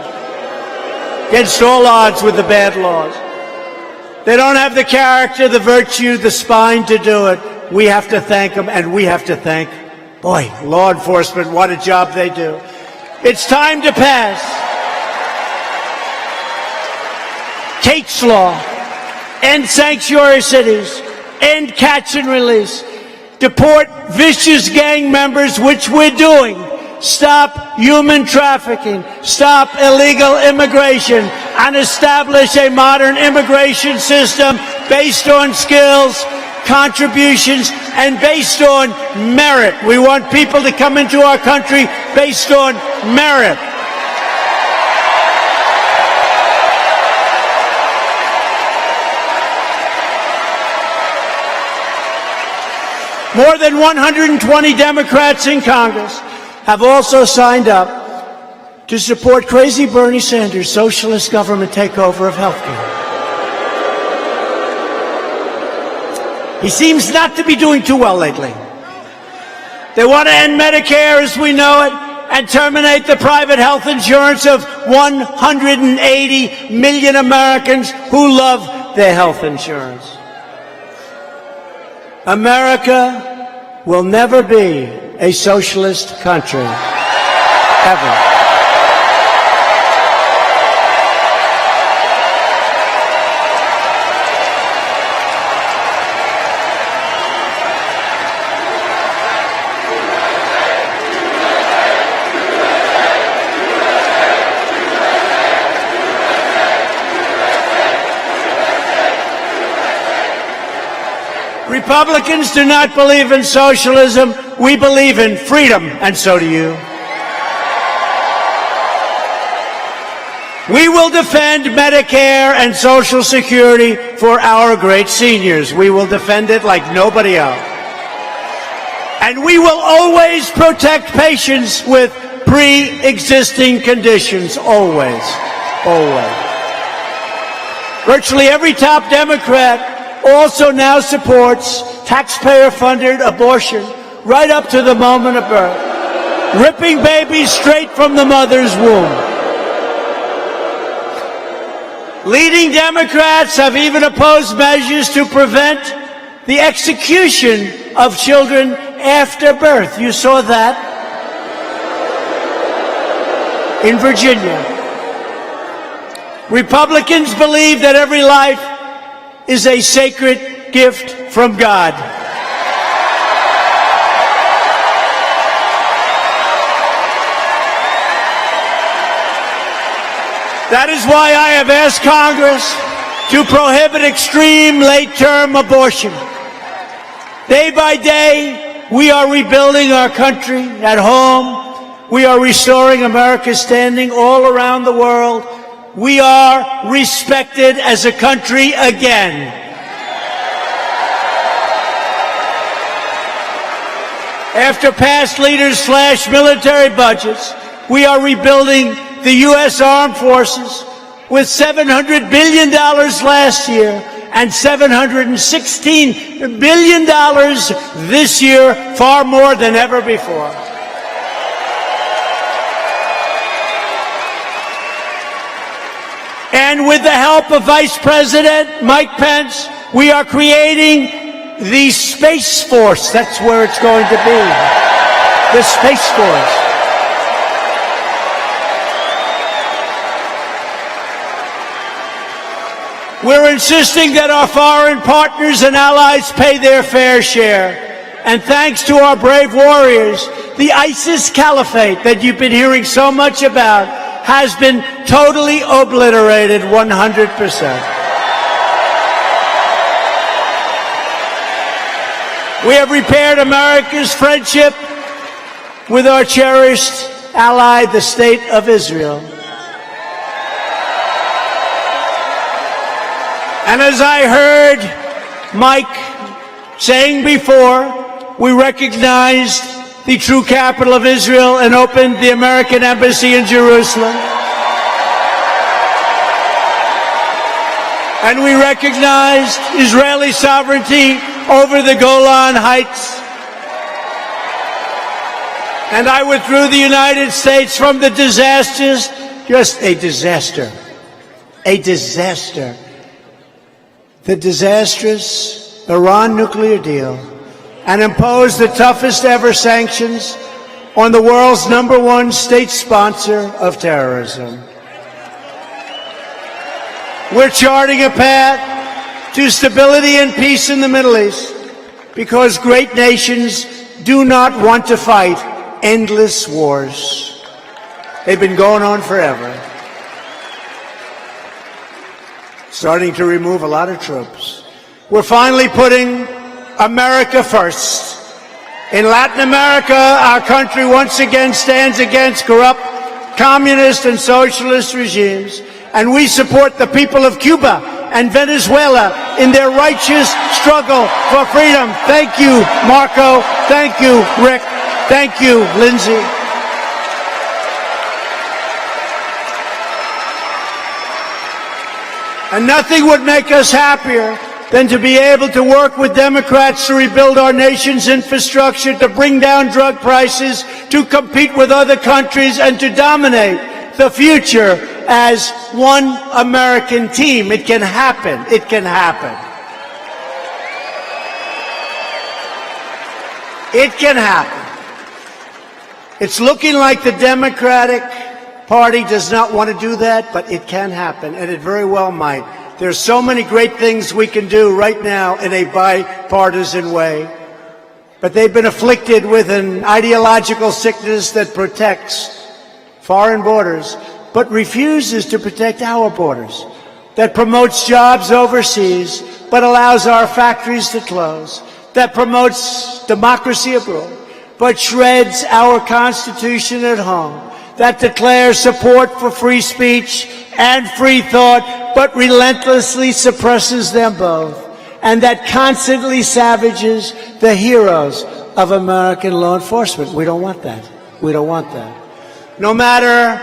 Against all odds with the bad laws. They don't have the character, the virtue, the spine to do it. We have to thank them, and we have to thank, boy, law enforcement, what a job they do. It's time to pass Kate's Law, end sanctuary cities, end catch and release, deport vicious gang members, which we're doing, stop human trafficking, stop illegal immigration, and establish a modern immigration system based on skills, contributions, and based on merit. We want people to come into our country based on merit. More than 120 Democrats in Congress have also signed up to support crazy Bernie Sanders' socialist government takeover of healthcare. He seems not to be doing too well lately. They want to end Medicare as we know it and terminate the private health insurance of 180 million Americans who love their health insurance. America will never be a socialist country, ever. Republicans do not believe in socialism. We believe in freedom, and so do you. We will defend Medicare and Social Security for our great seniors. We will defend it like nobody else. And we will always protect patients with pre-existing conditions. Always. Always. Virtually every top Democrat also now supports taxpayer-funded abortion right up to the moment of birth, ripping babies straight from the mother's womb. Leading Democrats have even opposed measures to prevent the execution of children after birth. You saw that in Virginia. Republicans believe that every life is a sacred gift from God. That is why I have asked Congress to prohibit extreme late-term abortion. Day by day, we are rebuilding our country at home. We are restoring America's standing all around the world. We are respected as a country again. After past leaders slashed military budgets, we are rebuilding the U.S. Armed Forces with $700 billion last year and $716 billion this year, far more than ever before. And with the help of Vice President Mike Pence, we are creating the Space Force. That's where it's going to be. The Space Force. We're insisting that our foreign partners and allies pay their fair share. And thanks to our brave warriors, the ISIS caliphate that you've been hearing so much about has been totally obliterated 100%. We have repaired America's friendship with our cherished ally, the State of Israel. And as I heard Mike saying before, we recognized the true capital of Israel and opened the American embassy in Jerusalem. and we recognized Israeli sovereignty over the Golan Heights. And I withdrew the United States from the disasters, just a disaster, the disastrous Iran nuclear deal, and imposed the toughest ever sanctions on the world's #1 state sponsor of terrorism. We're charting a path to stability and peace in the Middle East because great nations do not want to fight endless wars. They've been going on forever. Starting to remove a lot of troops. We're finally putting America first. In Latin America, our country once again stands against corrupt communist and socialist regimes, and we support the people of Cuba and Venezuela in their righteous struggle for freedom. Thank you, Marco. Thank you, Rick. Thank you, Lindsay. And nothing would make us happier than to be able to work with Democrats to rebuild our nation's infrastructure, to bring down drug prices, to compete with other countries, and to dominate the future as one American team. It can happen. It can happen. It can happen. It's looking like the Democratic Party does not want to do that, but it can happen, and it very well might. There's so many great things we can do right now in a bipartisan way, but they've been afflicted with an ideological sickness that protects foreign borders, but refuses to protect our borders, that promotes jobs overseas, but allows our factories to close, that promotes democracy abroad, but shreds our Constitution at home, that declares support for free speech and free thought, but relentlessly suppresses them both, and that constantly savages the heroes of American law enforcement. We don't want that. We don't want that. No matter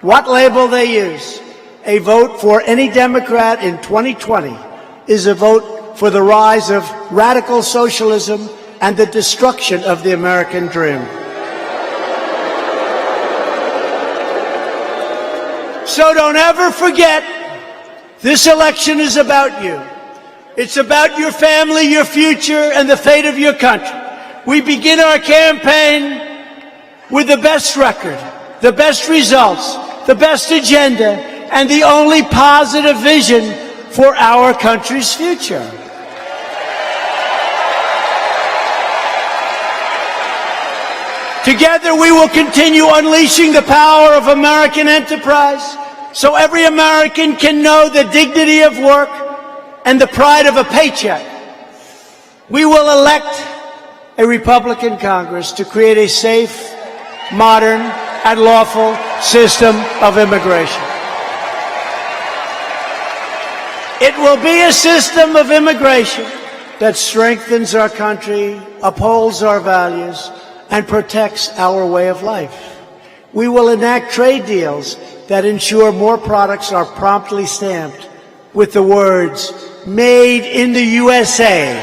what label they use, a vote for any Democrat in 2020 is a vote for the rise of radical socialism and the destruction of the American dream. So don't ever forget, this election is about you. It's about your family, your future, and the fate of your country. We begin our campaign with the best record, the best results, the best agenda, and the only positive vision for our country's future. Together we will continue unleashing the power of American enterprise so every American can know the dignity of work and the pride of a paycheck. We will elect a Republican Congress to create a safe, modern, and lawful system of immigration. It will be a system of immigration that strengthens our country, upholds our values, and protects our way of life. We will enact trade deals that ensure more products are promptly stamped with the words, "Made in the USA."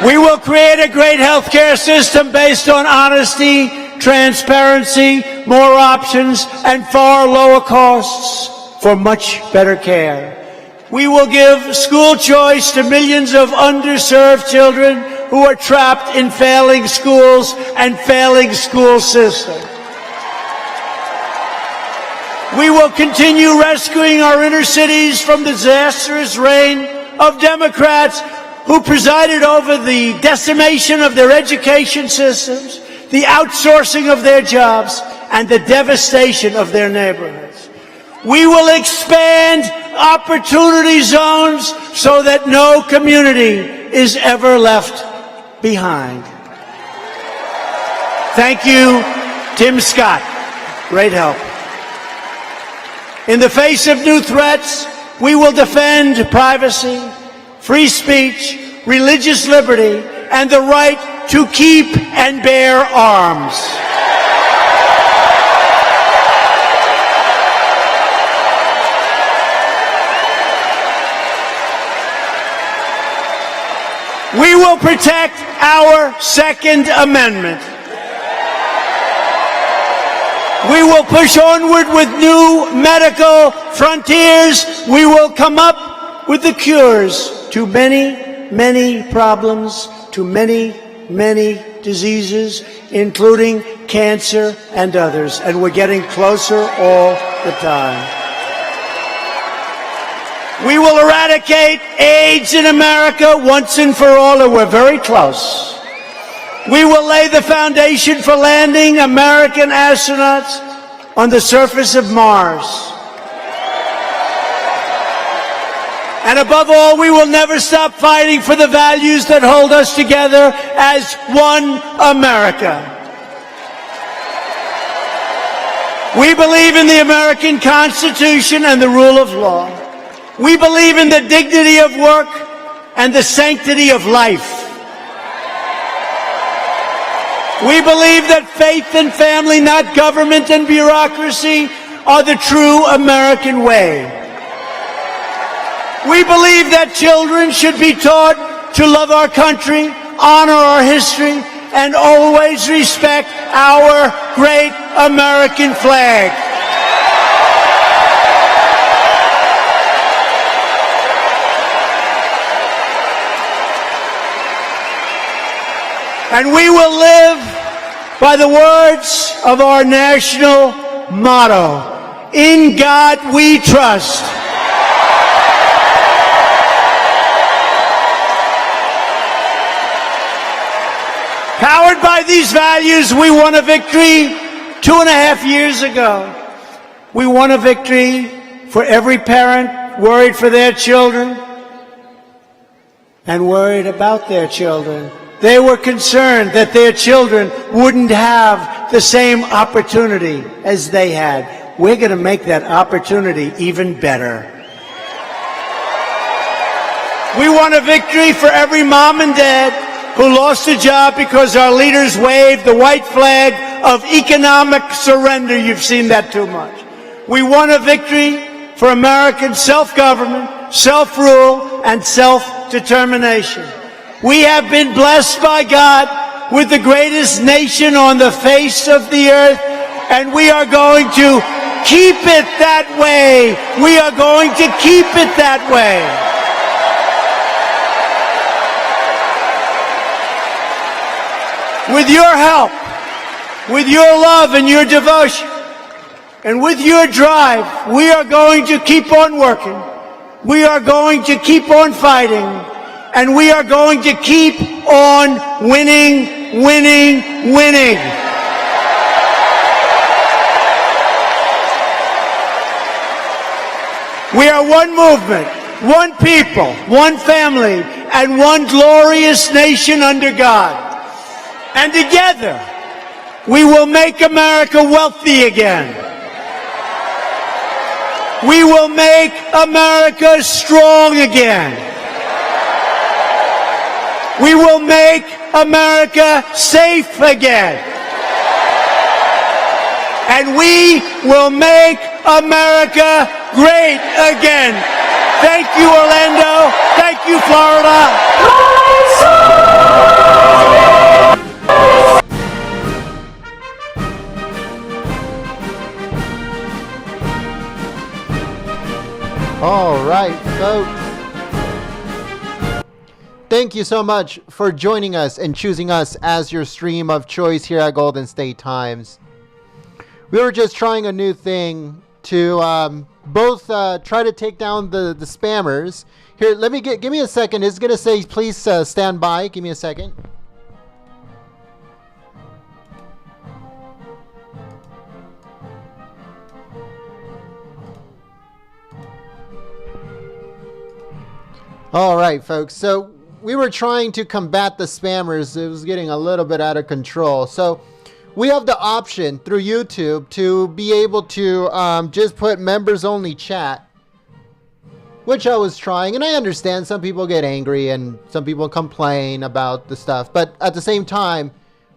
We will create a great healthcare system based on honesty, transparency, more options, and far lower costs for much better care. We will give school choice to millions of underserved children who are trapped in failing schools and failing school systems. We will continue rescuing our inner cities from the disastrous reign of Democrats who presided over the decimation of their education systems, the outsourcing of their jobs, and the devastation of their neighborhoods. We will expand opportunity zones so that no community is ever left behind. Thank you, Tim Scott. Great help. In the face of new threats, we will defend privacy, free speech, religious liberty, and the right to keep and bear arms. We will protect our Second Amendment. We will push onward with new medical frontiers. We will come up with the cures to many, many problems, to many, many diseases, including cancer and others. And we're getting closer all the time. We will eradicate AIDS in America once and for all, and we're very close. We will lay the foundation for landing American astronauts on the surface of Mars. And above all, we will never stop fighting for the values that hold us together as one America. We believe in the American Constitution and the rule of law. We believe in the dignity of work and the sanctity of life. We believe that faith and family, not government and bureaucracy, are the true American way. We believe that children should be taught to love our country, honor our history, and always respect our great American flag. And we will live by the words of our national motto, "In God we trust." Powered by these values, we won a victory 2.5 years ago. We won a victory for every parent worried for their children and worried about their children. They were concerned that their children wouldn't have the same opportunity as they had. We're going to make that opportunity even better. We won a victory for every mom and dad who lost a job because our leaders waved the white flag of economic surrender. You've seen that too much. We won a victory for American self-government, self-rule, and self-determination. We have been blessed by God with the greatest nation on the face of the earth, and we are going to keep it that way. We are going to keep it that way. With your help, with your love and your devotion, and with your drive, we are going to keep on working. We are going to keep on fighting. And we are going to keep on winning, winning, winning. We are one movement, one people, one family, and one glorious nation under God. And together, we will make America wealthy again. We will make America strong again. We will make America safe again. And we will make America great again. Thank you, Orlando. Thank you, Florida. All right, folks. Thank you so much for joining us and choosing us as your stream of choice here at Golden State Times. We were just trying a new thing to both try to take down the spammers. Here, give me a second. It's going to say, please stand by. Give me a second. All right, folks. So we were trying to combat the spammers. It was getting a little bit out of control. So we have the option through YouTube to be able to just put members only chat. which I was trying. And I understand some people get angry and some people complain about the stuff. But at the same time,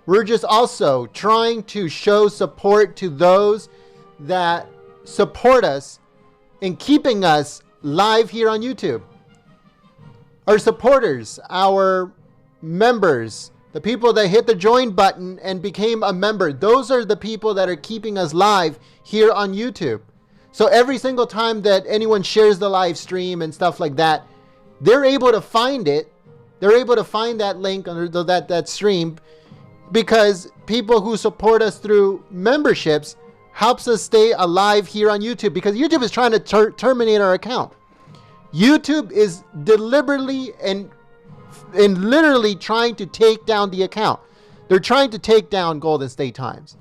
we're just also trying to show support to those that support us in keeping us live here on YouTube. Our supporters, our members, the people that hit the join button and became a member, those are the people that are keeping us live here on YouTube. So every single time that anyone shares the live stream and stuff like that, they're able to find it. They're able to find that link under that stream, because people who support us through memberships helps us stay alive here on YouTube, because YouTube is trying to terminate our account. YouTube is deliberately and literally trying to take down the account. They're trying to take down Golden State Times.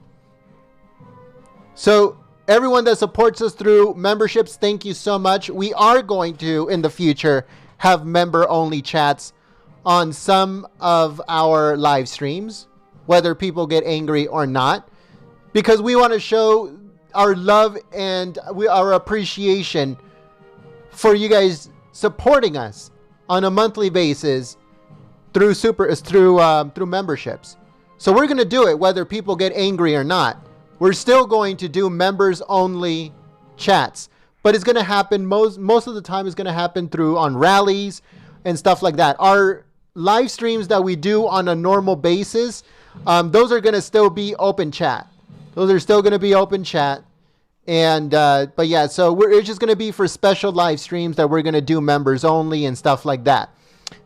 So everyone that supports us through memberships, thank you so much. We are going to, in the future, have member-only chats on some of our live streams, whether people get angry or not, because we want to show our love and our appreciation for you guys supporting us on a monthly basis through memberships. So we're going to do it whether people get angry or not. We're still going to do members only chats, but it's going to happen most of the time is going to happen on rallies and stuff like that. Our live streams that we do on a normal basis, those are going to still be open chat. Those are still going to be open chat. And, but yeah, so it's just going to be for special live streams that we're going to do members only and stuff like that.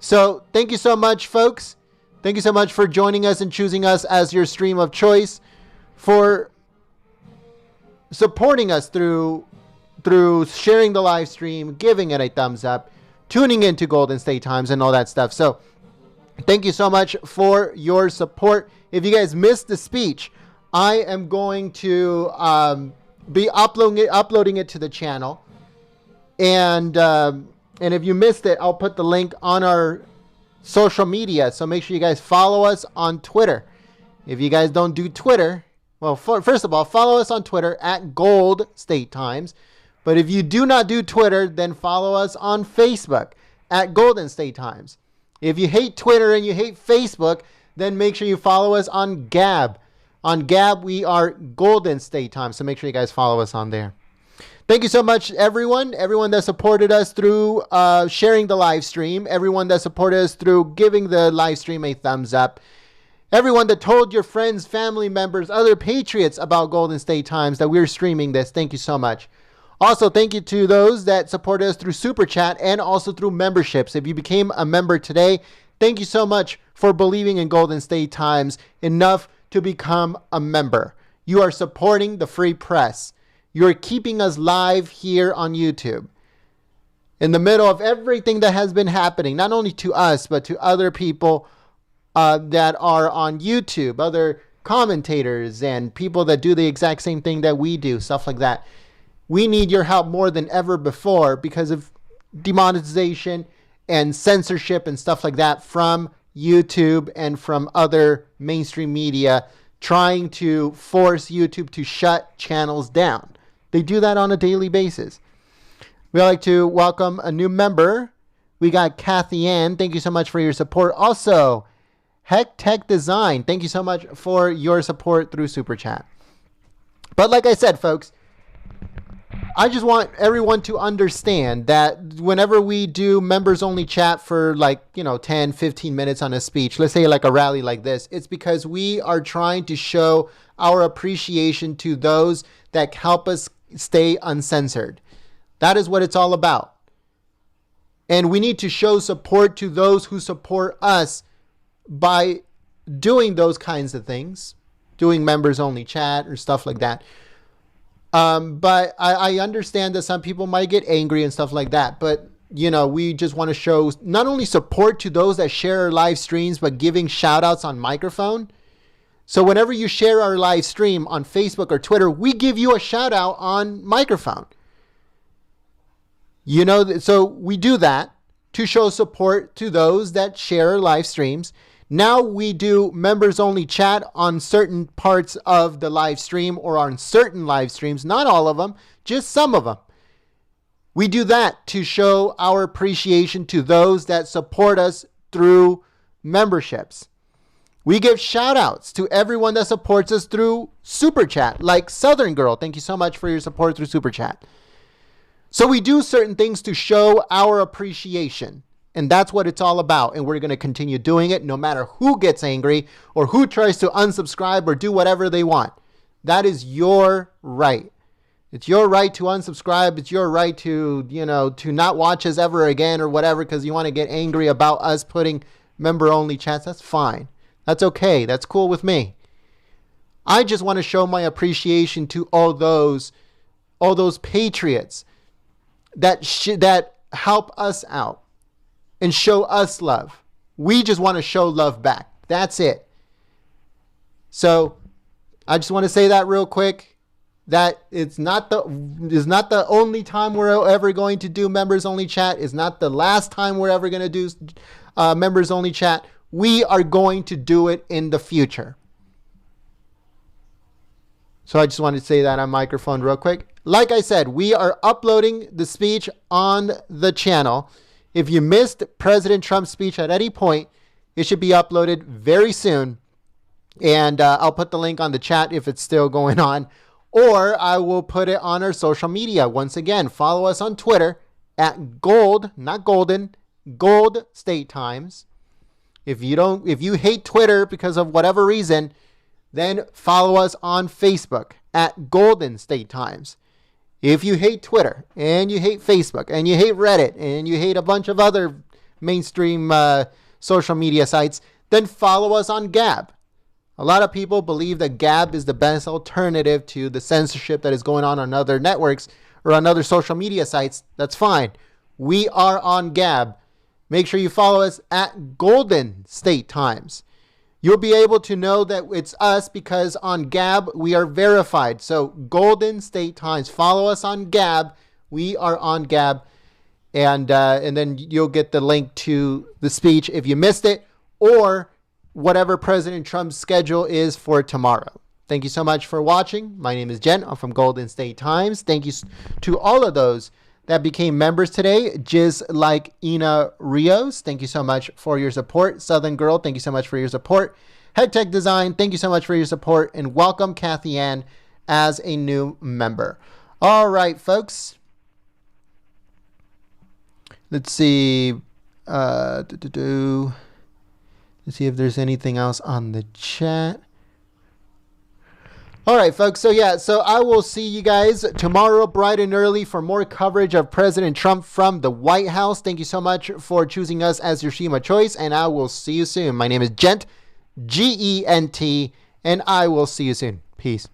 So thank you so much, folks. Thank you so much for joining us and choosing us as your stream of choice, for supporting us through sharing the live stream, giving it a thumbs up, tuning into Golden State Times and all that stuff. So thank you so much for your support. If you guys missed the speech, I am going to be uploading it to the channel, and if you missed it, I'll put the link on our social media. So make sure you guys follow us on Twitter. If you guys don't do Twitter, well, first of all, follow us on Twitter at Gold State Times. But if you do not do Twitter, then follow us on Facebook at Golden State Times. If you hate Twitter and you hate Facebook, then make sure you follow us on Gab. On Gab, we are Golden State Times, so make sure you guys follow us on there. Thank you so much, everyone that supported us through sharing the live stream, everyone that supported us through giving the live stream a thumbs up, everyone that told your friends, family members, other Patriots about Golden State Times that we're streaming this. Thank you so much. Also, thank you to those that supported us through Super Chat and also through memberships. If you became a member today, thank you so much for believing in Golden State Times enough to become a member. You are supporting the free press. You're keeping us live here on YouTube. In the middle of everything that has been happening, not only to us, but to other people that are on YouTube, other commentators and people that do the exact same thing that we do, stuff like that. We need your help more than ever before because of demonetization and censorship and stuff like that from YouTube and from other mainstream media trying to force YouTube to shut channels down. They do that on a daily basis. We'd like to welcome a new member. We got Kathy Ann. Thank you so much for your support. Also, Heck Tech Design. Thank you so much for your support through Super Chat. But like I said, folks, I just want everyone to understand that whenever we do members only chat for 10, 15 minutes on a speech, let's say like a rally like this, it's because we are trying to show our appreciation to those that help us stay uncensored. That is what it's all about. And we need to show support to those who support us by doing those kinds of things, doing members only chat or stuff like that. But I understand that some people might get angry and stuff like that. But, we just want to show not only support to those that share our live streams, but giving shout outs on microphone. So whenever you share our live stream on Facebook or Twitter, we give you a shout out on microphone. So we do that to show support to those that share our live streams. Now we do members only chat on certain parts of the live stream or on certain live streams, not all of them, just some of them. We do that to show our appreciation to those that support us through memberships. We give shout outs to everyone that supports us through Super Chat, like Southern Girl. Thank you so much for your support through Super Chat. So we do certain things to show our appreciation. And that's what it's all about. And we're going to continue doing it no matter who gets angry or who tries to unsubscribe or do whatever they want. That is your right. It's your right to unsubscribe. It's your right to, to not watch us ever again or whatever because you want to get angry about us putting member-only chats. That's fine. That's okay. That's cool with me. I just want to show my appreciation to all those patriots that help us out and show us love. We just want to show love back. That's it. So I just want to say that real quick. That it's not the only time we're ever going to do members only chat. It's not the last time we're ever going to do members only chat. We are going to do it in the future. So I just wanted to say that on microphone real quick. Like I said, we are uploading the speech on the channel. If you missed President Trump's speech at any point, it should be uploaded very soon. And I'll put the link on the chat if it's still going on. Or I will put it on our social media. Once again, follow us on Twitter at Gold, not Golden, Gold State Times. If you hate Twitter because of whatever reason, then follow us on Facebook at Golden State Times. If you hate Twitter and you hate Facebook and you hate Reddit and you hate a bunch of other mainstream social media sites, then follow us on Gab. A lot of people believe that Gab is the best alternative to the censorship that is going on other networks or on other social media sites. That's fine. We are on Gab. Make sure you follow us at Golden State Times. You'll be able to know that it's us because on Gab, we are verified. So Golden State Times. Follow us on Gab. We are on Gab. And then you'll get the link to the speech if you missed it, or whatever President Trump's schedule is for tomorrow. Thank you so much for watching. My name is Jen. I'm from Golden State Times. Thank you to all of those that became members today, just like Ina Rios. Thank you so much for your support. Southern Girl, thank you so much for your support. Head Tech Design, thank you so much for your support. And welcome Kathy Ann as a new member. All right, folks. Let's see. Let's see if there's anything else on the chat. All right, folks. So I will see you guys tomorrow bright and early for more coverage of President Trump from the White House. Thank you so much for choosing us as your Shima choice, and I will see you soon. My name is Gent, Gent, and I will see you soon. Peace.